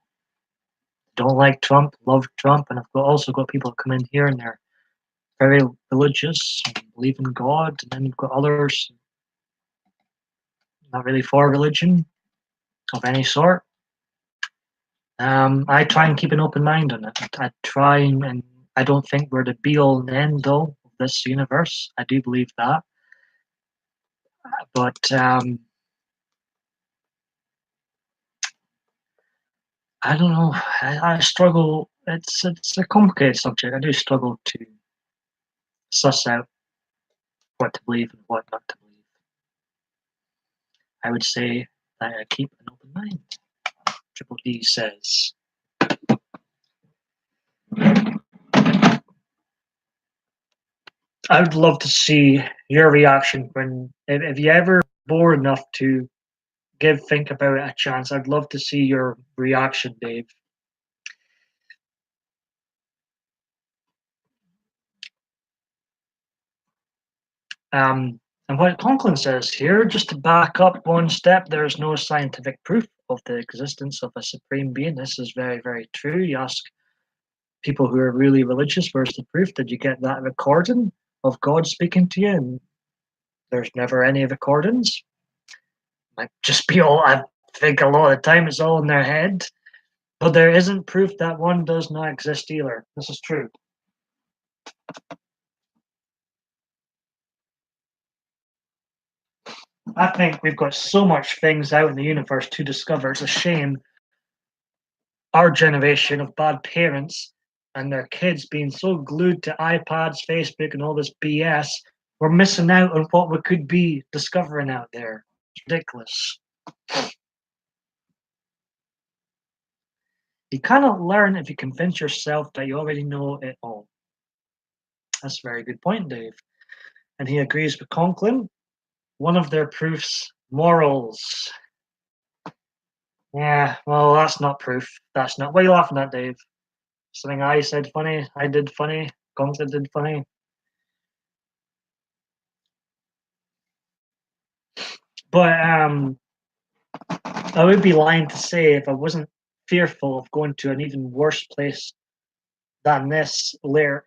don't like Trump, love Trump, and also got people come in here and they're very religious and believe in God, and then you've got others not really for religion of any sort. I try and keep an open mind on it. I try and I don't think we're the be all and end all of this universe. I do believe that, but I don't know. I struggle. It's a complicated subject. I do struggle to suss out what to believe and what not to believe. I would say that I keep an open mind. Triple D says. I would love to see your reaction if you ever bored enough to give Think About It a chance. I'd love to see your reaction, Dave. And what Conklin says here, just to back up one step, there is no scientific proof of the existence of a supreme being. This is very, very true. You ask people who are really religious, where's the proof? Did you get that recording of God speaking to you? And there's never any recordings. Might just be all, I think a lot of the time it's all in their head. But there isn't proof that one does not exist either. This is true. I think we've got so much things out in the universe to discover. It's a shame our generation of bad parents and their kids being so glued to iPads, Facebook, and all this BS, we're missing out on what we could be discovering out there. It's ridiculous. You cannot learn if you convince yourself that you already know it all. That's a very good point, Dave. And he agrees with Conklin. One of their proofs, morals. Yeah, well, that's not proof. That's not. What are you laughing at, Dave? Something I said funny, I did funny, Conklin did funny. But I would be lying to say if I wasn't fearful of going to an even worse place than this later,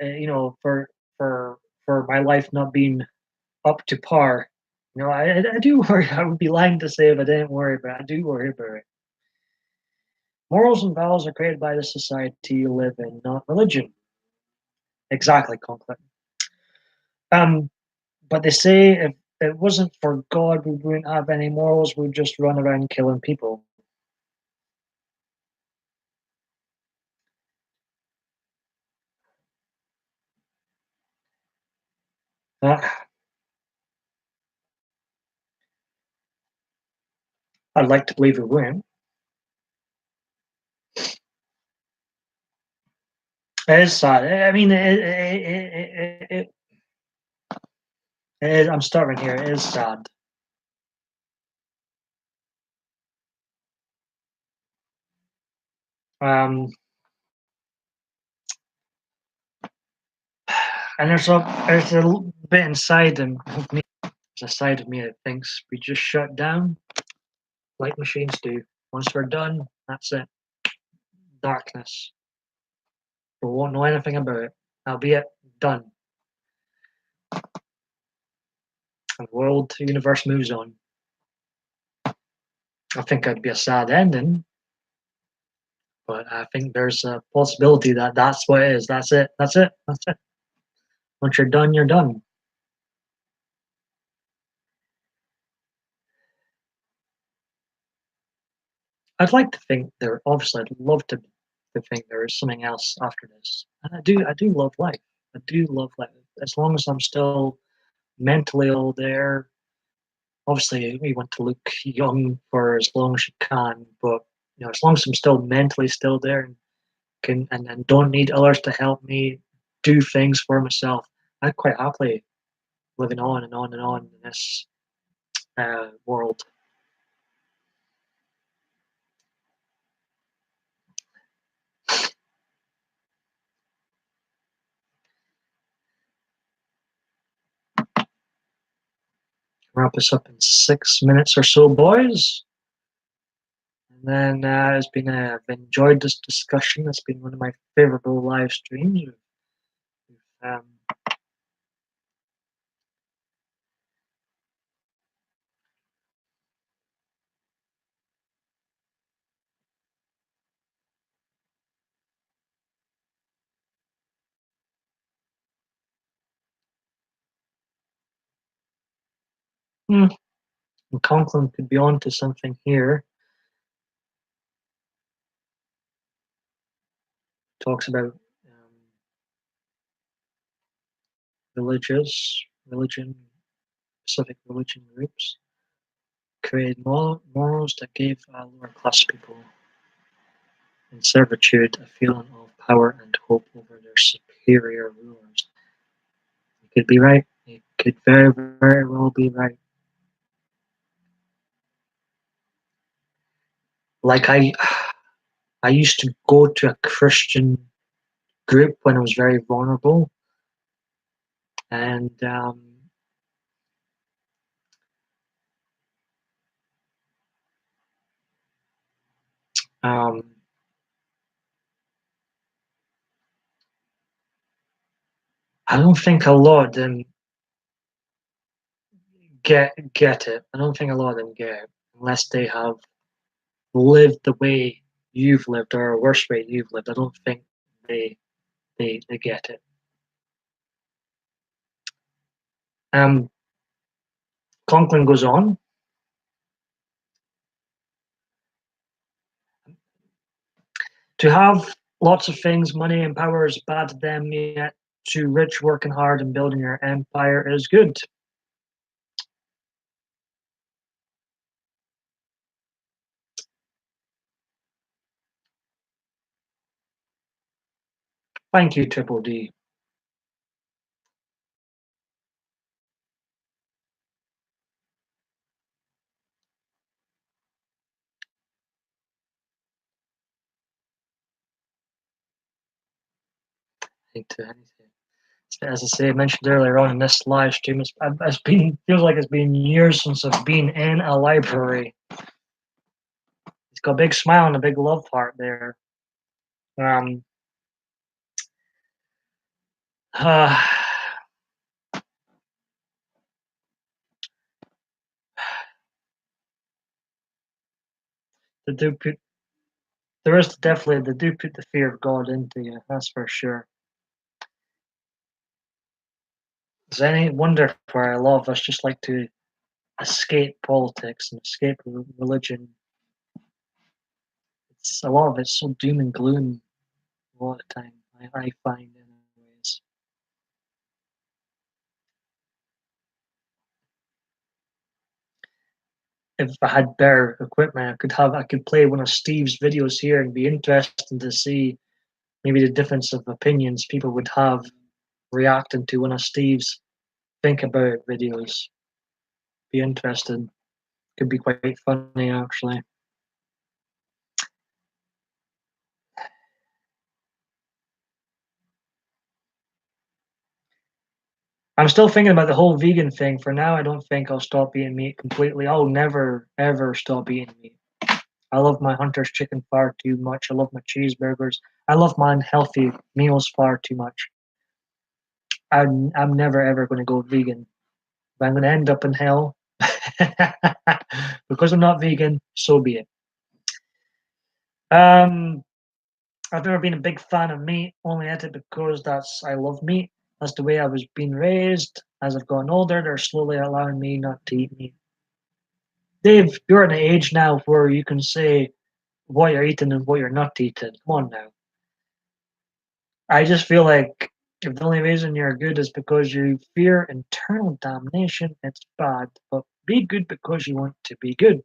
for my life not being up to par. I do worry. I would be lying to say if I didn't worry, but I do worry about it. Morals and values are created by the society you live in, not religion. Exactly, Conklin. Um, but they say if it wasn't for God, we wouldn't have any morals. We'd just run around killing people. Uh, I'd like to believe we wouldn't. It is sad. I mean, it is, I'm starving here. It is sad. Um, and there's a little bit inside of me. There's a side of me that thinks we just shut down like machines do. Once we're done, that's it. Darkness. We won't know anything about it. That'll be it. Done. And the world, the universe moves on. I think it'd be a sad ending, but I think there's a possibility that that's what it is. That's it. That's it. That's it. Once you're done, you're done. I'd like to think there. Obviously, I'd love to think there is something else after this. And I do love life. I do love life. As long as I'm still mentally all there. Obviously, we want to look young for as long as you can, but as long as I'm still mentally still there, can and don't need others to help me do things for myself, I'd quite happily living on and on and on in this world. Wrap us up in 6 minutes or so, boys. And then I've enjoyed this discussion. It's been one of my favorable live streams. Um, and Conklin could be on to something here. Talks about religion, specific religion groups created morals that gave lower class people in servitude a feeling of power and hope over their superior rulers. He could be right. He could very, very well be right. Like I used to go to a Christian group when I was very vulnerable, and um, I don't think a lot of them get it. I don't think a lot of them get it unless they have lived the way you've lived or a worse way you've lived. I don't think they they get it. Um, Conklin goes on to have lots of things, money and power is bad to them, yet to rich working hard and building your empire is good. Thank you, Triple D. As I say, I mentioned earlier on in this live stream, it's been feels like it's been years since I've been in a library. It's got a big smile and a big love heart there. Um, uh, they do put there is definitely they do put the fear of God into you. That's for sure. Is any wonder where a lot of us just like to escape politics and escape religion? It's a lot of it's so doom and gloom a lot of the time. I find, anyways. If I had better equipment, I could play one of Steve's videos here and be interesting to see maybe the difference of opinions people would have reacting to one of Steve's think about it videos. Be interested. Could be quite funny actually. I'm still thinking about the whole vegan thing. For now, I don't think I'll stop eating meat completely. I'll never ever stop eating meat. I love my Hunter's chicken far too much. I love my cheeseburgers. I love my unhealthy meals far too much. I'm never ever going to go vegan. If I'm going to end up in hell because I'm not vegan, so be it. Um, I've never been a big fan of meat. Only ate it because I love meat. That's the way I was being raised. As I've gotten older, they're slowly allowing me not to eat meat. Dave, you're at an age now where you can say what you're eating and what you're not eating. Come on now. I just feel like if the only reason you're good is because you fear eternal damnation, it's bad. But be good because you want to be good.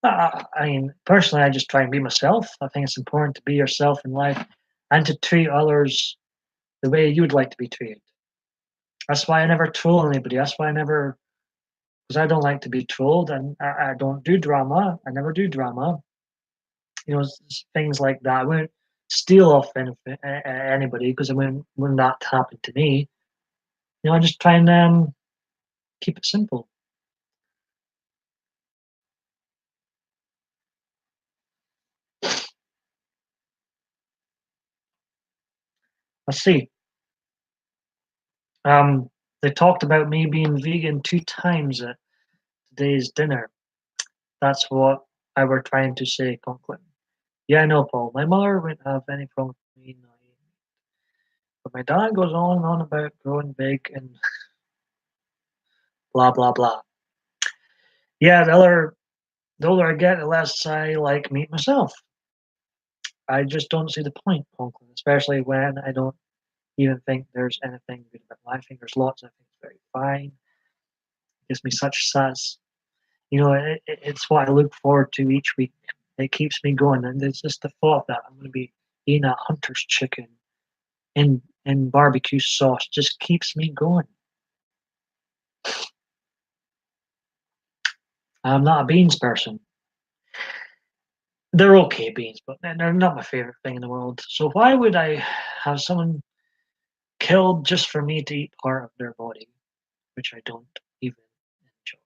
I mean, personally, I just try and be myself. I think it's important to be yourself in life and to treat others the way you would like to be treated. That's why I never troll anybody. That's why I never, because I don't like to be trolled, and I don't do drama. I never do drama. Things like that. I wouldn't steal off anything, anybody, because I wouldn't that happen to me. I just try and keep it simple. Let's see. Um, they talked about me being vegan 2 times at today's dinner. That's what I were trying to say, Conklin. Yeah, I know, Paul. My mother wouldn't have any problem with me not eating. But my dad goes on and on about growing big and blah blah blah. Yeah, the older I get, the less I like meat myself. I just don't see the point, Conklin, especially when I don't even think there's anything good about life. I think there's lots of things very fine. It gives me such sass. It's what I look forward to each week. It keeps me going, and it's just the thought that I'm going to be eating a hunter's chicken in barbecue sauce just keeps me going. I'm not a beans person. They're okay beans, but they're not my favorite thing in the world. So why would I have someone killed just for me to eat part of their body, which I don't even enjoy?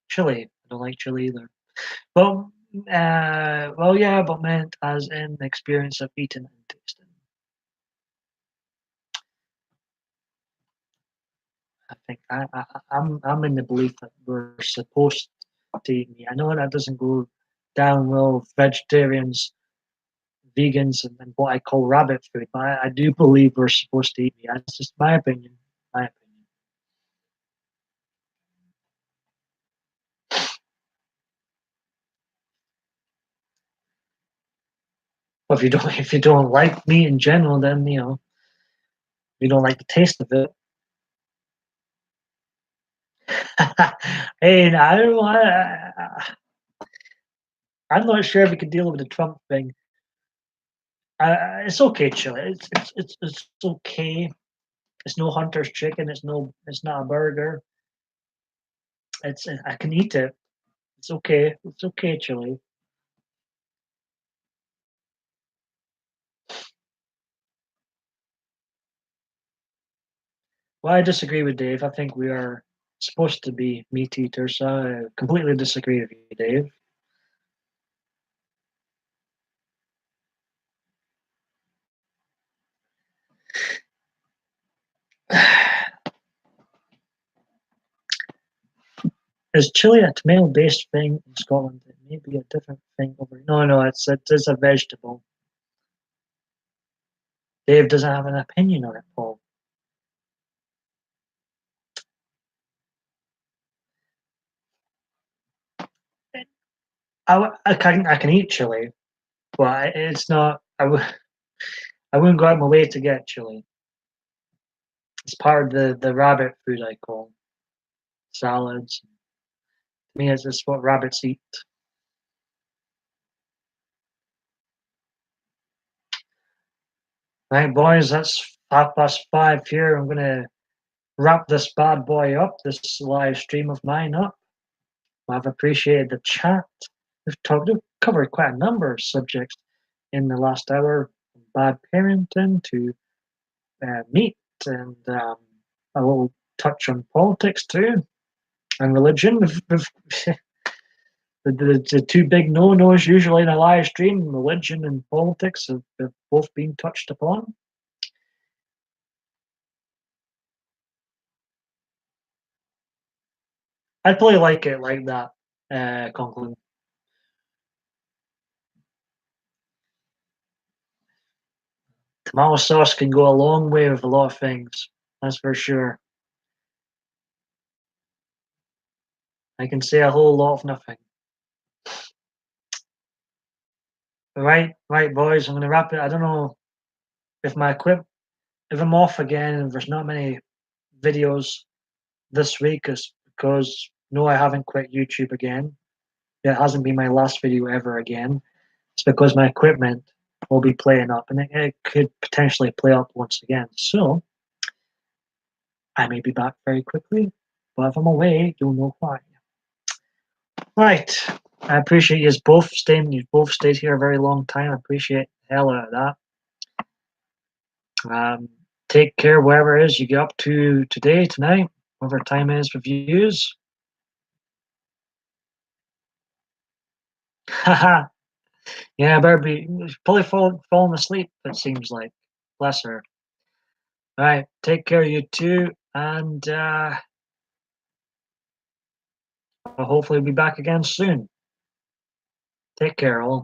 Chili, I don't like chili either. Well, well, yeah, but meant as in the experience of eating and tasting. I think I'm in the belief that we're supposed to eat meat. I know that doesn't go down well with vegetarians, vegans, and what I call rabbit food, but I do believe we're supposed to eat meat. That's just my opinion. My opinion. Well, if you don't like meat in general, then you don't like the taste of it. Hey, I don't know. I'm not sure if we can deal with the Trump thing. It's okay, chill. It's okay. It's no hunter's chicken. It's not a burger. I can eat it. It's okay. It's okay, chili. Well, I disagree with Dave. I think we are supposed to be meat eaters. So I completely disagree with you, Dave. Is chili a tomato-based thing in Scotland? It may be a different thing over. No, no, it is a vegetable. Dave doesn't have an opinion on it, Paul. I can eat chili, but it's not. I wouldn't go out my way to get chili. It's part of the rabbit food I call salads. To me, it's just what rabbits eat. Right, boys, that's 5:05 here. I'm gonna wrap this bad boy up, this live stream of mine up. I've appreciated the chat. We've covered quite a number of subjects in the last hour, from bad parenting to meat and a little touch on politics too and religion. The two big no-nos usually in a live stream, religion and politics, have both been touched upon. I'd probably like it like that, Conklin. Tomato sauce can go a long way with a lot of things. That's for sure. I can say a whole lot of nothing. Right, right, boys. I'm gonna wrap it. I don't know if if I'm off again, and there's not many videos this week, is because No, I haven't quit YouTube again. It hasn't been my last video ever again. It's because my equipment will be playing up, and it could potentially play up once again. So I may be back very quickly, but if I'm away, you'll know why. Right. I appreciate you both staying. You both stayed here a very long time. I appreciate the hell out of that. Take care, wherever it is you get up to today, tonight, whatever time is for views. Haha. Yeah, I better be probably falling asleep, it seems like. Bless her. All right. Take care, you two, and I'll hopefully be back again soon. Take care, all.